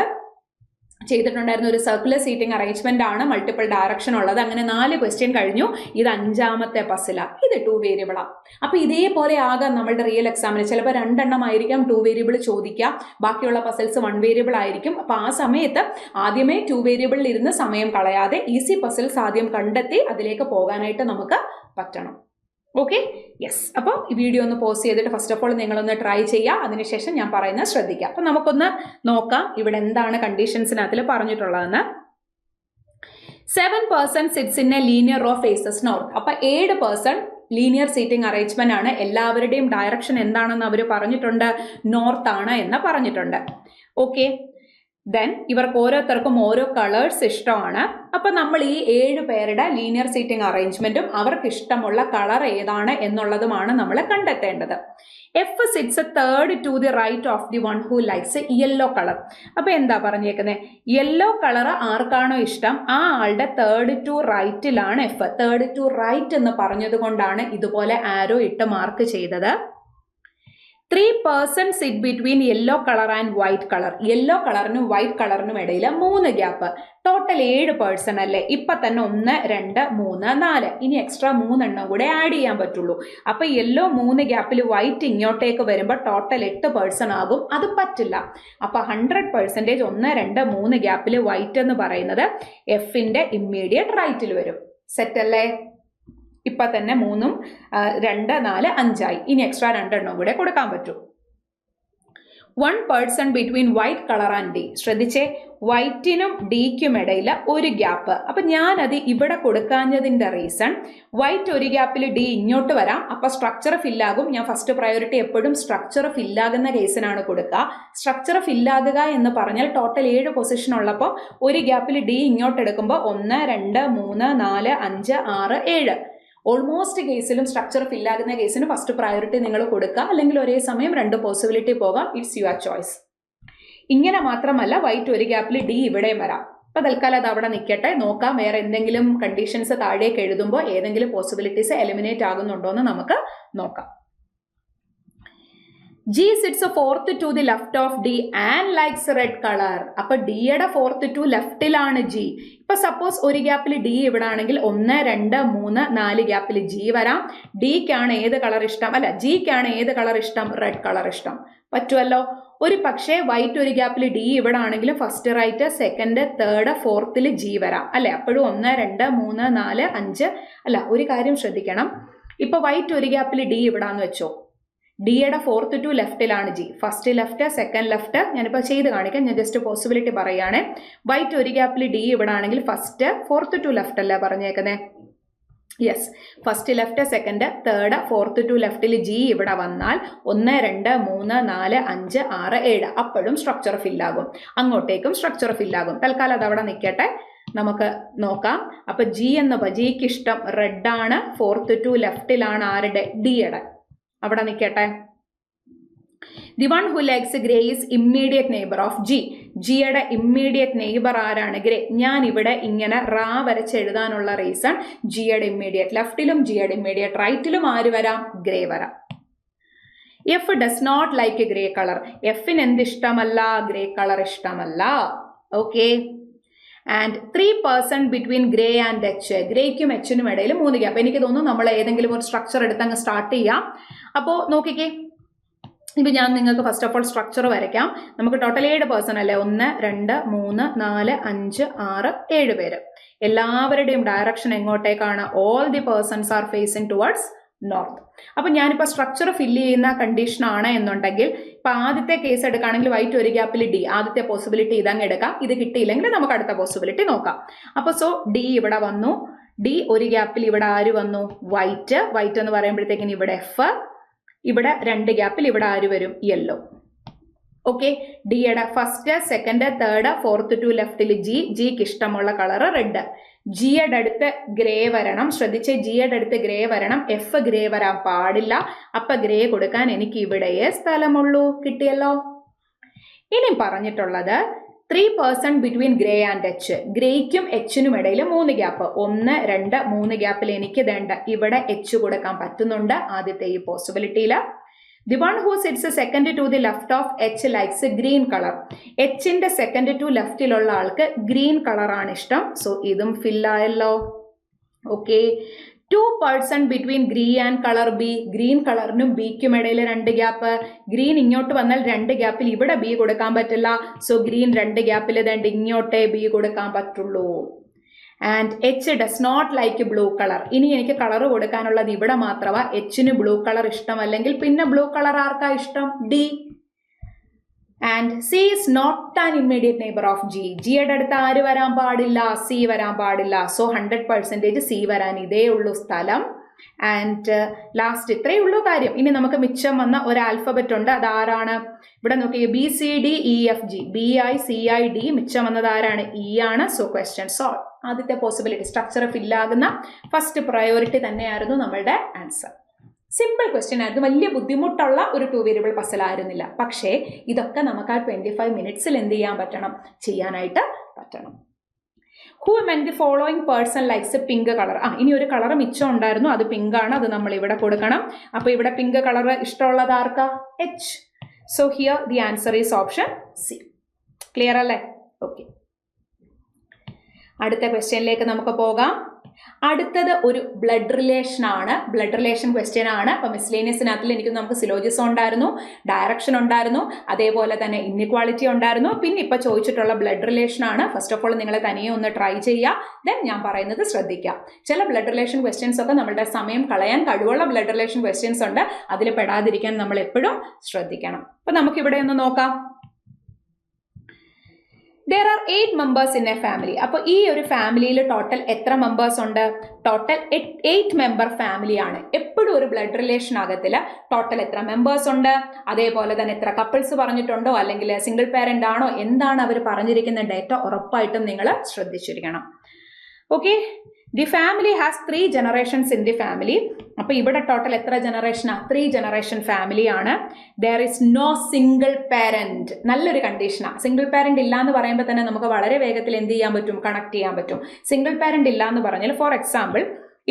ചെയ്തിട്ടുണ്ടായിരുന്ന ഒരു സർക്കുലർ സീറ്റിംഗ് അറേഞ്ച്മെന്റ് ആണ്. മൾട്ടിപ്പിൾ ഡയറക്ഷൻ ഉള്ളത്. അങ്ങനെ 4 ക്വസ്റ്റ്യൻ കഴിഞ്ഞു. ഇത് 5ാമത്തെ പസിലാണ്. ഇത് 2 വേരിയബിളാണ്. അപ്പൊ ഇതേപോലെ ആകാം നമ്മളുടെ റിയൽ എക്സാമിന്. ചിലപ്പോൾ 2 എണ്ണം ആയിരിക്കാം 2 വേരിയബിൾ ചോദിക്കുക, ബാക്കിയുള്ള പസിൽസ് 1 വേരിയബിൾ ആയിരിക്കും. അപ്പൊ ആ സമയത്ത് ആദ്യമേ 2 വേരിയബിളിൽ ഇരുന്ന് സമയം കളയാതെ ഈസി പസിൽസ് ആദ്യം കണ്ടെത്തി അതിലേക്ക് പോകാനായിട്ട് നമുക്ക് പറ്റണം. Okay, yes. അപ്പോൾ ഈ വീഡിയോ ഒന്ന് പോസ് ചെയ്തിട്ട് ഫസ്റ്റ് ഓഫ് ഓൾ നിങ്ങളൊന്ന് ട്രൈ ചെയ്യുക. അതിനുശേഷം ഞാൻ പറയുന്നത് ശ്രദ്ധിക്കുക. അപ്പൊ നമുക്കൊന്ന് നോക്കാം ഇവിടെ എന്താണ് കണ്ടീഷൻസിനകത്തിൽ പറഞ്ഞിട്ടുള്ളതെന്ന്. 7 person sits in a linear row faces north. അപ്പൊ 7 person ലീനിയർ സീറ്റിംഗ് അറേഞ്ച്മെന്റ് ആണ്. എല്ലാവരുടെയും ഡയറക്ഷൻ എന്താണെന്ന് അവർ പറഞ്ഞിട്ടുണ്ട്? നോർത്ത് ആണ് എന്ന് പറഞ്ഞിട്ടുണ്ട്. ഓക്കെ. ദെൻ ഇവർക്ക് ഓരോരുത്തർക്കും ഓരോ കളേഴ്സ് ഇഷ്ടമാണ്. അപ്പൊ നമ്മൾ ഈ 7 പേരുടെ ലീനിയർ സീറ്റിംഗ് അറേഞ്ച്മെന്റും അവർക്ക് ഇഷ്ടമുള്ള കളർ ഏതാണ് എന്നുള്ളതുമാണ് നമ്മൾ കണ്ടെത്തേണ്ടത്. F sits third to the right of the one who likes yellow colour. അപ്പൊ എന്താ പറഞ്ഞേക്കുന്നത്? യെല്ലോ കളർ ആർക്കാണോ ഇഷ്ടം ആ ആളുടെ തേർഡ് ടു റൈറ്റിലാണ് എഫ്. തേർഡ് ടു റൈറ്റ് എന്ന് പറഞ്ഞത് കൊണ്ടാണ് ഇതുപോലെ ആരോ ഇട്ട് മാർക്ക് ചെയ്തത്. 3 person sit between yellow color and white color. Yellow കളറിനും വൈറ്റ് കളറിനും ഇടയിൽ 3 ഗ്യാപ്പ്. ടോട്ടൽ 7 പേഴ്സൺ അല്ലേ? ഇപ്പൊ തന്നെ 1 2 3 4, ഇനി എക്സ്ട്രാ 3 എണ്ണം കൂടെ ആഡ് ചെയ്യാൻ പറ്റുള്ളൂ. അപ്പൊ യെല്ലോ 3 ഗ്യാപ്പിൽ വൈറ്റ് ഇങ്ങോട്ടേക്ക് വരുമ്പോൾ ടോട്ടൽ 8 പേഴ്സൺ ആകും. അത് പറ്റില്ല. അപ്പൊ 100% 1 2 3 ഗ്യാപ്പിൽ വൈറ്റ് എന്ന് പറയുന്നത് എഫിന്റെ ഇമ്മീഡിയറ്റ് റൈറ്റിൽ വരും. സെറ്റ് അല്ലേ? ഇപ്പൊ തന്നെ 3 2 4 5 ആയി. ഇനി എക്സ്ട്രാ 2 എണ്ണം കൂടെ കൊടുക്കാൻ പറ്റും. 1 person between white color and D. ശ്രദ്ധിച്ചേ, വൈറ്റിനും ഡിക്കും ഇടയിൽ 1 ഗ്യാപ്പ്. അപ്പൊ ഞാനത് ഇവിടെ കൊടുക്കാഞ്ഞതിന്റെ റീസൺ, വൈറ്റ് 1 ഗ്യാപ്പിൽ ഡി ഇങ്ങോട്ട് വരാം, അപ്പൊ സ്ട്രക്ചർ ഫില്ലാകും. ഞാൻ ഫസ്റ്റ് പ്രയോറിറ്റി എപ്പോഴും സ്ട്രക്ചർ ഫില്ലാകുന്ന കേസിനാണ് കൊടുക്കുക. സ്ട്രക്ചർ ഫില്ലാകുക എന്ന് പറഞ്ഞാൽ ടോട്ടൽ 7 പൊസിഷൻ ഉള്ളപ്പോൾ 1 ഗ്യാപ്പിൽ ഡി ഇങ്ങോട്ട് എടുക്കുമ്പോൾ 1 2 3 4 5 6 7. ഓൾമോസ്റ്റ് കേസിലും സ്ട്രക്ചർ ഫില്ലാകുന്ന കേസിന് ഫസ്റ്റ് പ്രയോറിറ്റി നിങ്ങൾ കൊടുക്കുക, അല്ലെങ്കിൽ ഒരേ സമയം 2 പോസിബിലിറ്റി പോകാം. It's your choice. ഇങ്ങനെ മാത്രമല്ല വൈറ്റ് 1 ഗ്യാപ്പിൽ ഡി ഇവിടെയും വരാം. അപ്പൊ തൽക്കാലം അത് അവിടെ നിൽക്കട്ടെ. നോക്കാം വേറെ എന്തെങ്കിലും കണ്ടീഷൻസ് താഴേക്ക് എഴുതുമ്പോൾ ഏതെങ്കിലും പോസിബിലിറ്റീസ് എലിമിനേറ്റ് ആകുന്നുണ്ടോ എന്ന് നമുക്ക് നോക്കാം. G sits fourth to the left of D and likes red color. അപ്പൊ ഡിയുടെ 4th to ലെഫ്റ്റിലാണ് ജി. ഇപ്പൊ സപ്പോസ് 1 ഗ്യാപ്പിൽ ഡി ഇവിടെ ആണെങ്കിൽ 1 2 3 4 ഗ്യാപ്പിൽ ജി വരാം. ഡിക്കാണ് ഏത് കളർ ഇഷ്ടം? അല്ല, ജിക്കാണ് ഏത് കളർ ഇഷ്ടം? റെഡ് കളർ ഇഷ്ടം. പറ്റുമല്ലോ. ഒരു പക്ഷേ വൈറ്റ് 1 ഗ്യാപ്പിൽ ഡി ഇവിടെ ആണെങ്കിലും ഫസ്റ്റ് റൈറ്റ് സെക്കൻഡ് തേർഡ് ഫോർത്തിൽ ജി വരാം അല്ലെ? അപ്പോഴും 1 2 3 4 5. അല്ല, ഒരു കാര്യം ശ്രദ്ധിക്കണം. ഇപ്പൊ വൈറ്റ് 1 ഗ്യാപ്പിൽ ഡി ഇവിടാന്ന് വെച്ചോ. ഡിയുടെ 4th to ലെഫ്റ്റിലാണ് G. First left second left ഞാനിപ്പോൾ ചെയ്ത് കാണിക്കാം. ഞാൻ ജസ്റ്റ് പോസിബിലിറ്റി പറയുകയാണ്. വൈറ്റ് 1 ഗ്യാപ്പിൽ ഡി ഇവിടെ ആണെങ്കിൽ ഫസ്റ്റ് 4th to ലെഫ്റ്റ് അല്ലേ പറഞ്ഞേക്കുന്നത്? Yes. First left second third 4th to ലെഫ്റ്റിൽ ജി ഇവിടെ വന്നാൽ 1 2 3 4 5 6 7. അപ്പോഴും സ്ട്രക്ചർ ഫില്ലാകും. അങ്ങോട്ടേക്കും സ്ട്രക്ചർ ഫില്ലാകും. തൽക്കാലം അത് അവിടെ നിൽക്കട്ടെ. നമുക്ക് നോക്കാം. അപ്പൊ ജി ജിക്ക് ഇഷ്ടം റെഡ് ആണ്. 4th to ലെഫ്റ്റിലാണ് ആരുടെ? ഡിയുടെ. അവിടെ നിൽക്കട്ടെ. The one who likes grey is immediate neighbour of G. ജിയുടെ ഇമ്മീഡിയറ്റ് നെയ്ബർ ആരാണ്? ഗ്രേ. ഞാൻ ഇവിടെ ഇങ്ങനെ റാ വരച്ച് എഴുതാനുള്ള റീസൺ ജിയുടെ ഇമ്മീഡിയറ്റ് ലെഫ്റ്റിലും ജിയുടെ ഇമ്മീഡിയറ്റ് റൈറ്റിലും ആര് വരാം? ഗ്രേ വരാം. F does not like grey colour. എഫിന് എന്ത് ഇഷ്ടമല്ല? ഗ്രേ കളർ ഇഷ്ടമല്ല. Okay. And 3% between grey and H. ഗ്രേക്കും എച്ചിനും ഇടയിൽ 3 ഗ്യാപ്പ്. എനിക്ക് തോന്നുന്നു നമ്മൾ ഏതെങ്കിലും ഒരു സ്ട്രക്ചർ എടുത്ത് അങ്ങ് സ്റ്റാർട്ട് ചെയ്യാം. അപ്പോൾ നോക്കിക്കേ, ഇപ്പം ഞാൻ നിങ്ങൾക്ക് ഫസ്റ്റ് ഓഫ് ഓൾ സ്ട്രക്ചർ വരയ്ക്കാം. നമുക്ക് ടോട്ടൽ 7 പേഴ്സൺ അല്ലേ, 1 2 3 4 5 6 7 പേര്. എല്ലാവരുടെയും ഡയറക്ഷൻ എങ്ങോട്ടേക്കാണ്? All the persons are facing towards north. അപ്പം ഞാനിപ്പോൾ സ്ട്രക്ചർ ഫില്ല് ചെയ്യുന്ന കണ്ടീഷൻ ആണ് എന്നുണ്ടെങ്കിൽ, ഇപ്പം ആദ്യത്തെ കേസ് എടുക്കുകയാണെങ്കിൽ വൈറ്റ് ഒരു ഗ്യാപ്പിൽ ഡി, ആദ്യത്തെ പോസിബിലിറ്റി ഇതങ്ങ് എടുക്കാം. ഇത് കിട്ടിയില്ലെങ്കിൽ നമുക്ക് അടുത്ത പോസിബിലിറ്റി നോക്കാം. അപ്പോൾ സോ ഡി ഇവിടെ വന്നു, ഡി ഒരു ഗ്യാപ്പിൽ ഇവിടെ ആര് വന്നു? വൈറ്റ്. വൈറ്റ് എന്ന് പറയുമ്പോഴത്തേക്കിന് ഇവിടെ എഫ്, ഇവിടെ 2 ഗ്യാപ്പിൽ ഇവിടെ ആര് വരും? യെല്ലോ. ഓക്കെ, ഡിയുടെ first second third fourth to ലെഫ്റ്റിൽ ജി, ജിക്ക് ഇഷ്ടമുള്ള കളർ റെഡ്. ജിയുടെ അടുത്ത് ഗ്രേ വരണം, ശ്രദ്ധിച്ച് ജിയുടെ അടുത്ത് ഗ്രേ വരണം. എഫ് ഗ്രേ വരാൻ പാടില്ല, അപ്പൊ ഗ്രേ കൊടുക്കാൻ എനിക്ക് ഇവിടെയേ സ്ഥലമുള്ളൂ. കിട്ടിയല്ലോ. ഇനി പറഞ്ഞിട്ടുള്ളത് 3% ബിറ്റ്വീൻ ഗ്രേ ആൻഡ് എച്ച്. ഗ്രേക്കും എച്ചിനും ഇടയിൽ 3 ഗ്യാപ്പ്, 1 2 3 ഗ്യാപ്പിൽ എനിക്ക് വേണ്ട ഇവിടെ എച്ച് കൊടുക്കാൻ പറ്റുന്നുണ്ട് ആദ്യത്തെ ഈ പോസിബിലിറ്റിയിൽ. The one who sits second to the left of H likes green colour. എച്ചിന്റെ സെക്കൻഡ് ടു ലെഫ്റ്റിലുള്ള ആൾക്ക് ഗ്രീൻ കളറാണ് ഇഷ്ടം. സോ ഇതും ഫില്ലായല്ലോ. Okay, 2% between green and colour B. Green കളറിനും ബിക്കും ഇടയിൽ 2 ഗ്യാപ്പ്. ഗ്രീൻ ഇങ്ങോട്ട് വന്നാൽ 2 ഗ്യാപ്പിൽ ഇവിടെ ബി കൊടുക്കാൻ പറ്റില്ല. സോ ഗ്രീൻ 2 ഗ്യാപ്പിൽ രണ്ട് ഇങ്ങോട്ടേ ബി കൊടുക്കാൻ പറ്റുള്ളൂ. And H does not like blue colour. ഇനി എനിക്ക് കളർ കൊടുക്കാനുള്ളത് ഇവിടെ മാത്രമാ. എച്ചിന് ബ്ലൂ കളർ ഇഷ്ടമല്ലെങ്കിൽ പിന്നെ ബ്ലൂ കളർ ആർക്കാ ഇഷ്ടം? D. And C is not an immediate neighbour of G. ജിയുടെ അടുത്ത് ആര് വരാൻ പാടില്ല? സി വരാൻ പാടില്ല. സോ 100% സി വരാൻ ഇതേ ഉള്ളൂ സ്ഥലം. ആൻഡ് ലാസ്റ്റ് ഇത്രയേ ഉള്ളൂ കാര്യം. ഇനി നമുക്ക് മിച്ചം വന്ന ഒരു ആൽഫബറ്റ് ഉണ്ട്, അതാരാണ്? ഇവിടെ നോക്കിയേ, B C D E F G. B I C I D, മിച്ചം വന്നത് ആരാണ്? ഇ ആണ്. So question solve. ആദ്യത്തെ പോസിബിലിറ്റി സ്ട്രക്ചർ ഫില്ലാകുന്ന ഫസ്റ്റ് പ്രയോറിറ്റി തന്നെയായിരുന്നു നമ്മളുടെ ആൻസർ. സിമ്പിൾ ക്വസ്റ്റ്യൻ ആയിരുന്നു, വലിയ ബുദ്ധിമുട്ടുള്ള ഒരു 2 വേരിയബിൾ പസൽ ആയിരുന്നില്ല. പക്ഷേ ഇതൊക്കെ നമുക്ക് ആ 25 മിനിറ്റ്സിൽ എന്ത് ചെയ്യാൻ പറ്റണം? ചെയ്യാനായിട്ട് പറ്റണം. Who men the following person likes pink colour. ഇനി ഒരു കളർ മിച്ചം ഉണ്ടായിരുന്നു, അത് പിങ്ക് ആണ്. അത് നമ്മൾ ഇവിടെ കൊടുക്കണം. അപ്പോൾ ഇവിടെ പിങ്ക് കളർ ഇഷ്ടമുള്ളത് ആർക്കാ? H. So here the answer is option C. Clear അല്ലേ? ഓക്കെ, അടുത്ത ക്വസ്റ്റ്യനിലേക്ക് നമുക്ക് പോകാം. അടുത്തത് ഒരു ബ്ലഡ് റിലേഷൻ ആണ്. ബ്ലഡ് റിലേഷൻ ക്വസ്റ്റ്യൻ ആണ്. അപ്പോൾ മിസ്ലേനിയസിനകത്തിൽ നമുക്ക് സിലോജിസം ഉണ്ടായിരുന്നു, ഡയറക്ഷൻ ഉണ്ടായിരുന്നു, അതേപോലെ തന്നെ ഇൻഇക്വാളിറ്റി ഉണ്ടായിരുന്നു. പിന്നെ ഇപ്പോൾ ചോദിച്ചിട്ടുള്ള ബ്ലഡ് റിലേഷൻ ആണ്. ഫസ്റ്റ് ഓഫ് ഓൾ നിങ്ങൾ തനിയെ ഒന്ന് ട്രൈ ചെയ്യുക, ദെൻ ഞാൻ പറയുന്നത് ശ്രദ്ധിക്കുക. ചില ബ്ലഡ് റിലേഷൻ ക്വസ്റ്റ്യൻസ് ഒക്കെ നമ്മളുടെ സമയം കളയാൻ കഴിവുള്ള ബ്ലഡ് റിലേഷൻ ക്വസ്റ്റ്യൻസ് ഉണ്ട്. അതിൽ പെടാതിരിക്കാൻ നമ്മൾ എപ്പോഴും ശ്രദ്ധിക്കണം. അപ്പോൾ നമുക്കിവിടെ ഒന്ന് നോക്കാം. There are 8 members in a family. അപ്പോൾ ഈ ഒരു ഫാമിലിയിൽ ടോട്ടൽ എത്ര മെമ്പേഴ്സ് ഉണ്ട്? ടോട്ടൽ 8 മെമ്പർ ഫാമിലി ആണ്. എപ്പോഴും ഒരു ബ്ലഡ് റിലേഷൻ ആകത്തില്ല. ടോട്ടൽ എത്ര മെമ്പേഴ്സ് ഉണ്ട്, അതേപോലെ തന്നെ എത്ര കപ്പിൾസ് പറഞ്ഞിട്ടുണ്ടോ, അല്ലെങ്കിൽ സിംഗിൾ പാരന്റ് ആണോ, എന്താണ് അവർ പറഞ്ഞിരിക്കുന്ന ഡേറ്റ ഉറപ്പായിട്ടും നിങ്ങൾ ശ്രദ്ധിച്ചിരിക്കണം. Okay, the family has 3 generations in the family. അപ്പൊ ഇവിടെ ടോട്ടൽ എത്ര ജനറേഷനാ? 3 generation ഫാമിലി ആണ്. There is no single parent. നല്ലൊരു കണ്ടീഷനാ. സിംഗിൾ പാരന്റ് ഇല്ല എന്ന് പറയുമ്പോൾ തന്നെ നമുക്ക് വളരെ വേഗത്തിൽ എന്ത് ചെയ്യാൻ പറ്റും? കണക്ട് ചെയ്യാൻ പറ്റും. സിംഗിൾ പാരന്റ് ഇല്ല എന്ന് പറഞ്ഞാൽ, ഫോർ എക്സാമ്പിൾ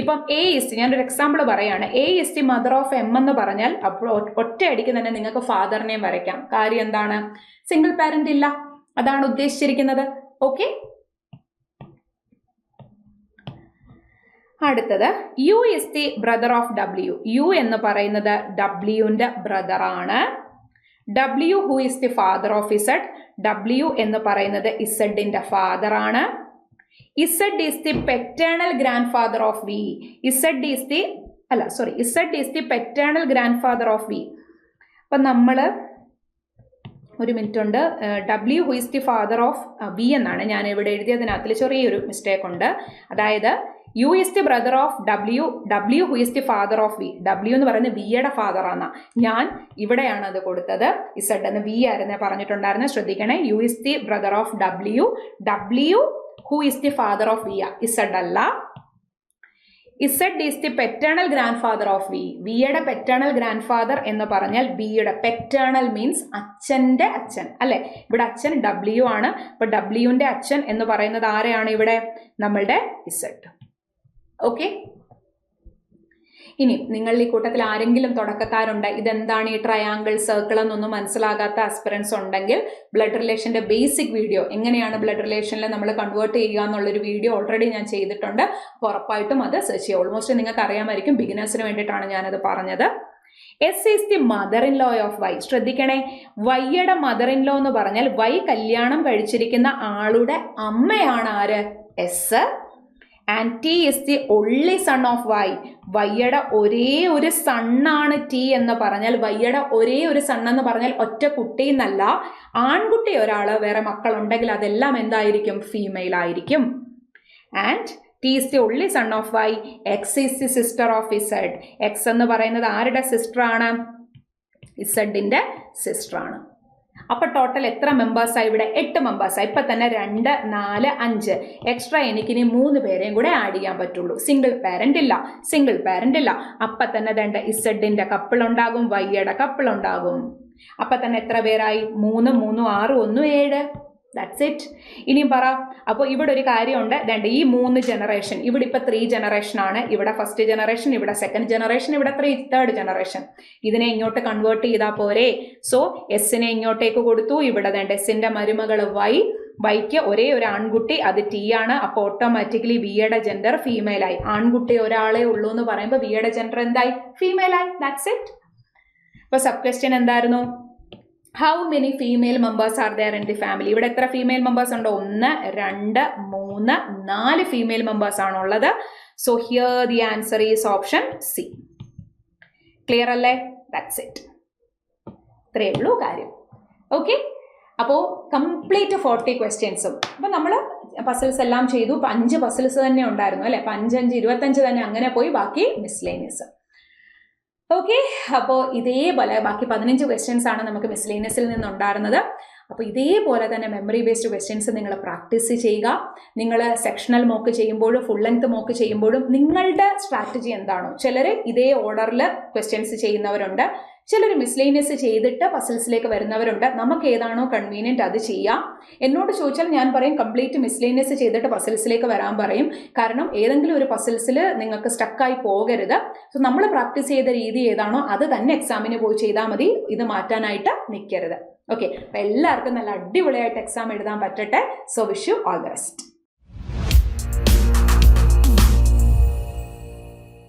ഇപ്പം എ ഇസ്റ്റ്, ഞാനൊരു എക്സാമ്പിൾ പറയാണ്, A is the mother of M എന്ന് പറഞ്ഞാൽ അപ്പോൾ ഒറ്റയടിക്ക് തന്നെ നിങ്ങൾക്ക് ഫാദറിനെയും വരയ്ക്കാം. കാര്യം എന്താണ്? സിംഗിൾ പാരന്റ് ഇല്ല, അതാണ് ഉദ്ദേശിച്ചിരിക്കുന്നത്. ഓക്കെ, അടുത്തത് U is the brother of W. U എന്ന് പറയുന്നത് ഡബ്ല്യുവിന്റെ ബ്രദർ ആണ്. W who is the father of Z. W എന്ന് പറയുന്നത് ഇസഡിന്റെ ഫാദർ ആണ്. Z is the paternal grandfather of V. Z is the paternal grandfather of V. അപ്പൊ നമ്മള് ഒരു മിനിറ്റ് ഉണ്ട്. W who is the father of V എന്നാണ് ഞാൻ ഇവിടെ എഴുതിയതിനകത്തിൽ ചെറിയൊരു മിസ്റ്റേക്ക് ഉണ്ട്. അതായത് U is the brother of W, W who is the father of V. W എന്ന് പറയുന്നത് വിയുടെ ഫാദർ ആണ്. ഞാൻ ഇവിടെയാണ് അത് കൊടുത്തത്. ഇസഡ് എന്ന് വി ആയിരുന്നു പറഞ്ഞിട്ടുണ്ടായിരുന്നു. ശ്രദ്ധിക്കണേ, U is the brother of W, W who is the father of V. Z അല്ല. Z is the paternal grandfather of V. വിയുടെ പെറ്റേണൽ ഗ്രാൻഡ് ഫാദർ എന്ന് പറഞ്ഞാൽ ബിയുടെ പെറ്റേണൽ മീൻസ് അച്ഛന്റെ അച്ഛൻ അല്ലെ. ഇവിടെ അച്ഛൻ ഡബ്ല്യു ആണ്. അപ്പൊ ഡബ്ല്യുവിന്റെ അച്ഛൻ എന്ന് പറയുന്നത് ആരെയാണ്? ഇവിടെ നമ്മളുടെ ഇസഡ്. ഓക്കെ, ഇനി നിങ്ങൾ ഈ കൂട്ടത്തിൽ ആരെങ്കിലും തുടക്കക്കാരുണ്ട്, ഇതെന്താണ് ഈ ട്രയാങ്കിൾ, സർക്കിൾ എന്നൊന്നും മനസ്സിലാകാത്ത ആസ്പിറൻസ് ഉണ്ടെങ്കിൽ ബ്ലഡ് റിലേഷന്റെ ബേസിക് വീഡിയോ, എങ്ങനെയാണ് ബ്ലഡ് റിലേഷനിൽ നമ്മൾ കൺവേർട്ട് ചെയ്യുക എന്നുള്ളൊരു വീഡിയോ ഓൾറെഡി ഞാൻ ചെയ്തിട്ടുണ്ട്. അപ്പോൾ ഉറപ്പായിട്ടും അത് സെർച്ച് ചെയ്യുക. ഓൾമോസ്റ്റ് നിങ്ങൾക്ക് അറിയാമായിരിക്കും, ബിഗിനേഴ്സിന് വേണ്ടിയിട്ടാണ് ഞാനത് പറഞ്ഞത്. S is the mother in law of Y. ശ്രദ്ധിക്കണേ, വൈയുടെ മദർ ഇൻ ലോ എന്ന് പറഞ്ഞാൽ വൈ കല്യാണം കഴിച്ചിരിക്കുന്ന ആളുടെ അമ്മയാണ് ആര്? S. And T is the only son of Y. വൈയുടെ ഒരേ ഒരു സണ്ണാണ് ടി എന്ന് പറഞ്ഞാൽ, വൈയുടെ ഒരേ ഒരു സൺ എന്ന് പറഞ്ഞാൽ ഒറ്റ കുട്ടി എന്നല്ല, ആൺകുട്ടി ഒരാള് വേറെ മക്കളുണ്ടെങ്കിൽ അതെല്ലാം എന്തായിരിക്കും? ഫീമെയിൽ ആയിരിക്കും. And T is the only son of Y. X is the sister of Z. X എന്ന് പറയുന്നത് ആരുടെ സിസ്റ്റർ ആണ്? ഇസഡിന്റെ സിസ്റ്റർ ആണ്. അപ്പൊ ടോട്ടൽ എത്ര മെമ്പേഴ്സായി ഇവിടെ? 8 മെമ്പേഴ്സായി. ഇപ്പൊ തന്നെ 2, 4, 5 എക്സ്ട്രാ എനിക്കിനി 3 പേരെയും കൂടെ ആഡ് ചെയ്യാൻ പറ്റുള്ളൂ. സിംഗിൾ പാരന്റ് ഇല്ല. അപ്പൊ തന്നെ വേണ്ട ഇസഡിന്റെ കപ്പിൾ ഉണ്ടാകും, വൈയുടെ കപ്പിൾ ഉണ്ടാകും. അപ്പൊ തന്നെ എത്ര പേരായി? 3, 3, 6, 1, 7. That's it. ഇനിയും പറ. അപ്പോൾ ഇവിടെ ഒരു കാര്യമുണ്ട്. രണ്ട് ഈ 3 ജനറേഷൻ, ഇവിടെ ഇപ്പൊ 3 ജനറേഷൻ ആണ്. ഇവിടെ ഫസ്റ്റ് ജനറേഷൻ, ഇവിടെ സെക്കൻഡ് ജനറേഷൻ, ഇവിടെ തേർഡ് ജനറേഷൻ. ഇതിനെ ഇങ്ങോട്ട് കൺവേർട്ട് ചെയ്താൽ പോരെ? സോ എസിനെ ഇങ്ങോട്ടേക്ക് കൊടുത്തു. ഇവിടെ വേണ്ട എസിന്റെ മരുമകൾ വൈക്ക് ഒരേ ഒരു ആൺകുട്ടി, അത് ടി ആണ്. അപ്പൊ ഓട്ടോമാറ്റിക്കലി വിയുടെ ജെൻഡർ ഫീമെയിൽ ആയി. ആൺകുട്ടി ഒരാളെ ഉള്ളൂ എന്ന് പറയുമ്പോൾ വിയുടെ ജെൻഡർ എന്തായി? ഫീമെയിൽ ആയി. That's it. അപ്പൊ സബ് ക്വസ്റ്റ്യൻ എന്തായിരുന്നു? How many female members are there in the family? ഇവിടെ എത്ര ഫീമെയിൽ മെമ്പേഴ്സ് ഉണ്ടോ? 1, 2, 3, 4 ഫീമെയിൽ മെമ്പേഴ്സ് ആണുള്ളത്. So here the answer is option C. Clear അല്ലേ? That's it. ഇത്രയേ ഉള്ളൂ കാര്യം. ഓക്കെ, അപ്പോൾ കംപ്ലീറ്റ് 40 ക്വസ്റ്റ്യൻസും. അപ്പം നമ്മൾ പസിൽസ് എല്ലാം ചെയ്തു. 5 പസിൽസ് തന്നെ ഉണ്ടായിരുന്നു അല്ലേ? 5, 5, 25 തന്നെ അങ്ങനെ പോയി. ബാക്കി മിസ്ലേനിയസ്. ഓക്കെ, അപ്പോൾ ഇതേപോലെ ബാക്കി 15 ക്വസ്റ്റ്യൻസ് ആണ് നമുക്ക് മിസ്ലേനിയസിൽ നിന്നുണ്ടായിരുന്നത്. അപ്പോൾ ഇതേപോലെ തന്നെ മെമ്മറി ബേസ്ഡ് ക്വസ്റ്റ്യൻസ് നിങ്ങൾ പ്രാക്ടീസ് ചെയ്യുക. നിങ്ങൾ സെക്ഷണൽ മോക്ക് ചെയ്യുമ്പോഴും ഫുൾ ലെങ്ത് മോക്ക് ചെയ്യുമ്പോഴും നിങ്ങളുടെ സ്ട്രാറ്റജി എന്താണോ? ചിലർ ഇതേ ഓർഡറിൽ ക്വസ്റ്റ്യൻസ് ചെയ്യുന്നവരുണ്ട്, ചിലർ മിസ്ലേനിയസ് ചെയ്തിട്ട് പസിൽസിലേക്ക് വരുന്നവരുണ്ട്. നമുക്ക് ഏതാണോ കൺവീനിയൻറ്റ് അത് ചെയ്യാം. എന്നോട് ചോദിച്ചാൽ ഞാൻ പറയും കംപ്ലീറ്റ് മിസ്ലേനിയസ് ചെയ്തിട്ട് പസിൽസിലേക്ക് വരാൻ പറയും. കാരണം ഏതെങ്കിലും ഒരു പസിൽസിൽ നിങ്ങൾക്ക് സ്റ്റക്കായി പോകരുത്. സോ നമ്മൾ പ്രാക്ടീസ് ചെയ്ത രീതി ഏതാണോ അത് തന്നെ എക്സാമിന് പോയി ചെയ്താൽ മതി. ഇത് മാറ്റാനായിട്ട് നിൽക്കരുത്. ഓക്കെ, അപ്പോൾ എല്ലാവർക്കും നല്ല അടിപൊളിയായിട്ട് എക്സാം എഴുതാൻ പറ്റട്ടെ. So wish you all the best.